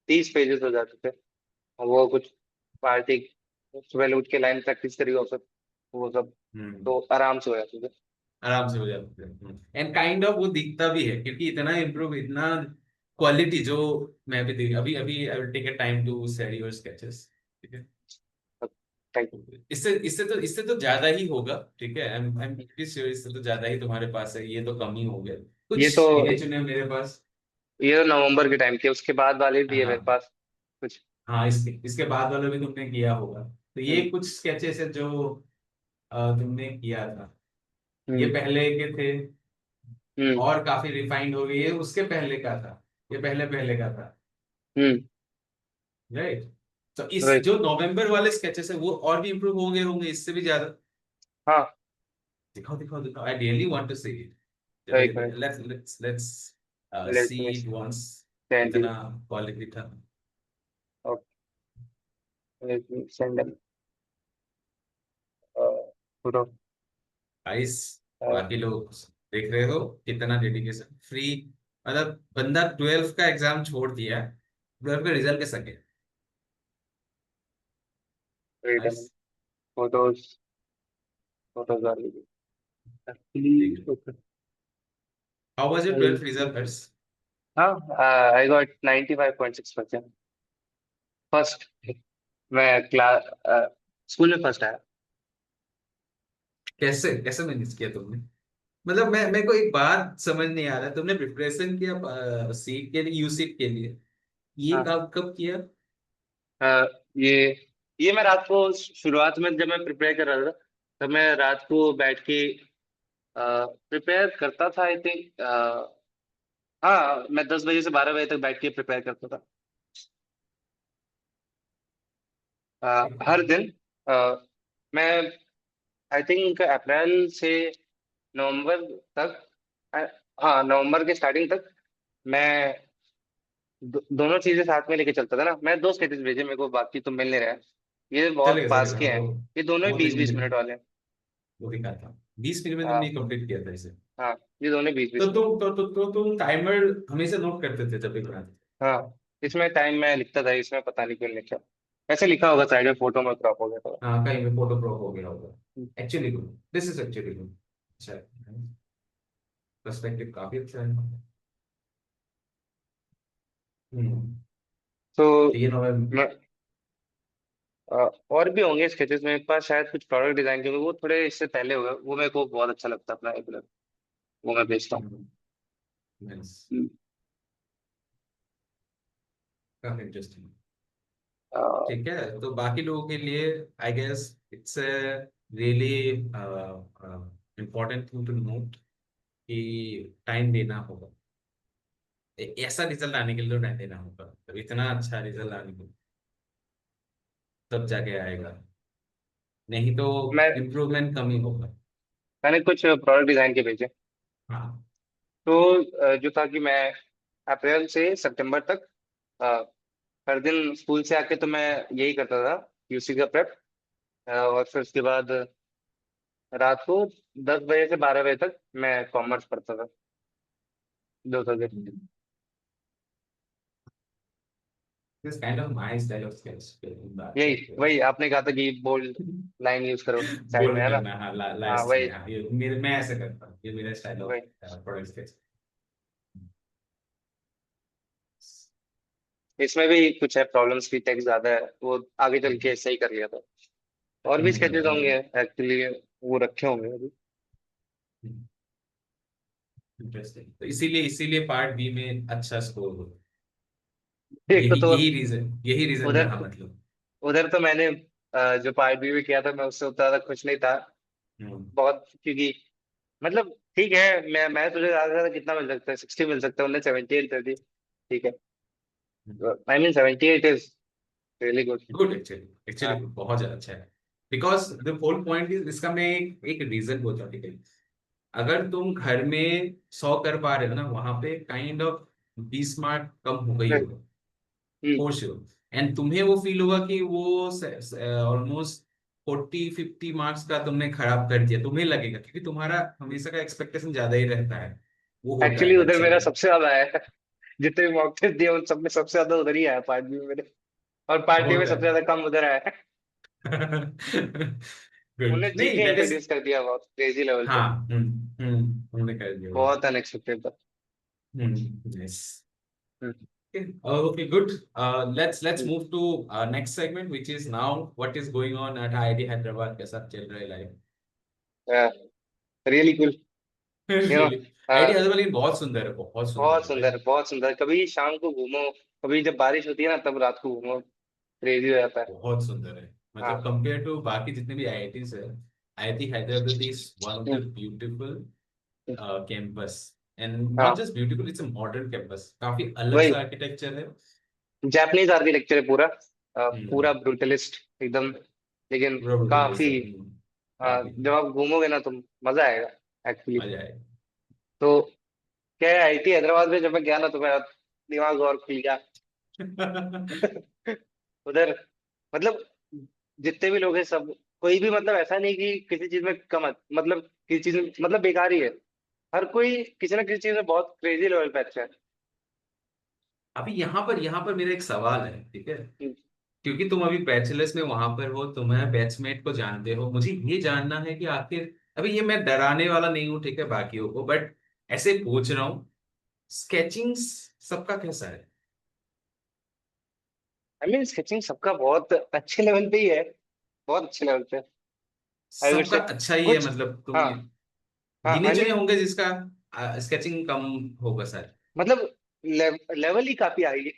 30 पेजेस हो जाते थे। और वो कुछ पार्टी, सुबह उठ के लाइन प्रैक्टिस करी और सब, वो सब हम्म तो आराम से हो जाते थे। आराम से हो जाते हैं, एंड काइंड ऑफ वो दिखता भी है, क्योंकि इतना इम्प्रूव, इतना क्वालिटी जो मैं भी देख, अभी अभी I will take a time to study your sketches, ठीक है। थैंक इससे तो ज्यादा ही होगा, ठीक है, I am you. Pretty sure, इससे तो ज्यादा ही तुम्हारे पास है, ये तो कम ही हो गया। ये तो कुछ गिने चुने मेरे पास। ये तो नवंबर के टाइम के, उसके बाद वाले भी है मेरे हाँ पास कुछ। हाँ, इसके बाद वाला भी तुमने किया होगा, तो ये हम्म, कुछ स्केचेस है जो तुमने किया था, ये हम्म, पहले के थे, हम्म, और काफी रिफाइंड हो गई, ये उसके पहले का था, ये पहले पहले का था, हम्म। राइट। तो इस राइट। जो नवंबर वाले स्केचेस है वो और भी इम्प्रूव हो गए होंगे इससे भी ज्यादा। हाँ, दिखाओ दिखाओ दिखाओ, I really want to see it. Right, right. Let's let see me it once, send you. कितना क्वालिटी था। Let me send photo. Guys, बाकी लोग देख रहे हो कितना डेडिकेशन, फ्री, मतलब बंदा 12th का एग्जाम छोड़ दिया, 12th का रिजल्ट कैसा गया? Wait nice. Photos, photos are देख actually. How was your 12th result? हाँ, आई गॉट 95.6%। फर्स्ट। मैं क्लास स्कूल में फर्स्ट आया। कैसे कैसे मैनेज किया तुमने? मतलब मैं मेरे को एक बात समझ नहीं आ रहा, तुमने प्रिपरेशन किया सीट के लिए, यू सीट के लिए, ये हाँ। कब कब किया? अ, ये ये मैं रात को शुरुआत में जब मैं प्रिपेयर कर रहा था, तब मैं रात को बैठ के प्रिपेयर करता था, आई थिंक। हाँ, मैं 10 बजे से 12 बजे तक बैठ के प्रिपेयर करता था। ठीक है। हर दिन। अ, मैं आई थिंक अप्रैल से नवंबर तक। अ, हाँ, नवंबर के स्टार्टिंग तक मैं दोनों चीजें साथ में लेके चलता था ना। मैं दो स्केचेस भेजे मेरे को, बाकी तो मिल नहीं रहा है। ये बहुत चलेगा पास चलेगा, के हैं। वो ये दोनों ही वो बीस दिन बीस मिनट वाले हैं। वो दिखा था, 20 मिनट में तुमने हाँ। कंप्लीट किया था इसे। हाँ, ये दोनों बीस तो बीस मिनट तुम तुम टाइमर हमेशा नोट करते थे जब भी बनाते थे? हाँ, इसमें टाइम मैं लिखता था, इसमें पता नहीं क्यों लिखा। ऐसे लिखा होगा साइड में, फोटो में क्रॉप हो गया था। हाँ, कहीं पे फोटो क्रॉप हो गया होगा। Actually good, this is actually good. अच्छा, पर्सपेक्टिव काफी अच्छा है। हम्म। तो तो ये नवंबर। मैं और भी होंगे स्केचेस मेरे पास, शायद कुछ प्रोडक्ट डिजाइन के होंगे, वो थोड़े इससे पहले हो गए। वो मेरे को बहुत अच्छा लगता है अपना एक, वो मैं बेचता हूँ। नाइस, हम्म। काफी इंटरेस्टिंग। अ, ठीक है, तो बाकी लोगों के लिए I guess it's really important thing to note कि टाइम देना होगा। ऐसा रिजल्ट आने के लिए तो टाइम देना होगा, तो इतना अच्छा रिजल्ट आने के लिए तब जाके आएगा, नहीं तो मैं इम्प्रूवमेंट कम ही होगा। मैंने कुछ प्रोडक्ट डिजाइन के भेजे। हाँ। तो जो था कि मैं अप्रैल से सितंबर तक अ, हर दिन स्कूल से आके तो मैं यही करता था, यूसी का प्रेप। और फिर उसके बाद रात को 10 बजे से 12 बजे तक मैं कॉमर्स पढ़ता था, 2 subject. This kind of my style of sketch in that यही like, वही आपने कहा था कि बोल्ड लाइन यूज करो साइड में, बोल्ड है ना। करना, हाँ, हाँ, लास्ट वही में, हाँ, ये मेरे मैं ऐसे करता हूँ, ये मेरा स्टाइल ऑफ वही। Product sketch. इसमें भी कुछ है प्रॉब्लम्स की, टेक्स्ट ज्यादा है, वो आगे चल के सही कर लिया था। और भी स्केचेस होंगे एक्चुअली, वो रखे होंगे अभी। इंटरेस्टिंग, तो इसीलिए इसीलिए पार्ट बी में अच्छा स्कोर हो। देखो यही तो यही रीजन उधर रहा मतलब। उधर तो मैंने जो पार्ट बी में किया था, मैं उससे उतना ज्यादा खुश नहीं था। हम्म। बहुत, क्योंकि मतलब ठीक है, मैं तुझे ज्यादा से ज्यादा कितना मिल सकता है, 60 मिल सकता है, उन्हें 78 कर दी। ठीक है, I mean 78 is really good. Good, actually actually हाँ। बहुत ज्यादा अच्छा है। बिकॉज द होल पॉइंट इज, इसका मैं एक रीजन बोलता हूँ, ठीक है? अगर तुम घर में 100 कर पा रहे हो ना, वहां पे काइंड ऑफ 20 मार्क कम हो गई होगा, हम्म। For sure. एंड तुम्हें वो फील होगा कि वो ऑलमोस्ट 40-50 मार्क्स का तुमने खराब कर दिया, तुम्हें लगेगा, क्योंकि तुम्हारा हमेशा का एक्सपेक्टेशन ज्यादा ही रहता है, वो होता एक्चुअली है उधर बच्चे मेरा का। सबसे ज्यादा आया है। जितने भी मॉक टेस्ट दिए उन सब में सबसे ज्यादा उधर ही आया, पार्ट बी में मेरे। और पार्ट ए में होता सबसे है। ज्यादा कम उधर आया है। गुड, उन्हें नहीं जीके दैट इज। इंट्रोड्यूस कर दिया बहुत क्रेजी लेवल पे। हाँ। उन्होंने कर दिया वो। बहुत अनएक्सपेक्टेड था। Yes. Hmm. Okay, good. Let's hmm. move to next segment, which is now what is going on at IIT Hyderabad, कैसा चल रहा है life? Really cool. You know. Really, IIT Hyderabad लेकिन बहुत सुंदर है, बहुत सुंदर बहुत है भाई। सुंदर, बहुत सुंदर। कभी शाम को घूमो, कभी जब बारिश होती है ना तब रात को घूमो, क्रेजी हो जाता है। बहुत सुंदर है, मतलब हाँ। कंपेयर टू बाकी जितने भी आईआईटीज है, IIT Hyderabad is one of the hmm. Beautiful campus. And not हाँ, just beautiful, it's a modern campus, काफी अलग वही सा आर्किटेक्चर है। जापानीज आर्किटेक्चर है पूरा। पूरा हम्म। ब्रूटलिस्ट एकदम, लेकिन पूरा ब्यूटीफुल काफी। है। काफी जब आप घूमोगे ना तो मजा आएगा एक्चुअली। मजा आएगा। तो क्या है, आईटी हैदराबाद में जब मैं गया ना तो मेरा दिमाग और खुल गया। उधर मतलब जितने भी लोग हैं सब, कोई भी मतलब ऐसा नहीं कि किसी चीज में कम मतलब किसी चीज में मतलब बेकार ही है। हर कोई किसी ना किसी चीज में बहुत क्रेजी लेवल पे अच्छा है। अभी यहाँ पर मेरा एक सवाल है, ठीक है? हम्म। क्योंकि तुम अभी बैचलर्स में वहां पर हो, तुम्हें बैचमेट को जानते हो, मुझे ये जानना है कि आखिर, अभी ये मैं डराने वाला नहीं हूँ, ठीक है, बाकियों को, बट ऐसे पूछ रहा हूँ, स्केचिंग सबका कैसा है? आई मीन स्केचिंग सबका बहुत अच्छे लेवल पे ही है, बहुत अच्छे लेवल पे, आई वुड सबका से। अच्छा ही है कुछ, मतलब तुम हाँ हाँ गिने आई चुने मीन, होंगे जिसका स्केचिंग कम होगा सर? मतलब लेवल ही काफी हाई है,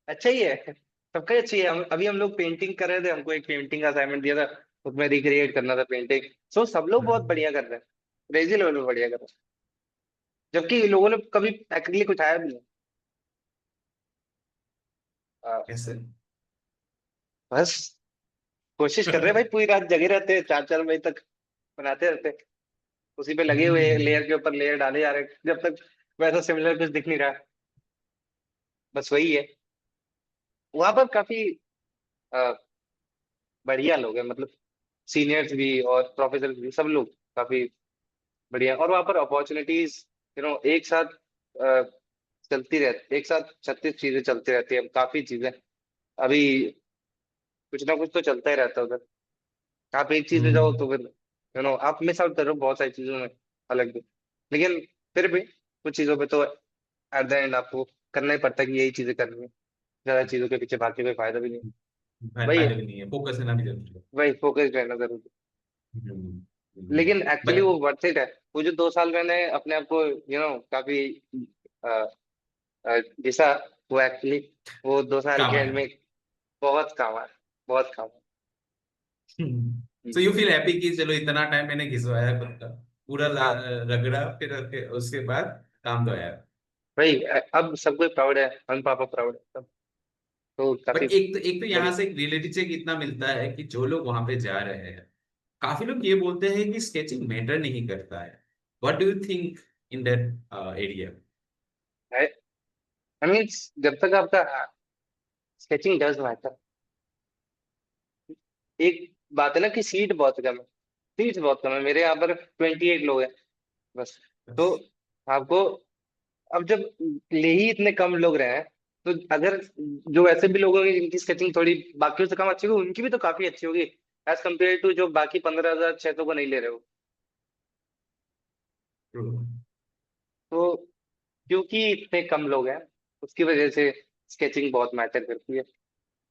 अच्छा ही है, सबका ही अच्छा ही है। अभी हम लोग पेंटिंग कर रहे थे, हमको एक पेंटिंग का असाइनमेंट दिया था, उसमें रिक्रिएट करना था पेंटिंग। सो सब लोग बहुत बढ़िया कर रहे हैं, क्रेजी लेवल पे बढ़िया कर रहे हैं, जबकि लोगों ने कभी एक्चुअली कुछ आया भी नहीं। आ, ऐसे। बस कोशिश कर रहे हैं भाई, पूरी रात जगे रहते हैं, 4 4 बजे तक बनाते रहते हैं, उसी पे लगे हुए, हम्म। लेयर के ऊपर लेयर डाले जा रहे हैं, जब तक वैसा सिमिलर कुछ दिख नहीं रहा। बस वही है। वहां पर काफी आ, बढ़िया लोग हैं, मतलब सीनियर्स भी और प्रोफेसर भी, सब लोग काफी बढ़िया। और वहां पर अपॉर्चुनिटीज एक साथ अ, चलती रहती, एक साथ 36 चीजें चलती रहती है, काफी चीजें। अभी कुछ ना कुछ तो चलता ही रहता है उधर। आप एक चीज में जाओ हम्म। तो फिर आप मिस आउट कर रहे हो बहुत सारी चीजों में, अलग भी। लेकिन फिर भी कुछ चीजों पे तो एट द एंड आपको करना ही पड़ता है कि यही चीजें करनी है, ज्यादा चीजों के पीछे भाग के कोई फायदा भी नहीं। वही फायदा है, भी नहीं है, फोकस रहना भी जरूरी है। वही फोकस रहना जरूरी है। लेकिन एक्चुअली बट वो वर्थ इट है। वो जो 2 साल मैंने अपने आप को काफी घिसा, वो एक्चुअली वो 2 साल काम के एंड आया। में बहुत काम आया, बहुत काम आया। सो यू फील हैप्पी कि चलो इतना टाइम मैंने घिसवाया खुद का, पूरा हाँ रगड़ा, फिर उसके बाद काम तो आया। भाई, अब सब कोई प्राउड है, हम पापा प्राउड है सब, तो काफी बट एक तो यहाँ बढ़िया। से एक रियलिटी चेक इतना मिलता है कि जो लोग वहां पे जा रहे हैं, काफी लोग ये बोलते हैं कि स्केचिंग मैटर नहीं करता है। What do you think in that area? I mean, जब तक आपका स्केचिंग डज मैटर। एक बात है ना कि सीट बहुत कम है, सीट बहुत कम है, मेरे यहाँ पर 28 लोग हैं बस। तो आपको, अब जब ले ही इतने कम लोग रहे हैं, तो अगर जो ऐसे भी लोग होंगे जिनकी स्केचिंग थोड़ी बाकियों से कम अच्छी होगी, उनकी भी तो काफी अच्छी होगी एज कम्पेयर टू जो बाकी 15,600 को नहीं ले रहे हो। तो क्योंकि इतने कम लोग हैं, उसकी वजह से स्केचिंग बहुत मैटर करती है।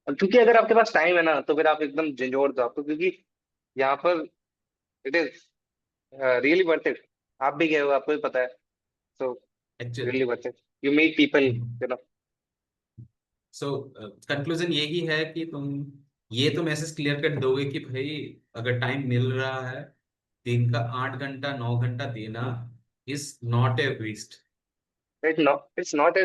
और क्योंकि अगर आपके पास टाइम है ना, तो फिर आप एकदम झंझोड़ दो आपको, क्योंकि यहाँ पर it is really worth it. आप भी गए हो, आपको भी पता है। So actual. Really worth it, you meet people no. So conclusion यही है कि तुम ये तो मैसेज क्लियर कर दोगे कि भाई अगर टाइम मिल रहा है, दिन का 8 घंटा 9 घंटा देना is not a waste. It's not a,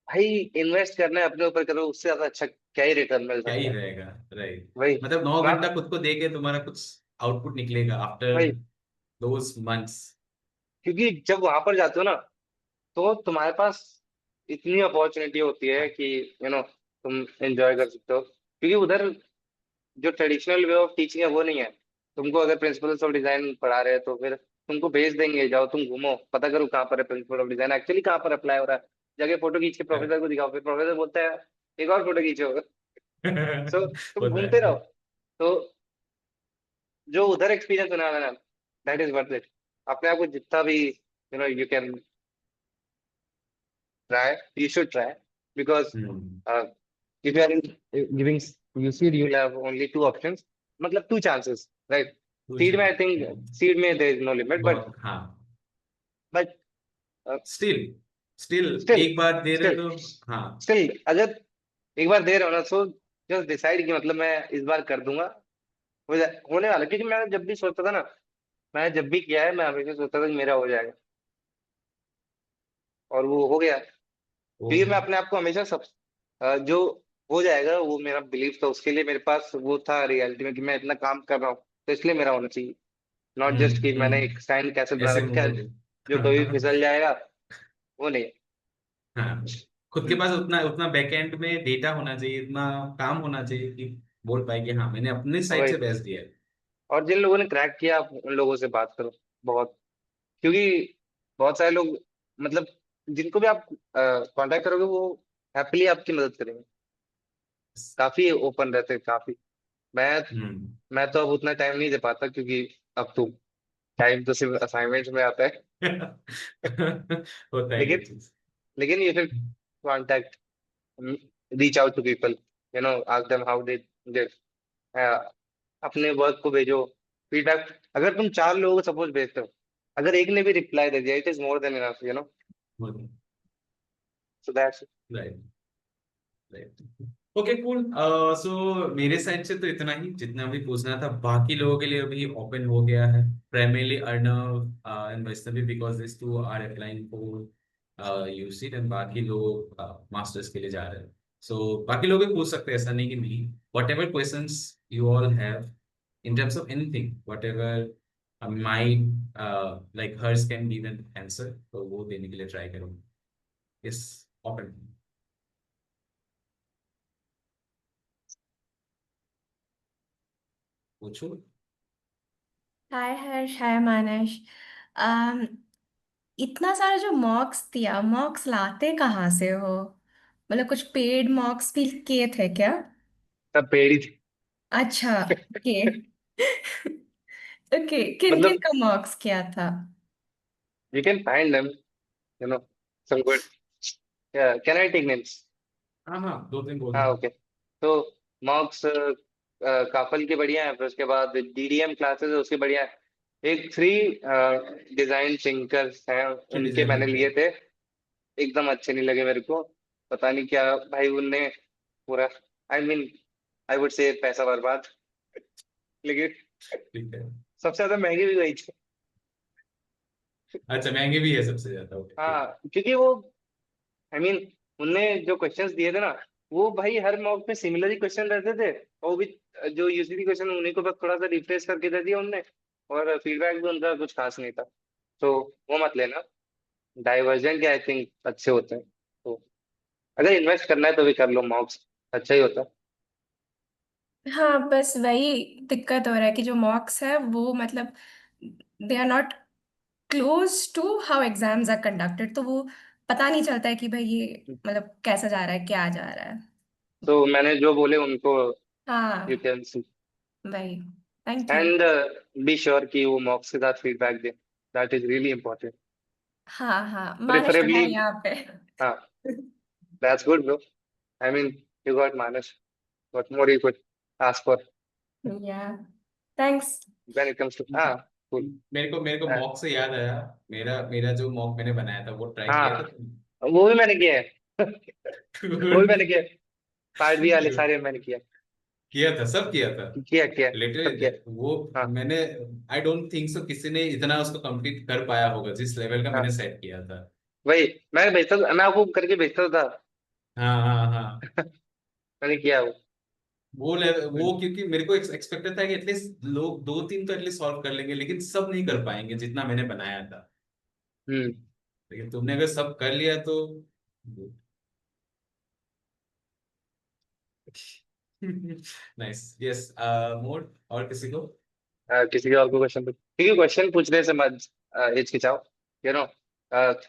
भाई इन्वेस्ट करना है अपने ऊपर, करो, उससे ज्यादा अच्छा क्या ही रिटर्न मिल क्या ही सकता है। रहेगा। राइट। वही, मतलब 9 घंटा आप, खुद को दे के तुम्हारा कुछ आउटपुट निकलेगा आफ्टर भाई, दोज मंथ्स। क्योंकि जब वहां पर जाते हो ना, तो तुम्हारे पास इतनी अपॉर्चुनिटी होती है कि तुम एंजॉय कर सकते हो, क्योंकि उधर जो ट्रेडिशनल वे ऑफ टीचिंग है वो नहीं है। तुमको अगर प्रिंसिपल्स ऑफ डिजाइन पढ़ा रहे हैं, तो फिर तुमको भेज देंगे, जाओ तुम घूमो, पता करो कहाँ पर है प्रिंसिपल ऑफ डिजाइन, एक्चुअली कहाँ पर अप्लाई हो रहा है, जगह फोटो खींच के प्रोफेसर को दिखाओ, फिर प्रोफेसर बोलता है एक और फोटो खींचो। सो तुम होता घूमते है। रहो। तो जो उधर एक्सपीरियंस बना है ना, दैट इज वर्थ इट। अपने आप को जितना भी you can try, you should try, because hmm. if you are giving UC, you will have only two options, मतलब two chances, right? कुछ Seed में I think, seed में there is no limit, but बहुत हाँ। but स्टिल स्टिल still एक बार दे रहे still तो हाँ। still अगर एक बार दे रहे हो ना, सो जस्ट डिसाइड कि मतलब मैं इस बार कर दूंगा, होने वाला है। क्योंकि मैं जब भी सोचता था ना, मैं जब भी किया है, मैं हमेशा सोचता था कि मेरा हो जाएगा, और वो हो गया। वो क्योंकि मैं अपने आप को हमेशा सब जो हो जाएगा वो मेरा बिलीफ था, उसके लिए मेरे पास वो था रियलिटी में कि मैं इतना काम कर रहा हूँ, तो इसलिए मेरा होना चाहिए। नॉट जस्ट कि मैंने एक साइंड कैसल बना ऐसे रखा है मुंह जो कभी भी फिसल जाएगा, वो नहीं। हाँ। खुद के हम्म, पास उतना उतना बैकएंड में डेटा होना चाहिए, इतना काम होना चाहिए कि बोल पाए कि हाँ मैंने अपने साइड वही। से बेस्ट दिया है। और जिन लोगों ने क्रैक किया, आप उन लोगों से बात करो बहुत, क्योंकि बहुत सारे लोग, मतलब जिनको भी आप कांटेक्ट करोगे, वो हैप्पीली आपकी मदद करेंगे, काफी ओपन रहते हैं काफी। मैं हम्म। मैं तो अब उतना टाइम नहीं दे पाता, क्योंकि अब तो टाइम तो सिर्फ असाइनमेंट्स में आता है। होता है ये लेकिन चीज। लेकिन you should contact, reach out to people, ask them how they did. uh, अपने वर्क को भेजो, फीडबैक। अगर तुम 4 लोगों को सपोज भेजते हो, अगर एक ने भी रिप्लाई दे दिया, it is more than enough, so that's. Right, right. Okay, cool. सो मेरे साइड से तो इतना ही, जितना भी पूछना था। बाकी लोगों के लिए अभी ओपन हो गया है, primarily Arnav and Vaishnavi, because this two are applying for UC, and बाकी लोग मास्टर्स के लिए जा रहे हैं। सो बाकी लोग भी पूछ सकते हैं, ऐसा नहीं कि नहीं। Whatever questions you all have in terms of anything, whatever mind like Harsh's can give an answer, तो वो देने के लिए ट्राई करूँगा। इस ओपन, पूछो। हाय हर्ष, हाय मानस। अम, इतना सारा जो मॉक्स दिया, मॉक्स लाते कहाँ से हो? मतलब कुछ पेड मॉक्स भी किए थे क्या? सब पेड़ ही अच्छा, ओके। ओके, किन किन मतलब का मॉक्स किया था? You can find them, some good. Can I take names? हाँ हाँ, दो तीन बोल हाँ, दो। ओके। तो मॉक्स काफल की बढ़िया है, फिर उसके बाद डीडीएम क्लासेस है उसके बढ़िया है। एक थ्री डिजाइन थिंकर्स हैं, अच्छा, उनके डिजाइन मैंने लिए थिंकर। थे। एकदम अच्छे नहीं लगे मेरे को, पता नहीं क्या भाई उनने पूरा, I mean, I would say पैसा बर्बाद। लेकिन ठीक है। सबसे ज्यादा महंगी भी वही थी। अच्छा, महंगे भी है सबसे ज्यादा, ओके ठीक हाँ, क्योंकि वो, आई मीन, उनने जो क्वेश्चंस दिए थे ना, वो भाई हर मॉक में सिमिलर ही क्वेश्चन रहते थे, और वो भी जो यूसीडी क्वेश्चन उन्हीं को बस थोड़ा सा रिफ्रेश करके दे दिया उनने, और फीडबैक भी उनका कुछ खास नहीं था। तो वो मत लेना, डाइवर्जेंट के आई थिंक अच्छे होते हैं। तो अगर इन्वेस्ट करना है तो भी कर लो, मॉक्स अच्छा ही होता है। हाँ, बस वही दिक्कत हो रहा है कि जो मॉक्स है वो मतलब they are not close to how exams are conducted, तो वो पता नहीं चलता है कि भाई ये मतलब कैसा जा रहा है, क्या जा रहा है। तो मैंने जो बोले उनको यू हाँ, कैन सी, वही। Thank you. And be sure कि वो मॉक्स के साथ feedback they, that is really important. हाँ हाँ, मानस तो प्रेफरेबली, है यहाँ पे। हाँ, that's good bro. I mean, you got Manas, what more you could ask for या, thanks. when it comes to, हाँ, cool। मेरे को हाँ, मॉक से याद आया। मेरा मेरा जो मॉक मैंने बनाया था, वो ट्राई किया था हाँ, तुमने? वो भी मैंने किया है। वो भी गुड। मैंने किया, पार्ट बी वाले सारे मैंने किया। किया था, सब किया था। किया किया, सब लिटरली किया। वो हाँ, मैंने, आई डोंट थिंक सो किसी ने इतना उसको कंप्लीट कर पाया होगा जिस लेवल का मैंने हाँ, सेट किया था। वही मैं भेजता मैं आपको करके भेजता था। हाँ हाँ हाँ। मैंने किया वो। वो लेवल, वो हम्म। क्योंकि मेरे को एक्सपेक्टेड था कि एटलीस्ट लोग दो तीन तो एटलीस्ट सॉल्व कर लेंगे, लेकिन सब नहीं कर पाएंगे जितना मैंने बनाया था। हम्म। लेकिन तुमने अगर सब कर लिया तो नाइस। यस, मोर और किसी को? किसी और को क्वेश्चन पूछ, क्योंकि क्वेश्चन पूछने से मत हिचकिचाओ, यू नो।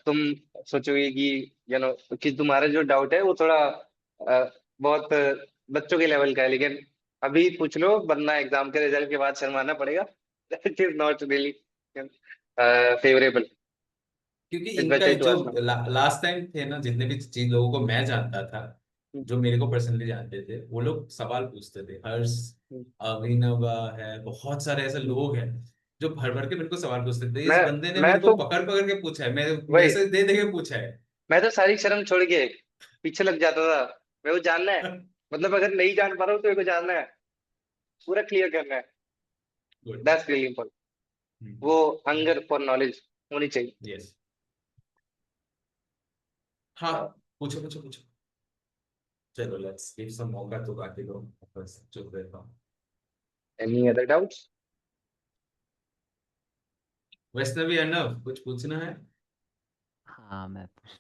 तुम सोचोगे कि, कि तुम्हारा जो डाउट है वो थोड़ा बहुत बच्चों के लेवल का है, लेकिन अभी पूछ लो, वरना एग्जाम के रिजल्ट के बाद शर्माना पड़ेगा। It is not really favourable. क्योंकि इट्स इनका बेटर टू जो आस्क नाउ। लास्ट टाइम थे ना, जितने भी चीज लोगों को मैं जानता था, जो मेरे को पर्सनली जानते थे, वो लोग सवाल पूछते थे। हर्ष, अभिनव है, बहुत सारे ऐसे लोग हैं जो भर भर के मेरे को सवाल पूछते थे। इस मैं बंदे ने मैं मेरे को तो पकड़ पकड़ के पूछा है, मैं वही मैसेज दे दे के पूछा है। मैं तो सारी शर्म छोड़ के पीछे लग जाता था। मेरे को जानना है, मतलब अगर नहीं जान पा रहा हूँ तो मेरे को जानना है, पूरा क्लियर करना है। गुड। That's really important. वो हंगर फॉर नॉलेज होनी चाहिए। यस। हाँ, पूछो पूछो पूछो। चलो, लेट्स गिव सम मौका तो बाकी लोग, बस चुप रहता हूँ। Any other doubts? Vaishnavi, Arnav, कुछ पूछना है? हाँ मैं पूछ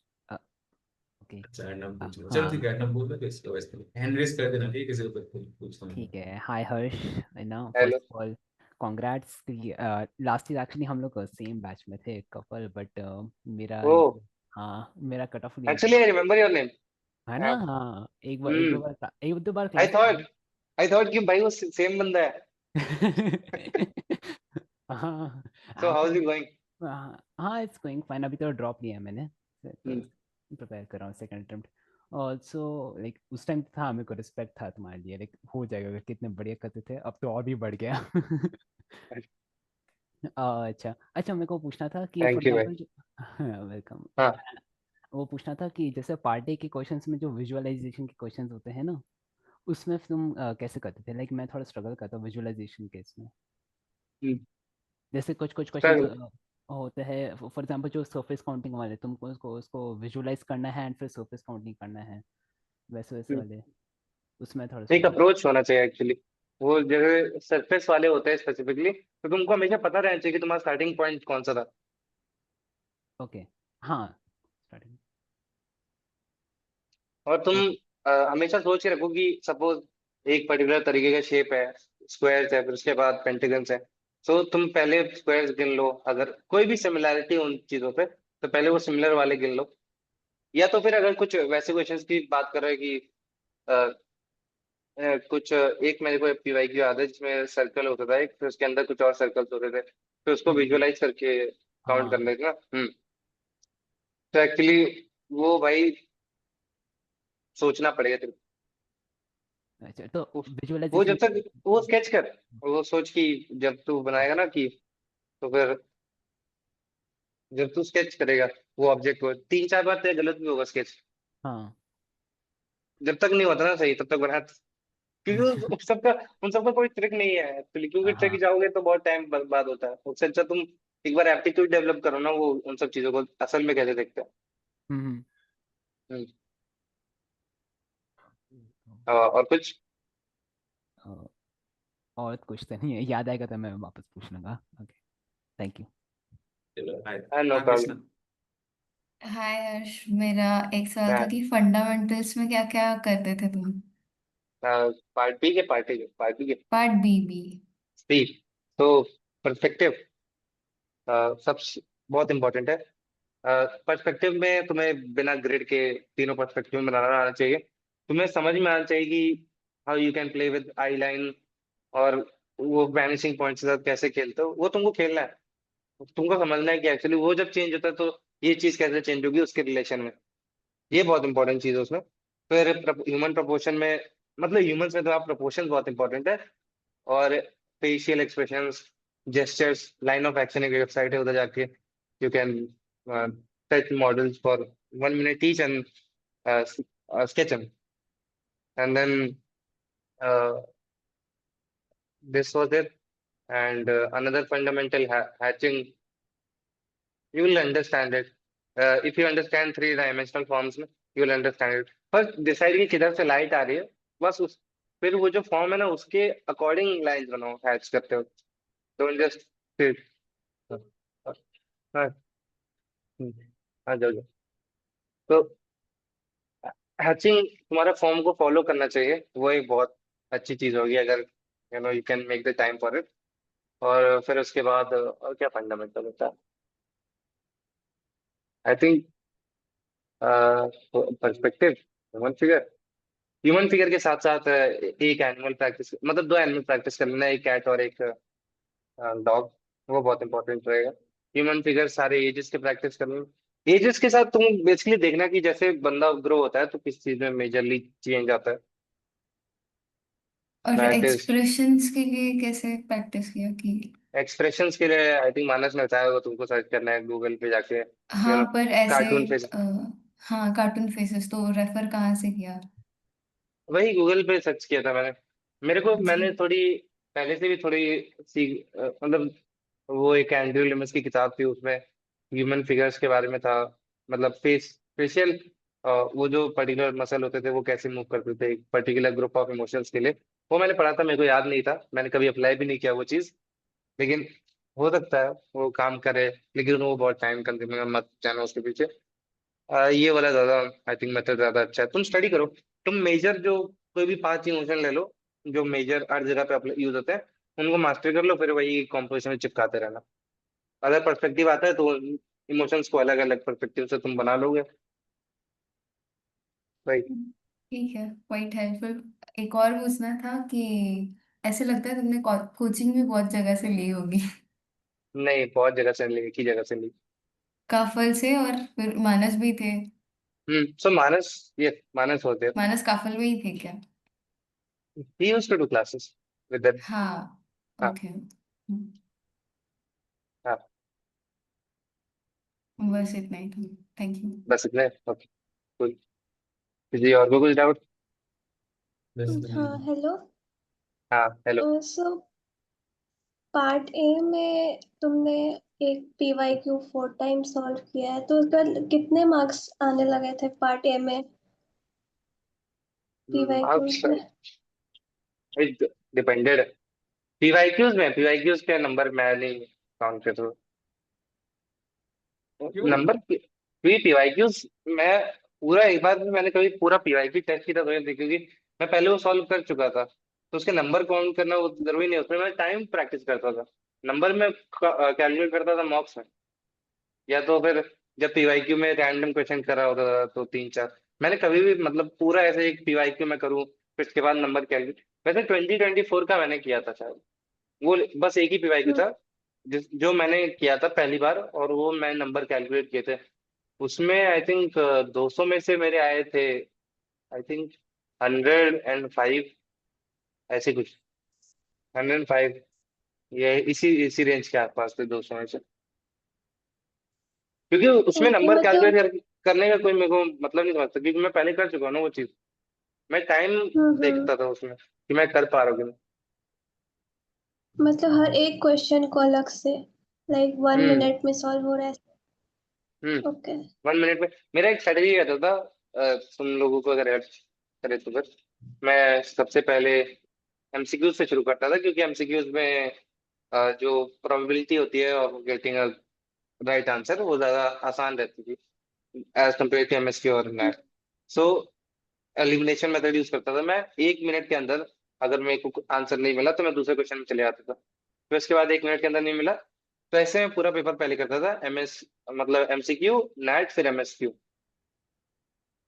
ओके। अच्छा, अर्णव पूछ लो, चलो ठीक है, हाँ अर्णव बोल दो, इसको वैष्णवी हैंड रेस कर देना, ठीक है? किसी को कुछ पूछना है। ठीक है। हाय हर्ष, है ना, hello. First of all congrats. Last year actually हम लोग सेम बैच में थे कपल, बट मेरा ओ, हाँ मेरा कट ऑफ नहीं एक्चुअली था। I remember your name. है ना, हाँ हम्म। एक दो बार आई क्लास थॉट आई थॉट कि भाई वो सेम बंदा है। हाँ so how is actually, it going? हाँ इट्स गोइंग फाइन। अभी तो ड्रॉप लिया है मैंने, तो प्रिपेयर कर रहा हूँ सेकंड अटेम्प्ट। ऑल्सो लाइक उस टाइम था, मेरे को रिस्पेक्ट था तुम्हारे लिए, लाइक हो जाएगा अगर कितने बढ़िया करते थे, अब तो और भी बढ़ गया। अच्छा अच्छा, मेरे को पूछना था कि फॉर थैंक यू भाई। एग्जांपल जो वेलकम, हाँ। वो पूछना था कि जैसे पार्टी के क्वेश्चंस में जो विजुअलाइजेशन के क्वेश्चंस होते हैं ना, उसमें तुम कैसे करते थे? लाइक मैं थोड़ा स्ट्रगल करता हूँ विजुअलाइजेशन के इसमें। हम्म, जैसे कुछ कुछ क्वेश्चंस सर। होते हैं, फॉर एग्जांपल जो सरफेस काउंटिंग वाले, तुमको उसको विजुअलाइज करना है एंड फिर सरफेस काउंटिंग करना है, वैसे वैसे वाले, उसमें थोड़ा एक स्ट्रगल। अप्रोच होना चाहिए एक्चुअली। वो जैसे सरफेस वाले होते हैं स्पेसिफिकली, तो तुमको हमेशा पता रहना चाहिए कि तुम्हारा स्टार्टिंग पॉइंट कौन सा था। ओके। हाँ, स्टार्टिंग। और तुम हमेशा सोच के रखो कि सपोज एक पर्टिकुलर तरीके का शेप है, स्क्वायर्स है, फिर उसके बाद पेंटागन्स है। तो तुम पहले स्क्वायर्स गिन लो, अगर कोई भी सिमिलैरिटी हो उन चीजों पे तो पहले वो सिमिलर वाले गिन लो। या तो फिर अगर कुछ वैसे क्वेश्चंस की बात कर रहे हैं कि कुछ एक मेरे को पीवाई की याद है जिसमें सर्कल होता था एक, फिर उसके अंदर कुछ और सर्कल्स होते थे, फिर उसको हम्म। विजुअलाइज करके काउंट कर हाँ। लेते ना। तो एक्चुअली वो भाई सोचना पड़ेगा तेरे अच्छा, तो को। वो विजुअलाइजेशन जब के तक लिए। वो स्केच कर, वो सोच कि जब तू बनाएगा ना कि, तो फिर जब तू स्केच करेगा वो ऑब्जेक्ट को 3 4 बार तेरा गलत भी होगा स्केच। हाँ। जब तक नहीं होता ना सही तब तक बना, क्योंकि उन सबका कोई ट्रिक नहीं है एक्चुअली, क्योंकि ट्रिक हाँ। जाओगे तो बहुत टाइम बर्बाद होता है। उससे अच्छा तुम एक बार एप्टीट्यूड डेवलप करो ना, वो उन सब चीजों को असल में कैसे देखते हैं। हम्म। हम्म। और कुछ। अ, और कुछ तो नहीं है, याद आएगा तो मैं वापस पूछ लूंगा। Okay, thank you. चलो हाय। नो हाँ प्रॉब्लम। कृष्णा। हाय हर्ष, मेरा एक सवाल था कि फंडामेंटल्स में क्या क्या करते थे तुम? पार्टी के पार्ट बी बी। स्पीड। तो पर्सपेक्टिव सब बहुत इंपॉर्टेंट है। पर्सपेक्टिव में तुम्हें बिना ग्रिड के तीनों पर्सपेक्टिव में बनाना आना चाहिए। तुम्हें समझ में आना चाहिए कि how you can play with I line, और वो वैनिशिंग पॉइंट के साथ कैसे खेलते हो, वो तुमको खेलना है। तुमको समझना है कि एक्चुअली वो जब चेंज होता है तो ये चीज कैसे चेंज होगी उसके रिलेशन में। ये बहुत इंपॉर्टेंट चीज है उसमें। फिर ह्यूमन प्रोपोर्शन में, मतलब ह्यूमंस में तो आप प्रोपोर्शन बहुत इंपॉर्टेंट है। और facial expressions, gestures, line of action एक वेबसाइट है, उधर जाके you can set models for 1 minute each and sketch them. And then this was it. And another fundamental hatching, you will understand it. If you understand 3 dimensional forms में, you will understand it. First decide कि किधर से लाइट आ रही है, बस उस, फिर वो जो फॉर्म है ना उसके अकॉर्डिंग लाइंस बनाओ हैच करते हो। डोंट जस्ट फिर। हाँ। हाँ जाओ जाओ। तो हैचिंग तुम्हारा फॉर्म को फॉलो करना चाहिए, वो एक बहुत अच्छी चीज होगी अगर you can make the time for it. और फिर उसके बाद और क्या फंडामेंटल होता है, I think perspective, human figure के साथ साथ एक एनिमल प्रैक्टिस, मतलब 2 एनिमल प्रैक्टिस कर लेना, एक कैट और एक डॉग। वो बहुत इंपॉर्टेंट रहेगा। ह्यूमन फिगर सारे एजेस के प्रैक्टिस कर लेना। एजेस के साथ तुम बेसिकली देखना कि जैसे बंदा ग्रो होता है तो किस चीज में मेजरली चेंज आता है। और दैट इज एक्सप्रेशंस के लिए कैसे प्रैक्टिस किया कि? एक्सप्रेशंस के लिए आई थिंक मानस ने बताया होगा, तुमको सर्च करना है गूगल पे जाके, हाँ, पर ऐसे कार्टून फेस। अ, हाँ, कार्टून फेसेस तो रेफर कहाँ से किया? वही गूगल पे सर्च किया था मैंने। अच्छा। मैंने थोड़ी पहले से भी थोड़ी सी मतलब वो एक एंड्रयू लिमस की किताब थी, उसमें ह्यूमन फिगर्स के बारे में था। मतलब फेशियल वो जो पर्टिकुलर मसल होते थे वो कैसे मूव करते थे एक पर्टिकुलर ग्रुप ऑफ इमोशंस के लिए। वो मैंने पढ़ा था, मेरे को याद नहीं था, मैंने कभी अप्लाई भी नहीं किया वो चीज। लेकिन हो सकता है वो काम करे, लेकिन वो बहुत टाइम कंज्यूमिंग है, मत जाना उसके पीछे। ये वाला ज्यादा आई थिंक मेथड ज्यादा अच्छा है। तुम स्टडी करो। तुम मेजर जो कोई भी 5 इमोशन ले लो, जो मेजर हर जगह पे यूज होते हैं, उनको मास्टर कर लो, फिर वही कॉम्पोजिशन में चिपकाते रहना। अगर पर्सपेक्टिव आता है तो इमोशंस को अलग अलग पर्सपेक्टिव से तुम बना लोगे भाई। ठीक है, क्वाइट हेल्पफुल। एक और पूछना था कि ऐसे लगता है तुमने कोचिंग भी बहुत जगह से ली होगी। नहीं, बहुत जगह से ली, एक ही जगह से ली। काफल से, और फिर मानस भी थे। So Manas, yes, Manas was there. मानस काफल में ही थे क्या? He used to do classes with them. हाँ, हाँ ओके। हाँ, बस इतना ही था। Thank you. बस इतने। ओके, कोई किसी और को कुछ डाउट? बस तो हाँ, नहीं। हेलो। हाँ हेलो। सो पार्ट ए में तुमने एक पीवाईक्यू 4 टाइम सॉल्व किया है, तो उसका कितने मार्क्स आने लगे थे पार्ट ए में पीवाईक्यूज में? डिपेंडेड। पीवाईक्यूज के नंबर मैं नहीं काउंट करता। क्यों? नंबर पीवाईक्यूज मैं पूरा एक बार में मैंने कभी पूरा पीवाईक्यू टेस्ट किया तो नहीं, क्योंकि मैं पहले वो सॉल्व कर चुका था, तो उसके नंबर काउंट करना वो जरूरी नहीं, उसमें मैं टाइम प्रैक्टिस करता था। नंबर में कैलकुलेट करता था मॉक्स में, या तो फिर जब पीवाईक्यू में रैंडम क्वेश्चन करा होता था तो तीन चार। मैंने कभी भी मतलब पूरा ऐसे एक पीवाईक्यू में करूँ फिर उसके बाद नंबर कैलकुलेट, वैसे 2024 का मैंने किया था शायद, वो बस एक ही पीवाईक्यू हम्म, था जो मैंने किया था पहली बार, और वो मैं नंबर कैलकुलेट किए थे। उसमें आई थिंक 200 में से मेरे आए थे, आई थिंक 105, ऐसे कुछ, 105, ये इसी रेंज के आसपास थे 200 में से। क्योंकि उसमें ओके, नंबर मतलब। कैलकुलेट करने का कोई मेरे को मतलब नहीं समझता, क्योंकि मैं पहले कर चुका हूँ ना वो चीज। मैं टाइम हम्म। देखता था उसमें कि मैं कर पा रहा हूँ कि मतलब हर एक क्वेश्चन को अलग से, लाइक वन नहीं। मिनट में सॉल्व हो रहा है? हम्म ओके। 1 मिनट में मेरा एक स्ट्रेटजी रहता था। तुम लोगों को अगर हेल्प करे तो फिर मैं सबसे पहले एमसीक्यूज से शुरू करता था, क्योंकि एमसीक्यूज में जो प्रोबेबिलिटी होती है of getting a right answer वो ज्यादा आसान रहती थी एज कम्पेयर टू एमएसक्यू और नेट। सो एलिमिनेशन मेथड यूज करता था मैं। 1 मिनट के अंदर अगर मेरे को आंसर नहीं मिला तो मैं दूसरे क्वेश्चन में चले जाता था, फिर उसके बाद 1 मिनट के अंदर नहीं मिला तो ऐसे मैं पूरा पेपर पहले करता था, एमएस मतलब एमसीक्यू, नेट, फिर एमएसक्यू।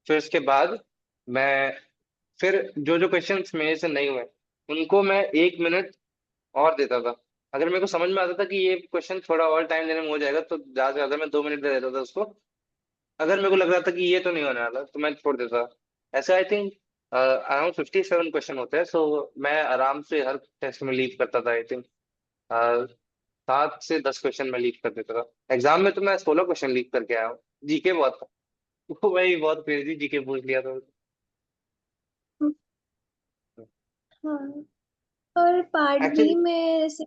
फिर उसके बाद मैं फिर जो जो क्वेश्चंस मेरे से नहीं हुए उनको मैं 1 मिनट और देता था। अगर मेरे को समझ में आता था कि ये क्वेश्चन थोड़ा और टाइम देने में हो जाएगा तो ज्यादा से ज्यादा मैं 2 मिनट दे देता था उसको। अगर मेरे को लग रहा था कि ये तो नहीं होने वाला तो मैं छोड़ देता। ऐसे आई थिंक अराउंड 57 क्वेश्चन होते हैं, सो मैं आराम से हर टेस्ट में लीव करता था। आई थिंक 7 से 10 क्वेश्चन में लीव कर देता था। एग्जाम में तो मैं 16 क्वेश्चन लीव करके आया हूँ। जीके बहुत था। वो भाई बहुत क्रेजी जीके पूछ लिया था। हाँ, और पार्ट बी एक्चुअली में जैसे,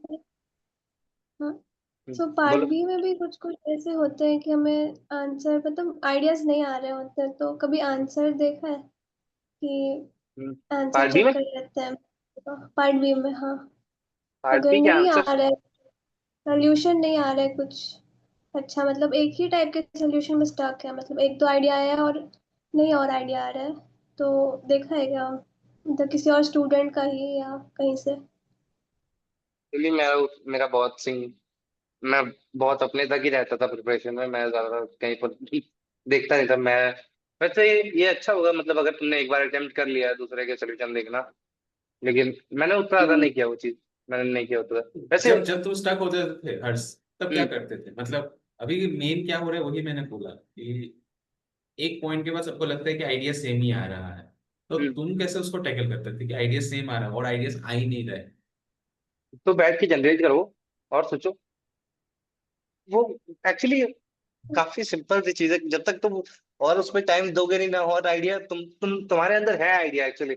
हाँ, सो पार्ट बोलो। बी में भी कुछ कुछ ऐसे होते हैं कि हमें आंसर मतलब आइडियाज नहीं आ रहे होते हैं, तो कभी आंसर देखा है कि आंसर पार्ट बी चेक में, कर लेते हैं पार्ट बी में? हाँ, पार्ट अगर बी के नहीं आ आंसर। रहा है, सोल्यूशन नहीं आ रहा है कुछ अच्छा, मतलब एक ही टाइप के सोल्यूशन में स्टक है, मतलब एक दो आइडिया आया है और नहीं और आइडिया आ रहा है, तो देखा है क्या, मतलब किसी और स्टूडेंट का ही या कहीं से? एक्चुअली मेरा बहुत सिंग मैं बहुत अपने तक ही रहता था प्रिपरेशन में। मैं ज्यादा कहीं पर देखता नहीं था मैं। वैसे ये अच्छा होगा, मतलब अगर तुमने एक बार अटेम्प्ट कर लिया है दूसरे के सोल्यूशन देखना, लेकिन मैंने उतना ज्यादा हम्म नहीं किया वो चीज। मैंने नहीं किया उतना वैसे। जब जब तुम स्टक होते थे हर्ष, तब क्या हम्म करते थे? मतलब अभी मेन क्या हो रहा है वही मैंने बोला कि एक पॉइंट के बाद सबको लगता है कि आइडिया सेम ही आ रहा है, तो हम्म तुम कैसे उसको टैकल करते थे कि आइडिया सेम आ रहा है और आइडियाज आ ही नहीं रहे? तो बैठ के जनरेट करो और सोचो। वो एक्चुअली काफी सिंपल सी चीज है, जब तक तुम और उसमें टाइम दोगे नहीं ना, और आइडिया तुम्हारे अंदर है आइडिया एक्चुअली,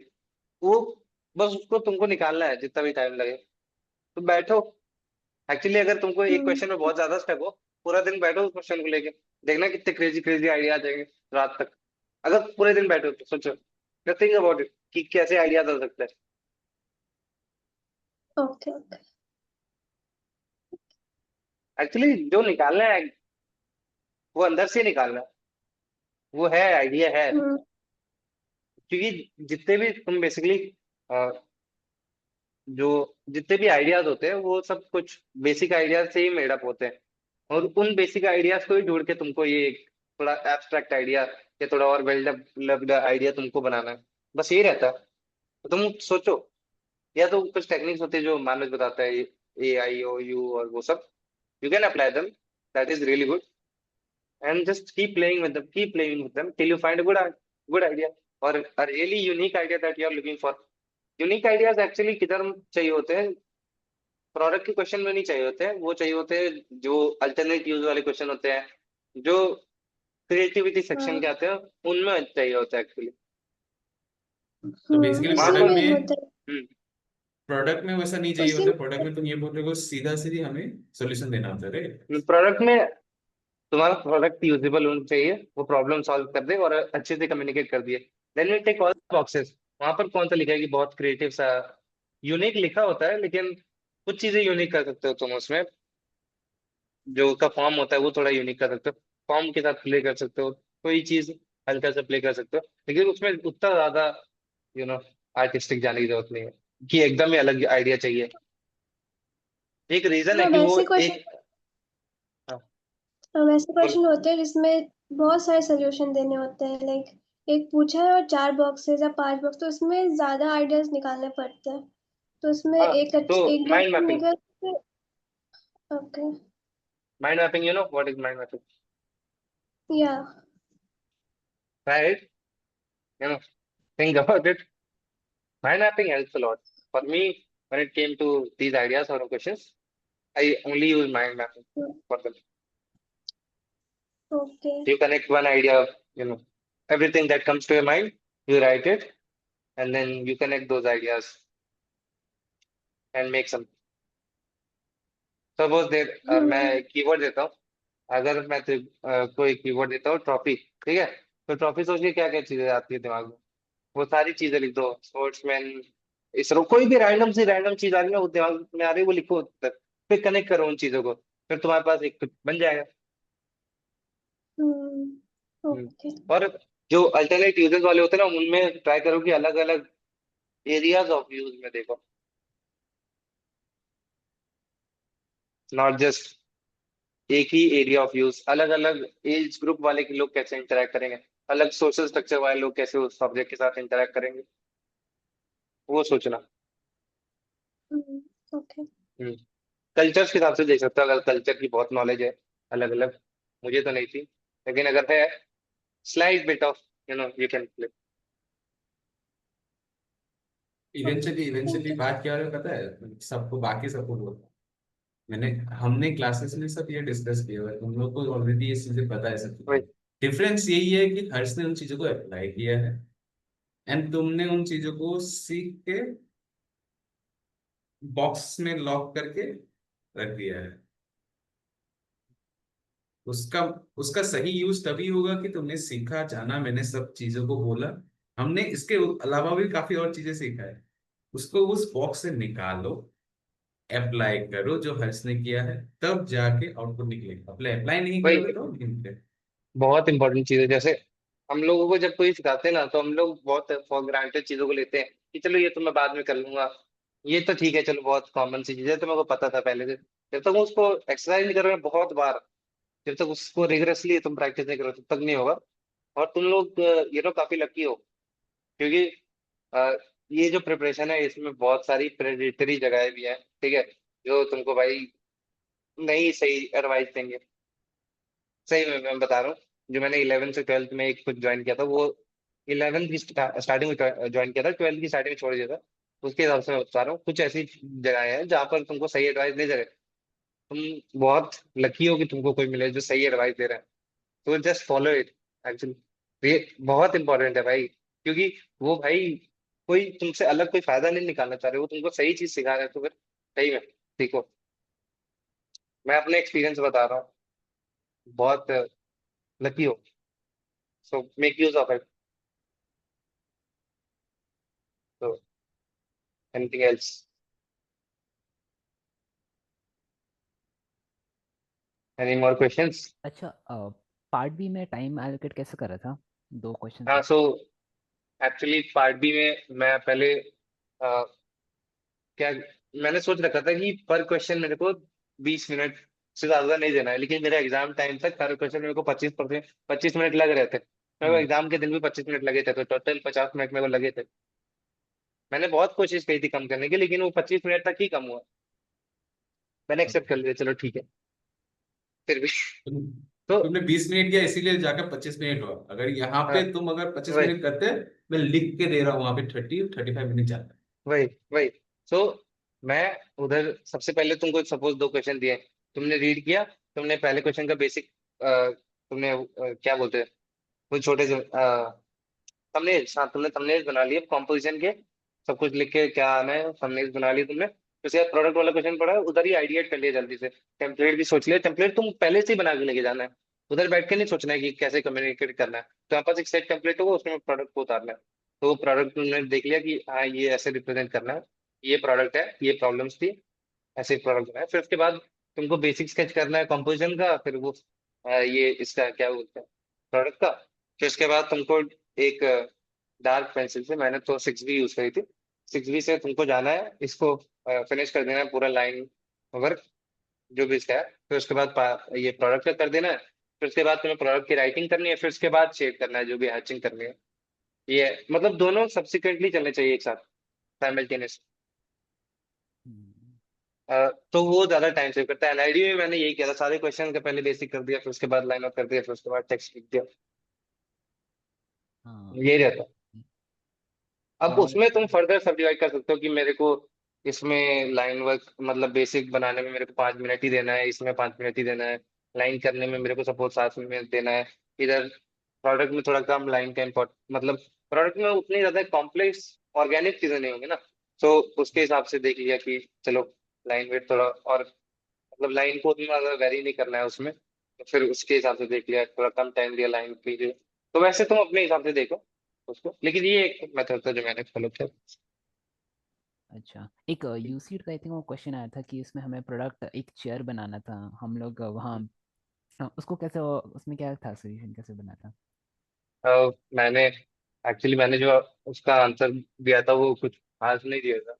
वो बस उसको तुमको निकालना है जितना भी टाइम लगे। तो बैठो। एक्चुअली अगर तुमको एक हम्म क्वेश्चन में बहुत ज्यादा स्टक हो, पूरा दिन बैठो उस क्वेश्चन को लेके, देखना कितने क्रेजी क्रेजी आइडिया आ जाएंगे रात तक। अगर पूरे दिन बैठो तो सोचो, थिंक अबाउट इट कि कैसे आइडिया आ सकते हैं। Okay okay. एक्चुअली जो निकालना है वो अंदर से निकालना है, वो है आइडिया है। हम्म क्योंकि जितने भी तुम बेसिकली जो जितने भी आइडियाज होते हैं वो सब कुछ बेसिक आइडियाज से ही मेड अप होते हैं, और उन बेसिक आइडियाज को ही ढूंढ के तुमको ये एक थोड़ा एब्स्ट्रैक्ट आइडिया या थोड़ा और वेल डेवलप्ड आइडिया तुमको बनाना है। बस यही रहता है। तो तुम सोचो, या तो कुछ टेक्निक्स होते हैं जो मानस बताता है, ए आई ओ यू और वो सब, you can apply them, that is really good. and just keep playing with them till you find a good idea or a really unique idea that you are looking for. Unique ideas actually किधर चाहिए होते हैं, प्रोडक्ट के क्वेश्चन में नहीं चाहिए होते हैं, वो चाहिए होते हैं जो अल्टरनेट यूज वाले क्वेश्चन होते हैं, जो क्रिएटिविटी सेक्शन के हाँ आते हैं, उनमें चाहिए होता है एक्चुअली। तो बेसिकली वहां इसी पर में ही होता है। प्रोडक्ट में वैसा नहीं चाहिए उसी होता, प्रोडक्ट में तुम ये बोल रहे हो सीधा सीधी हमें सोल्यूशन देना होता है, राइट? प्रोडक्ट में तुम्हारा प्रोडक्ट यूजेबल होना चाहिए, वो प्रॉब्लम सॉल्व कर दे और अच्छे से कम्युनिकेट कर दिए। Then we take all boxes. वहां पर कौन सा लिखा है कि बहुत क्रिएटिव सा यूनिक लिखा होता है, लेकिन कुछ चीजें यूनिक कर सकते हो तुम उसमें। जो उसका फॉर्म होता है वो थोड़ा यूनिक कर सकते हो, फॉर्म के साथ प्ले कर सकते हो, कोई चीज हल्का सा प्ले कर सकते हो, लेकिन उसमें उतना ज्यादा यू नो आर्टिस्टिक जाने की जरूरत नहीं है कि एकदम ही अलग आइडिया चाहिए। एक रीजन है हाँ कि वो वैसे क्वेश्चन एक, हाँ, वैसे बोलो। क्वेश्चन होते हैं जिसमें बहुत सारे सोल्यूशन देने होते हैं, लाइक एक पूछा है और 4 बॉक्सेस या 5 बॉक्स, तो उसमें ज्यादा आइडियाज निकालने पड़ते हैं। तो उसमें हाँ, तो एक दो माइंड मैपिंग, निकल। Okay. Mind mapping, you know what is mind mapping, या right? You know, think about it. Mind mapping helps a lot. For me, when it came to these ideas or questions, I only use mind mapping for them. Okay. You connect one idea, you know, everything that comes to your mind, you write it, and then you connect those ideas and make some. Suppose there, मैं कीवर्ड देता हूँ, अगर मैं कोई कीवर्ड देता हूँ ट्रॉफी, ठीक है, तो ट्रॉफी सोच के क्या क्या चीजें आती है दिमाग में, वो सारी चीजें लिख दो। स्पोर्ट्समैन, इसरो, कोई भी रैंडम चीज आ रही है ना वो दिमाग में आ रही है, वो लिखो तक, फिर कनेक्ट करो उन चीजों को, फिर तुम्हारे पास एक बन जाएगा। हम्म। ओके। और जो अल्टरनेट यूजेस वाले होते हैं ना, उनमें ट्राई करो कि अलग अलग एरियाज ऑफ यूज में देखो, नॉट जस्ट एक ही एरिया ऑफ यूज। अलग अलग एज ग्रुप वाले के लोग कैसे इंटरेक्ट करेंगे, अलग सोशल स्ट्रक्चर वाले लोग कैसे उस सब्जेक्ट के साथ इंटरेक्ट करेंगे, वो सोचना। ओके। कल्चर्स के हिसाब से देख सकते हो, अगर कल्चर की बहुत नॉलेज है अलग अलग, मुझे तो नहीं थी, लेकिन अगर है slight bit of, you know, you can play. Eventually बात क्या हो रहा है पता है सबको, बाकी सबको बोलता मैंने, हमने क्लासेस में सब ये डिस्कस किया हुआ है, तुम लोग को ऑलरेडी ये चीजें पता है सब चीजें। वही, डिफरेंस यही है कि हर्ष ने उन चीजों को अप्लाई किया है एंड तुमने उन चीजों को सीख के बॉक्स में लॉक करके रख दिया है। उसका उसका सही यूज तभी होगा कि तुमने सीखा, जाना, मैंने सब चीजों को बोला, हमने इसके अलावा भी काफी और चीजें सीखा है, उसको उस बॉक्स से निकालो, अप्लाई करो जो हर्ष ने किया है, तब जाके आउटपुट निकलेगा। अप्लाई नहीं करोगे वही तो नहीं निकलेगा। बहुत इंपॉर्टेंट चीज है। जैसे हम लोगों को जब कोई सिखाते हैं ना, तो हम लोग बहुत फॉर ग्रांटेड चीजों को लेते हैं कि चलो ये तो मैं बाद में कर लूंगा, ये तो ठीक है, चलो बहुत कॉमन सी चीज है, तो मेरे को पता था पहले से। जब तक उसको एक्सरसाइज नहीं करोगे बहुत बार, जब तक उसको रिगरसली तुम प्रैक्टिस नहीं करो, तब तक नहीं होगा। और तुम लोग ये तो काफी लकी हो, क्योंकि अ, ये जो प्रिपरेशन है इसमें बहुत सारी प्रेडिटरी जगहें भी हैं, ठीक है, जो तुमको भाई नहीं सही एडवाइस देंगे। सही में मैं बता रहा हूँ, जो मैंने 11th से 12th में एक कुछ ज्वाइन किया था, वो 11th की स्टार्टिंग में ज्वाइन किया था, 12th की स्टार्टिंग में छोड़ दिया था। उसके हिसाब से मैं बता रहा हूँ, कुछ ऐसी जगह है जहाँ पर तुमको सही एडवाइस नहीं दे रहे। तुम बहुत लकी हो कि तुमको कोई मिले जो सही एडवाइस दे रहा है, तो जस्ट फॉलो इट। एक्चुअली ये बहुत इंपॉर्टेंट है भाई, क्योंकि वो भाई कोई तुमसे अलग कोई फायदा नहीं निकालना चाह रहे, वो तुमको सही चीज सिखा रहे हैं, तो फिर सही में सीखो। मैं अपने एक्सपीरियंस बता रहा हूँ, बहुत लकी हो, so make use of it. तो anything else, any more questions? अच्छा, पार्ट बी में टाइम एलोकेट कैसे कर रहा था, 2 क्वेश्चन हाँ, थे। सो एक्चुअली पार्ट बी में मैं पहले क्या, मैंने सोच रखा था कि पर क्वेश्चन मेरे को 20 मिनट से ज्यादा नहीं देना है, लेकिन मेरे एग्जाम टाइम तक हर क्वेश्चन मेरे को 25 मिनट लग रहे थे। मेरे को एग्जाम के दिन भी 25 मिनट लगे थे, तो टोटल 50 मिनट मेरे को लगे थे। मैंने बहुत कोशिश की थी कम करने की, लेकिन वो 25 मिनट तक ही कम हुआ। मैंने एक्सेप्ट कर लिया, चलो ठीक है, फिर भी। तो तुमने 20 मिनट किया इसीलिए जाकर 25 मिनट हुआ। अगर यहाँ हाँ, पे तुम अगर पच्चीस वही मिनट करते, मैं लिख के दे रहा हूँ वहां पे 30-35 मिनट जाता। वही वही सो मैं उधर सबसे पहले तुमको सपोज दो क्वेश्चन दिए, तुमने रीड किया, तुमने पहले क्वेश्चन का बेसिक तुमने क्या बोलते हैं वो छोटे से थंबनेल, हाँ तुमने थंबनेल बना लिए कॉम्पोजिशन के, सब कुछ लिख के क्या आना है थंबनेल बना लिए तुमने। उसके बाद प्रोडक्ट वाला क्वेश्चन पढ़ा, उधर ही आइडिया कर लिया जल्दी से। टेम्पलेट भी सोच लिया, टेम्पलेट तुम पहले से ही बना के लेके जाना है, उधर बैठ के नहीं सोचना है कि कैसे कम्युनिकेट करना है। तो यहाँ पास एक सेट टेम्पलेट होगा, उसमें प्रोडक्ट को उतारना है। तो वो प्रोडक्ट तुमने देख लिया कि हाँ ये ऐसे रिप्रेजेंट करना है, ये प्रोडक्ट है, ये प्रॉब्लम्स थी, ऐसे प्रोडक्ट बनाया। फिर उसके बाद तुमको बेसिक स्केच करना है कंपोजिशन का, फिर वो ये इसका क्या बोलते हैं प्रोडक्ट का। फिर उसके बाद तुमको एक डार्क पेंसिल से, मैंने तो 6B यूज करी थी, 6B से तुमको जाना है इसको फिनिश कर देना है पूरा लाइन वर्क जो भी इसका है। फिर उसके बाद ये प्रोडक्ट का कर देना है। फिर उसके बाद तुम्हें प्रोडक्ट की राइटिंग करनी है, फिर उसके बाद शेड करना है जो भी हैचिंग करनी है। ये मतलब दोनों सब्सिक्वेंटली चलने चाहिए एक साथ, साइमल्टेनियस। हम्म, तो वो ज्यादा टाइम सेव करता है। एनआईडी में मैंने यही किया था, सारे क्वेश्चन का पहले बेसिक कर दिया, फिर उसके बाद लाइन आउट कर दिया, फिर उसके बाद टेक्स्ट लिख दिया, हाँ। यही रहता है। अब और उसमें तुम फर्दर सब डिवाइड कर सकते हो कि मेरे को इसमें लाइन वर्क मतलब बेसिक बनाने में मेरे को 5 मिनट ही देना है, इसमें 5 मिनट ही देना है, लाइन करने में मेरे को सपोज 7 मिनट देना है। इधर प्रोडक्ट में थोड़ा कम लाइन का इम्पोर्ट, मतलब प्रोडक्ट में उतनी ज्यादा कॉम्प्लेक्स ऑर्गेनिक चीजें नहीं होंगी ना। तो उसके हिसाब से देख लिया कि चलो लाइन वेट थोड़ा और मतलब लाइन को उतना ज्यादा वेरी नहीं करना है उसमें, तो फिर उसके हिसाब से देख लिया, थोड़ा कम टाइम दिया लाइन के लिए। तो वैसे तुम अपने हिसाब से देखो उसको, लेकिन ये एक मेथड था जो मैंने फॉलो किया। अच्छा, एक यूसीड का आई थिंक वो क्वेश्चन आया था कि उसमें हमें प्रोडक्ट एक चेयर बनाना था, हम लोग वहाँ उसको कैसे उसमें क्या था सोल्यूशन कैसे बना था? मैंने एक्चुअली मैंने जो उसका आंसर दिया था वो कुछ खास नहीं दिया था।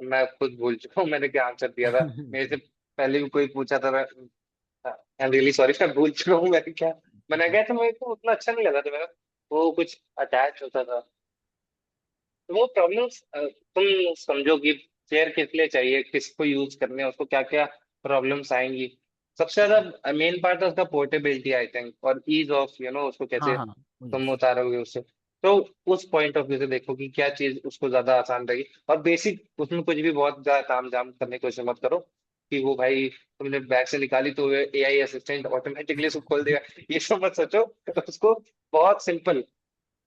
मैं खुद भूल चुका हूँ मैंने क्या आंसर दिया था। मेरे से पहले भी कोई पूछा था, आई एम रियली सॉरी, मैं भूल चुका हूँ मैंने क्या मैंने कहा था। मेरे को उतना अच्छा नहीं लगा था मेरा, वो कुछ अटैच होता था। तो वो प्रॉब्लम्स तुम समझो कि चेयर किस लिए चाहिए, किसको यूज करने हैं, उसको क्या क्या प्रॉब्लम्स आएंगी। सबसे ज्यादा मेन पार्ट है उसका पोर्टेबिलिटी आई थिंक, और ईज ऑफ उसको हाँ कैसे हाँ, वो तुम यस। उतारोगे उससे। तो उस पॉइंट ऑफ व्यू से देखो कि क्या चीज उसको ज्यादा आसान रहेगी। और बेसिक उसमें कुछ भी बहुत ज्यादा ताम झाम करने की कोशिश मत करो कि वो भाई तुमने बैग से निकाली तो एआई असिस्टेंट ऑटोमेटिकली उसको खोल देगा, ये सब मत सोचो। उसको बहुत सिंपल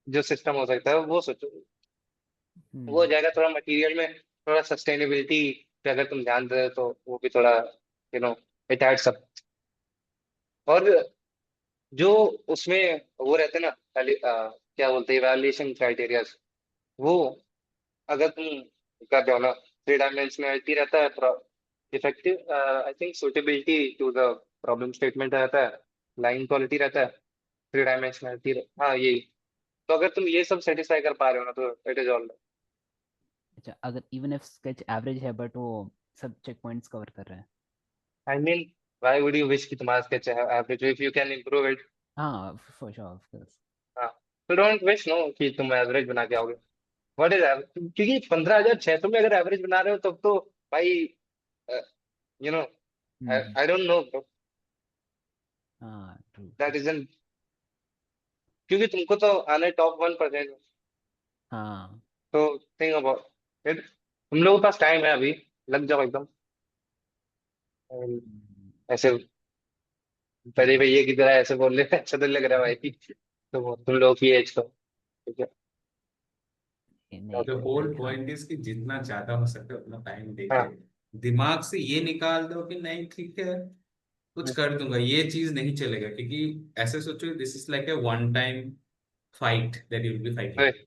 जो सिस्टम हो सकता है वो सोचो। वो हो हम्म। जाएगा। थोड़ा मटेरियल में थोड़ा सस्टेनेबिलिटी पे अगर तुम ध्यान दे तो वो भी थोड़ा नो इट एड्स अप। और जो उसमें वो रहते हैं ना क्या बोलते हैं इवैल्यूएशन क्राइटेरियाज, वो अगर तुम कर रहे हो ना, 3 डायमेंशनलिटी रहता है, effective I think suitability to the problem statement रहता है, लाइन क्वालिटी रहता है, 3 डायमेंशनलिटी, हाँ यही। तो अगर तुम ये सब सेटिस्फाई कर पा रहे हो ना तो इट इज ऑल। अच्छा, अगर इवन इफ स्केच एवरेज है बट वो सब चेक पॉइंट्स कवर कर रहा है। I mean why would you wish कि तुम्हारा sketch average if you can improve it. हाँ, फॉर श्योर ऑफ कोर्स। हाँ, तो डोंट विश नो कि तुम एवरेज बना के आओगे। व्हाट इज एवरेज, क्योंकि 15,600 में अगर एवरेज बना रहे हो तब तो भाई you know hmm. I don't know हाँ, true true. That is an, क्योंकि तुमको तो आना है टॉप 1%। हाँ। तो थिंक अबाउट इट, तुम लोगों के पास टाइम है अभी, लग जाओ एकदम। हम्म, ऐसे बड़े भैया की तरह ऐसे बोल रहे अच्छा तो लग रहा है भाई। तो तुम लोग की एज तो ठीक है। नहीं, द होल लाइक हाँ। पॉइंट इज कि जितना ज्यादा हो सके उतना टाइम देके हाँ दिमाग से ये निकाल दो कि नहीं ठीक है कुछ कर दूंगा, ये चीज नहीं चलेगा। क्योंकि ऐसे सोचो this is like a one time fight that you will be fighting. वही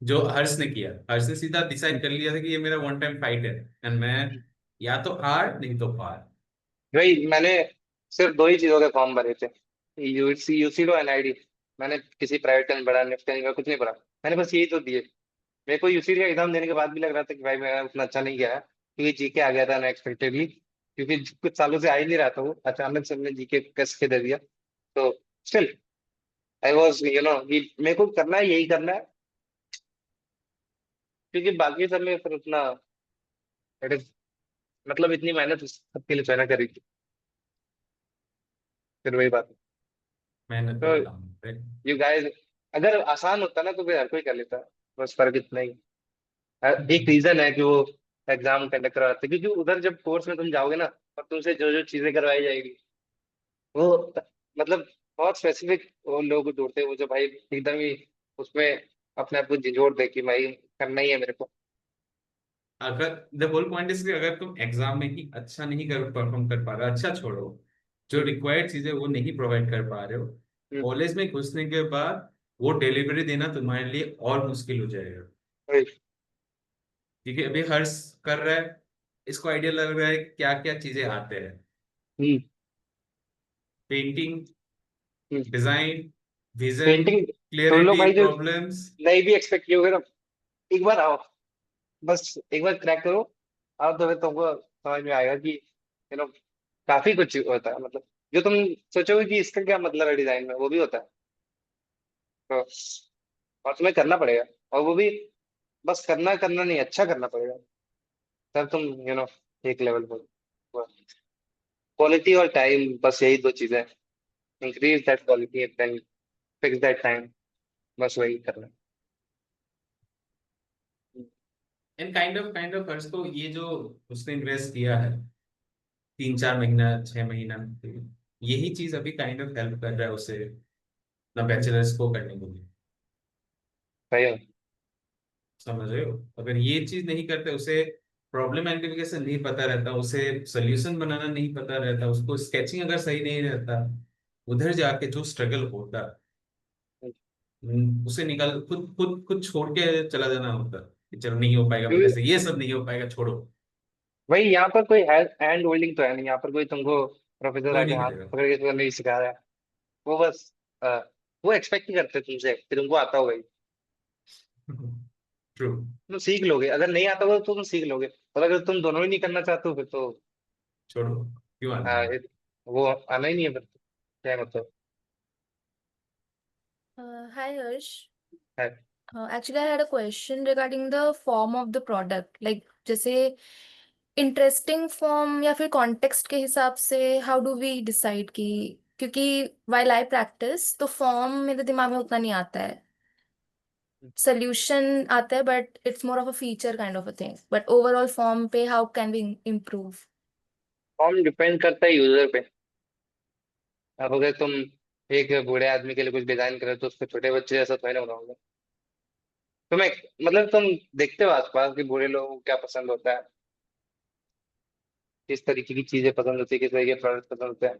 जो हर्ष ने किया, हर्ष ने सीधा डिसाइड कर लिया था कि ये मेरा वन टाइम फाइट है एंड मैं या तो हार नहीं तो पार। वही मैंने सिर्फ दो ही चीजों के फॉर्म भरे थे, यूसीडो एनआईडी। मैंने किसी प्राइवेट का नहीं पढ़ा, निफ्ट का नहीं पढ़ा, कुछ नहीं पढ़ा। मैंने बस यही तो दिए। मेरे को यूसीडी का एग्जाम देने के बाद भी लग रहा था कि भाई मैं उतना अच्छा नहीं गया है, क्योंकि जीके आ गया था अनएक्सपेक्टेडली, क्योंकि कुछ सालों से आ ही नहीं रहा था वो, अचानक से हमने जीके कस के दे दिया। तो स्टिल आई वाज मेरे को करना है, यही करना है, क्योंकि बाकी सब में फिर उतना it is- मतलब इतनी मेहनत सबके लिए चयना करी थी। फिर वही बात है। मेहनत तो तो बताऊँ। यू गाइस, अगर आसान होता ना तो फिर हर कोई कर लेता। बस फर्क इतना ही। एक रीजन है कि वो एग्जाम कंडक्ट करवाते हैं, क्योंकि उधर जब कोर्स में तुम जाओगे ना, और तुमसे जो जो चीजें करवाई जाएगी वो मतलब बहुत स्पेसिफिक वो लोग ढूंढते हैं, वो जो भाई एकदम ही उसमें अपने आप को झिझोड़ दे कि भाई करना ही है मेरे को। अगर द होल पॉइंट इज कि अगर तुम एग्जाम में ही अच्छा नहीं कर परफॉर्म कर पा रहे, अच्छा छोड़ो, जो हम्म, रिक्वायर्ड चीजें वो नहीं प्रोवाइड कर पा रहे हो, हम्म, कॉलेज में घुसने के बाद वो डिलीवरी देना तुम्हारे लिए और मुश्किल हो जाएगा। वही। क्योंकि अभी हर्ष कर रहा है, इसको आइडिया लग रहा है क्या क्या चीजें आते हैं, हम्म, पेंटिंग, हम्म। डिजाइन, विजन, पेंटिंग तुम लोग क्लियरिटी, भाई जो प्रॉब्लम्स। नहीं भी एक्सपेक्ट किए होगे ना, एक बार आओ, बस एक बार क्रैक करो, आओ तो फिर तुमको समझ में आएगा कि काफी कुछ होता है। मतलब जो तुम सोचोगे कि इसका क्या मतलब है डिजाइन में, वो भी होता है। तो और तुम्हें करना पड़ेगा, और वो भी बस करना करना नहीं, अच्छा करना पड़ेगा। तब तुम एक लेवल पर। क्वालिटी और टाइम, बस यही दो चीजें। Increase that quality and then fix that time. बस वही करना है। एंड काइंड ऑफ हर्ष तो ये जो उसने इन्वेस्ट किया है 3-4 महीना 6 महीना, यही चीज अभी काइंड ऑफ हेल्प कर रहा है उसे अपना बैचलर्स को करने के लिए। सही है। समझ रहे हो? अगर ये चीज नहीं करते, उसे प्रॉब्लम आइडेंटिफिकेशन नहीं पता रहता, उसे सोल्यूशन बनाना नहीं पता रहता, उसको स्केचिंग अगर सही नहीं रहता, उधर जाके जो स्ट्रगल होता, उसे निकाल खुद खुद खुद छोड़ के चला जाना होता कि चलो नहीं हो पाएगा मेरे क्योंकि से, ये सब नहीं हो पाएगा, छोड़ो। भाई यहाँ पर कोई हैंड होल्डिंग तो है नहीं, यहाँ पर कोई तुमको प्रोफेसर कोई आके नहीं हाथ करेगा। पकड़ के तुम्हें नहीं सिखा रहा है। वो बस वो एक्सपेक्ट ही करते हैं तुमसे कि तुमको आता होगा ही। ट्रू। तुम सीख लोगे, अगर नहीं आता होगा तो तुम सीख लोगे, और अगर तुम दोनों ही नहीं करना चाहते हो फिर तो छोड़ो, क्यों आना है। आ, वो आना ही नहीं है फिर तो। क्या मतलब Hi Harsh. है। Actually, I had a question regarding the form of the product. Like जैसे interesting form या फिर context के हिसाब से how do we decide कि, क्योंकि while I practice तो form मेरे दिमाग में उतना नहीं आता है, solution आता है but it's more of a feature kind of a thing. But overall form पे how can we improve? Form depend करता है यूजर पे। अब अगर तुम एक बूढ़े आदमी के लिए कुछ डिजाइन करे तो उसको छोटे बच्चे जैसा थोड़ी ना बनाओगे। तुम्हें मतलब तुम देखते हो आसपास कि बूढ़े लोगों को क्या पसंद होता है, किस तरीके की चीजें पसंद होती है, किस तरीके के प्रोडक्ट पसंद होते हैं।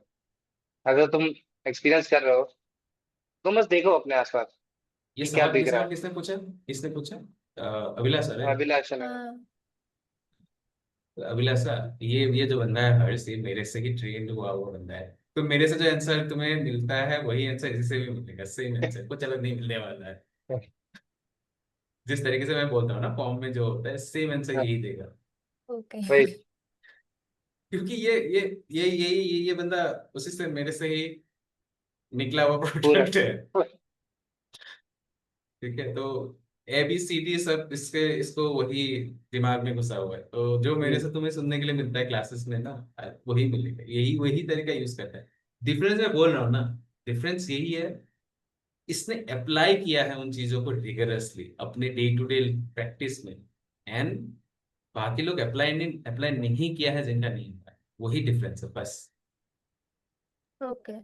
अगर तुम एक्सपीरियंस कर रहे हो तो बस देखो अपने आसपास ये कि क्या सवाल दिख ये रहा सवाल किसने पूछा? किसने पूछा? अभिलाष है। है। अभिलाषण है। हाँ. अभिलाषा, ये जो बंदा है हर्ष, ये मेरे से ही ट्रेंड हुआ हुआ बंदा है। तो मेरे से जो आंसर तुम्हें मिलता है वही आंसर इसी से भी मिलेगा, सेम आंसर, कुछ अलग नहीं मिलने वाला है। जिस तरीके से मैं बोलता हूँ ना फॉर्म में जो होता है, सेम आंसर हाँ, यही देगा। Okay. वही क्योंकि ये बंदा उसी से मेरे से ही निकला हुआ पूरा। प्रोडक्ट है। ठीक है, तो ABCD सब इसके इसको वही दिमाग में घुसा हुआ है, तो जो मेरे हम्म, से तुम्हें सुनने के लिए मिलता है क्लासेस में ना, वही मिलेगा, यही वही तरीका यूज करता है। डिफरेंस मैं बोल रहा हूँ ना, डिफरेंस यही है, इसने अप्लाई किया है उन चीजों को रिगरसली अपने डे टू डे प्रैक्टिस में, एंड बाकी लोग अप्लाई नहीं किया है, जिनका नहीं हुआ है, वही डिफरेंस है बस। Okay.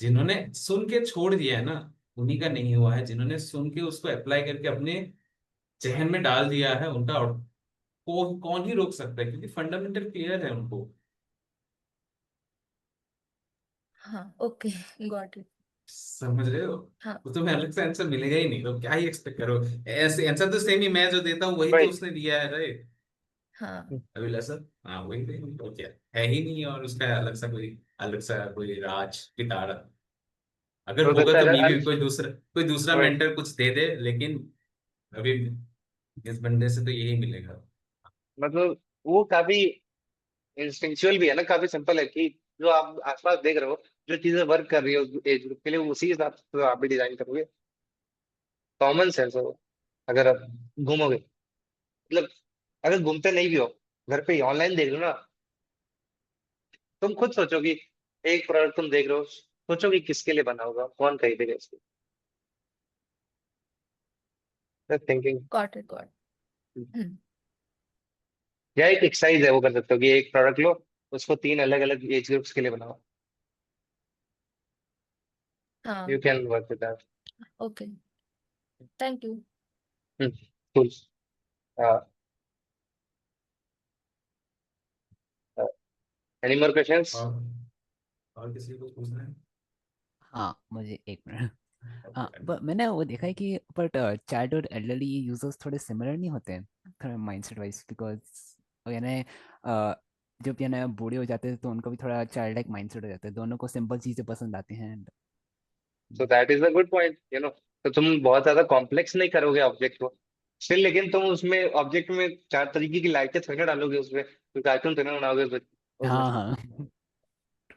जिन्होंने सुन के छोड़ दिया है ना, उन्हीं का नहीं हुआ है, जिन्होंने सुन के उसको अप्लाई करके अपने जहन में डाल दिया है उनका, और कौन ही रोक सकता है, क्योंकि फंडामेंटल क्लियर है उनको। हाँ. Okay. Got it. समझ रहे हो? हाँ. तो तुम्हें अलग से आंसर मिलेगा ही नहीं, तो क्या ही एक्सपेक्ट करो। ऐसे आंसर तो सेम ही मैं जो देता हूँ वही तो वही उसने दिया है, राइट? हाँ. अभिलाषा, हाँ वही नहीं तो क्या है ही नहीं, और उसका अलग सा कोई राज पिटारा। अगर हो होगा सकता तो है मे भी कोई दूसरा वही मेंटर कुछ दे दे, लेकिन अभी इस बंदे से तो यही मिलेगा। मतलब वो काफी इंस्टिंक्चुअल भी है ना, काफी सिंपल है कि जो आप आसपास देख रहे हो, जो चीजें वर्क कर रही हो एज ग्रुप के लिए, उसी हिसाब से तो आप भी डिजाइन करोगे। कॉमन सेंस हो। अगर आप घूमोगे, मतलब अगर घूमते नहीं भी हो, घर पे ही ऑनलाइन देख लो ना, तुम खुद सोचोगी एक प्रोडक्ट तुम देख रहे हो, सोचो कि किसके लिए बना होगा, कौन खरीदेगा इसको। Thinking. Got it, got. Hmm. या एक एक्सरसाइज है, वो कर सकते हो कि एक प्रोडक्ट लो, उसको 3 अलग अलग एज ग्रुप्स के लिए बनाओ। हाँ। You can work with that. Okay, thank you. Cool. Any more questions? और किसी को पूछना है? हाँ, मुझे एक मिनट। हाँ, Okay. पर मैंने वो देखा है कि बट चाइल्ड और एल्डरली यूजर्स थोड़े सिमिलर नहीं होते हैं थोड़ा माइंडसेट वाइज, बिकॉज यानी जब यानी बूढ़े हो जाते हैं तो उनको भी थोड़ा चाइल्ड लाइक माइंडसेट हो जाता है, दोनों को सिंपल चीज़ें पसंद आती हैं। So that is a good point, you know. तो तुम बहुत ज्यादा कॉम्प्लेक्स नहीं करोगे ऑब्जेक्ट को स्टिल, लेकिन तुम उसमें ऑब्जेक्ट में 4 तरीके की लाइटें थोड़ी ना डालोगे उसमें, कोई कार्टून थोड़ी ना बनाओगे उसमें। हाँ हाँ।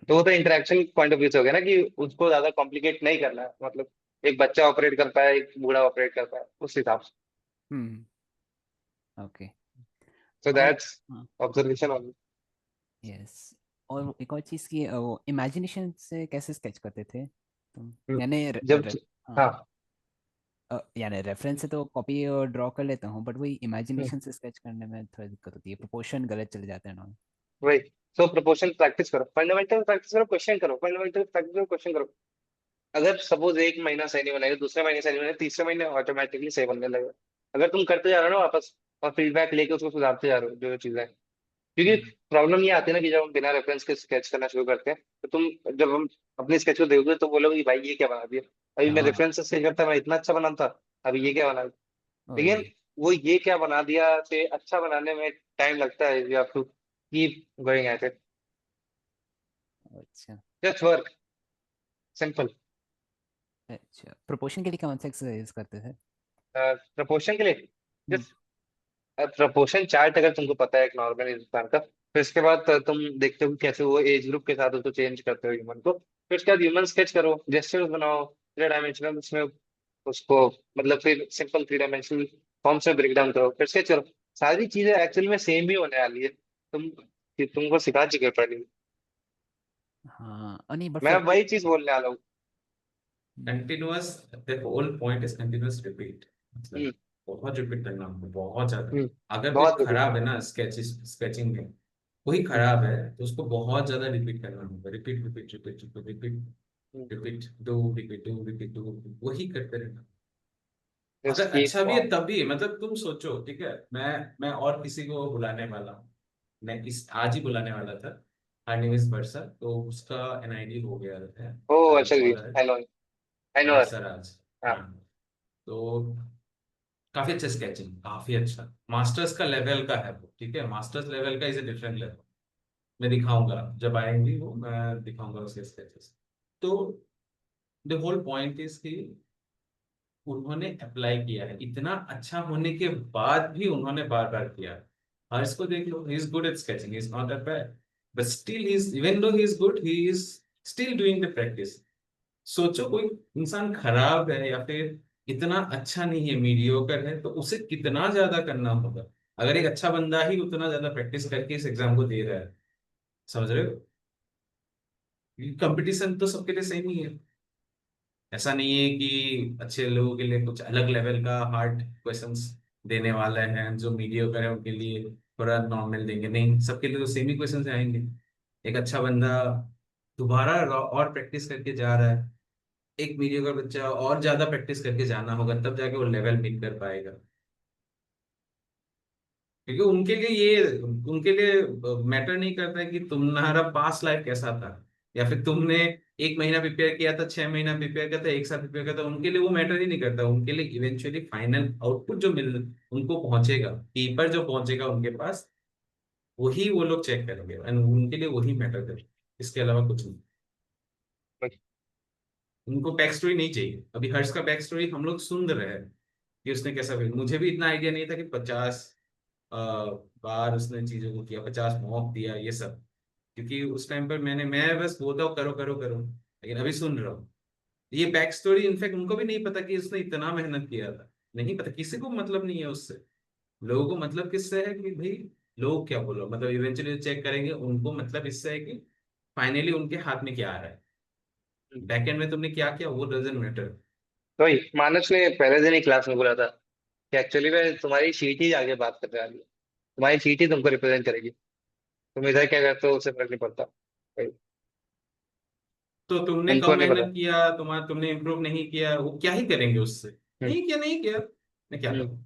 तो वो तो इंटरेक्शन पॉइंट ऑफ व्यू से हो गया ना, कि उसको ज्यादा कॉम्प्लिकेट नहीं करना है, मतलब एक बच्चा ऑपरेट कर पाए, एक बूढ़ा ऑपरेट कर पाए, उस हिसाब से। हम्म। ओके। सो और दैट्स हाँ, ऑब्जर्वेशन ऑन। यस। और एक और चीज़ की वो इमेजिनेशन से कैसे स्केच करते थे तुम, यानी जब हाँ, हाँ। यानी रेफरेंस से तो कॉपी और ड्रॉ कर लेता हूँ, बट वही हम्म, इमेजिनेशन से स्केच करने में थोड़ी दिक्कत होती है, प्रोपोर्शन गलत चले जाते हैं ना। वही। सो प्रोपोर्शन प्रैक्टिस करो, फंडामेंटल प्रैक्टिस करो, क्वेश्चन करो, फंडामेंटल प्रैक्टिस करो, क्वेश्चन करो। अगर सपोज एक महीना सही नहीं बनेगा, दूसरे महीने सही नहीं बनेगा, तीसरे महीने ऑटोमेटिकली सही बनने लगेगा। अगर तुम करते जा रहे हो ना वापस, और फीडबैक लेके उसको सुधारते जा रहे हो जो जो चीजें हैं। क्योंकि हम्म, प्रॉब्लम ये आती है ना कि जब हम बिना रेफरेंस के स्केच करना शुरू करते हैं, तो तुम जब हम अपने स्केच को देखोगे तो बोलोगे कि भाई ये क्या बना दिया, अभी मैं हाँ, रेफरेंस से स्केच करता मैं इतना अच्छा बनाता, अभी ये क्या बना दिया। लेकिन वही। वो ये क्या बना दिया से अच्छा बनाने में टाइम लगता है, you have to keep going at it. अच्छा। Just work, simple. अच्छा, प्रोपोर्शन के लिए कौन सा एक्सरसाइज करते थे? प्रपोर्शन के लिए हम्म। जस्ट प्रपोर्शन चार्ट अगर तुमको पता है एक नॉर्मल इंसान का, फिर इसके बाद तुम देखते हो कि कैसे वो एज ग्रुप के साथ उसको चेंज करते हो ह्यूमन को, फिर उसके बाद ह्यूमन स्केच करो, जेस्चर्स बनाओ 3 डायमेंशनल उसमें, उसको मतलब फिर सिंपल 3 डायमेंशनल फॉर्म से ब्रेक डाउन करो, फिर स्केच करो। सारी चीजें एक्चुअली में सेम ही होने वाली है, तुमको सिखा चुके हो पहले ही। हाँ, नहीं बट मैं फिर वही चीज बोलने वाला हूँ। Continuous, the whole point is continuous repeat. Hmm, मतलब बहुत रिपीट करना होगा, बहुत ज्यादा। हम्म, अगर कोई बहुत रिपीट। खराब है ना स्केचिंग में, कोई खराब है तो उसको बहुत ज्यादा रिपीट करना होगा, repeat repeat repeat repeat repeat repeat, दो रिपीट दो, वही करते रहना। जस्ट अगर कीप अच्छा भी है ऑन। तब भी, मतलब तुम सोचो, ठीक है, मैं और किसी को बुलाने वाला हूँ, मैं इस आज ही बुलाने वाला था। हर नेम इज वर्षा, तो उसका एनआईडी हो गया है, ओ अभी अच्छा जी, कॉल है। I know, I know. Varsha Raj. हाँ। हाँ। तो काफी अच्छा स्केचिंग, काफी अच्छा मास्टर्स का लेवल का है वो, ठीक है, मास्टर्स लेवल का इज ए डिफरेंट लेवल। मैं दिखाऊंगा जब आएंगी वो, मैं दिखाऊंगा उसके स्केचेस। तो द होल पॉइंट इज कि उन्होंने अप्लाई किया है, इतना अच्छा होने के बाद भी उन्होंने बार बार किया है। हर्ष को देख लो, he is good at sketching, he is not that bad, but still he is, even though he is good, he is still doing the practice. सोचो कोई इंसान खराब है या फिर इतना अच्छा नहीं है, मीडियोकर है, तो उसे कितना ज्यादा करना होगा। अगर एक अच्छा बंदा ही उतना ज्यादा प्रैक्टिस करके इस एग्जाम को दे रहा है, समझ रहे हो? कंपटीशन तो सबके लिए सेम ही है। ऐसा नहीं है कि अच्छे लोगों के लिए कुछ अलग लेवल का हार्ड क्वेश्चंस देने वाले हैं, जो मीडियोकर है उनके लिए थोड़ा नॉर्मल देंगे, नहीं, सबके लिए तो सेम ही क्वेश्चंस आएंगे। एक अच्छा बंदा दोबारा और प्रैक्टिस करके जा रहा है, एक मीडियोकर बच्चा और ज्यादा प्रैक्टिस करके जाना होगा, तब जाके वो लेवल मीट कर पाएगा। क्योंकि उनके लिए मैटर नहीं करता है कि तुम्हारा पास्ट लाइफ कैसा था, या फिर तुमने 1 महीना प्रिपेयर किया था, 6 महीना प्रिपेयर किया था, एक साल प्रिपेयर किया था, उनके लिए वो मैटर ही नहीं करता। उनके लिए इवेंचुअली फाइनल आउटपुट जो मिल उनको पहुंचेगा, पेपर जो पहुंचेगा उनके पास, वही वो लोग चेक करेंगे, एंड उनके लिए वही मैटर करेगा, इसके अलावा कुछ नहीं। उनको बैक स्टोरी नहीं चाहिए। अभी हर्ष का बैक स्टोरी हम लोग सुन रहे हैं कि उसने कैसा, मुझे भी इतना आइडिया नहीं था कि 50 बार उसने चीजों को किया, 50 मॉक दिया, ये सब। क्योंकि उस टाइम पर मैं बस बोलता हूँ करो करो करो, लेकिन अभी सुन रहा हूँ ये बैक स्टोरी। इनफैक्ट उनको भी नहीं पता कि उसने इतना मेहनत किया था, नहीं पता, किसी को मतलब नहीं है उससे। लोगों को मतलब किससे है कि भाई लोग क्या बोलो, मतलब इवेंचुअली चेक करेंगे, उनको मतलब इससे है कि फाइनली उनके हाथ में क्या आ रहा है, बैकएंड में तुमने क्या किया वो डजंट मैटर। तो वही मानस ने पहले दिन ही क्लास में बोला था कि एक्चुअली में तुम्हारी शीट ही आगे बात करने वाली है, तुम्हारी शीट ही तुमको रिप्रेजेंट करेगी, तुम इधर क्या करते हो उससे फर्क नहीं पड़ता। वही, तो तुमने उनको कम नहीं पता। मेहनत किया, तुमने इम्प्रूव नहीं किया, वो क्या ही करेंगे उससे। हम्म। नहीं किया मैं क्या हम्म। करूँ।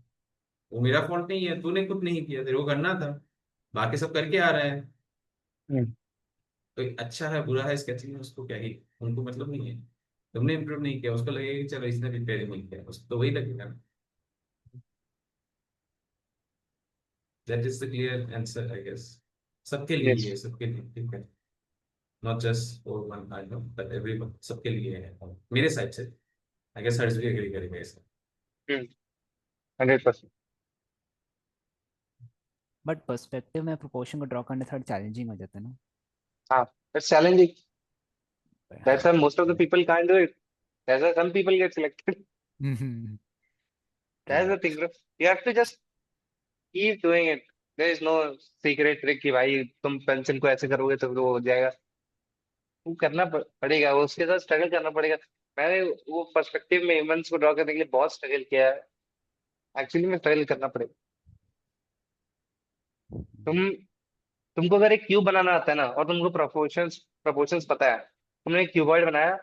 वो मेरा फॉल्ट नहीं है, तूने खुद नहीं किया, तेरे को करना था, बाकी सब करके आ रहा है। हम्म। तो अच्छा है बुरा है स्केचिंग में उसको क्या ही, उनको मतलब नहीं है। तुमने इम्प्रूव नहीं किया, उसको लगेगा कि चलो इसने रिपेयर नहीं किया, उसको तो वही लगेगा। That is the clear answer I guess, सबके लिए ही यस। है, सबके लिए, ठीक है। Not just for one I know but everyone, सबके लिए है मेरे साइड से। आई गेस हर्ष भी एग्री करेगा इसका। 100%। बट पर्सपेक्टिव में प्रोपोर्शन को ड्रॉ करना थोड़ा चैलेंजिंग हो जाता है ना। हाँ, इट्स चैलेंजिंग, पर दैट्स हाँ why most of the people can't do it, that's why some people get selected, true. That's the thing bro, you have to just keep doing it, there is no secret trick कि भाई तुम पेंसिल को ऐसे करोगे तो वो हो जाएगा। वो करना पड़ेगा, वो उसके साथ स्ट्रगल करना पड़ेगा। मैंने वो पर्सपेक्टिव में इवेंट्स को ड्रॉ करने के लिए बहुत स्ट्रगल किया है, एक्चुअली में स्ट्रगल करना पड़ेगा। तुम तुमको अगर एक क्यूब बनाना आता है ना और तुमको प्रोपोर्शंस प्रोपोर्शंस पता है, तुमने एक क्यूबॉइड बनाया,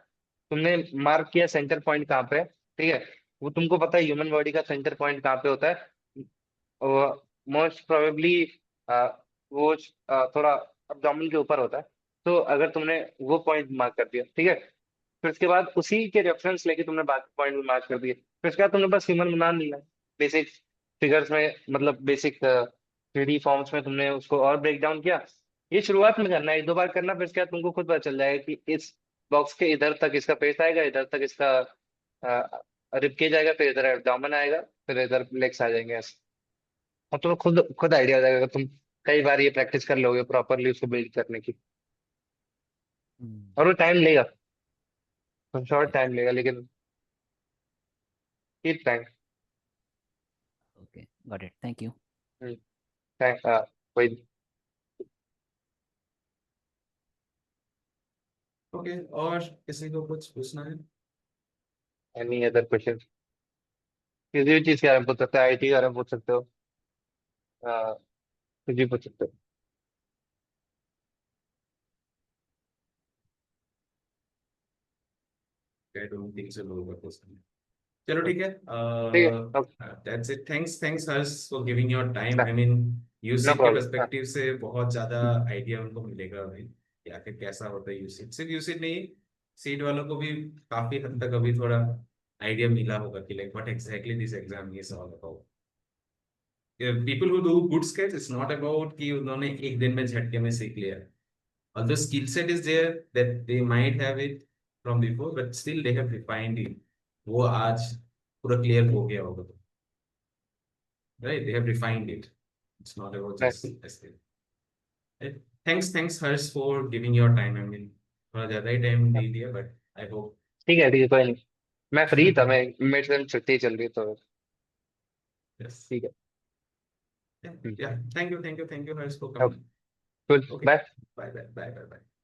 तुमने मार्क किया सेंटर पॉइंट कहाँ पे है, ठीक है, वो तुमको पता है ह्यूमन बॉडी का सेंटर पॉइंट कहाँ पे होता है, मोस्ट प्रोबेबली वो थोड़ा अब्डोमेन के ऊपर होता है। तो अगर तुमने वो पॉइंट मार्क कर दिया, ठीक है, फिर उसके बाद उसी के रेफरेंस लेके तुमने बाकी पॉइंट भी मार्क कर दिए, फिर उसके बाद तुमने बस ह्यूमन बना लिया, बेसिक फिगर्स में, मतलब बेसिक 3D फॉर्म्स में तुमने उसको और ब्रेक डाउन किया। ये शुरुआत में करना है, एक दो बार करना, फिर उसके बाद तुमको खुद पता चल जाएगा कि इस बॉक्स के इधर तक इसका फेस आएगा, इधर तक इसका रिबकेज आएगा, फिर इधर एब्डोमेन आएगा, फिर इधर लेग्स आ जाएंगे ऐसे। और तुम्हें खुद खुद आइडिया हो जाएगा अगर तुम कई बार ये प्रैक्टिस कर लोगे प्रॉपरली उसको बिल्ड करने की। और वो टाइम लेगा, शॉर्ट टाइम लेगा, लेकिन keep time. Okay got it, thank you. वही। ओके, और किसी को कुछ पूछना है? एनी अदर क्वेश्चन, किसी भी चीज के बारे में पूछ सकते हो, आईटी के बारे में पूछ सकते हो, कुछ भी पूछ सकते हो। आई डोंट थिंक सो लोगों का क्वेश्चन। चलो ठीक है, ठीक है, okay, that's it. Thanks Harsh for giving your time. I mean no यूसिट के प्रॉब्लम। पर्सपेक्टिव से बहुत ज्यादा आइडिया उनको मिलेगा अभी कि आखिर कैसा होता है यूसिट। सिर्फ यूसिट नहीं, सीट वालों को भी काफी हद तक अभी थोड़ा आइडिया मिला होगा कि like what exactly this exam is all about. People who do good sketch, it's not about कि उन्होंने एक दिन में झटके में सीख लिया। Although skill set is there that they might have it from before, but still they have refined it. वो आज पूरा क्लियर हो गया होगा तो, right? They have refined it. It's not about just a skill. Right? Thanks Harsh for giving your time. I mean थोड़ा ज्यादा ही टाइम दे दिया, but I hope. ठीक है, कोई नहीं, मैं फ्री था, मैं मेरे से छुट्टी चल रही तो Yes. ठीक है। Yeah. Yeah. Thank you Harsh for okay, coming. cool, Okay. Bye. Bye.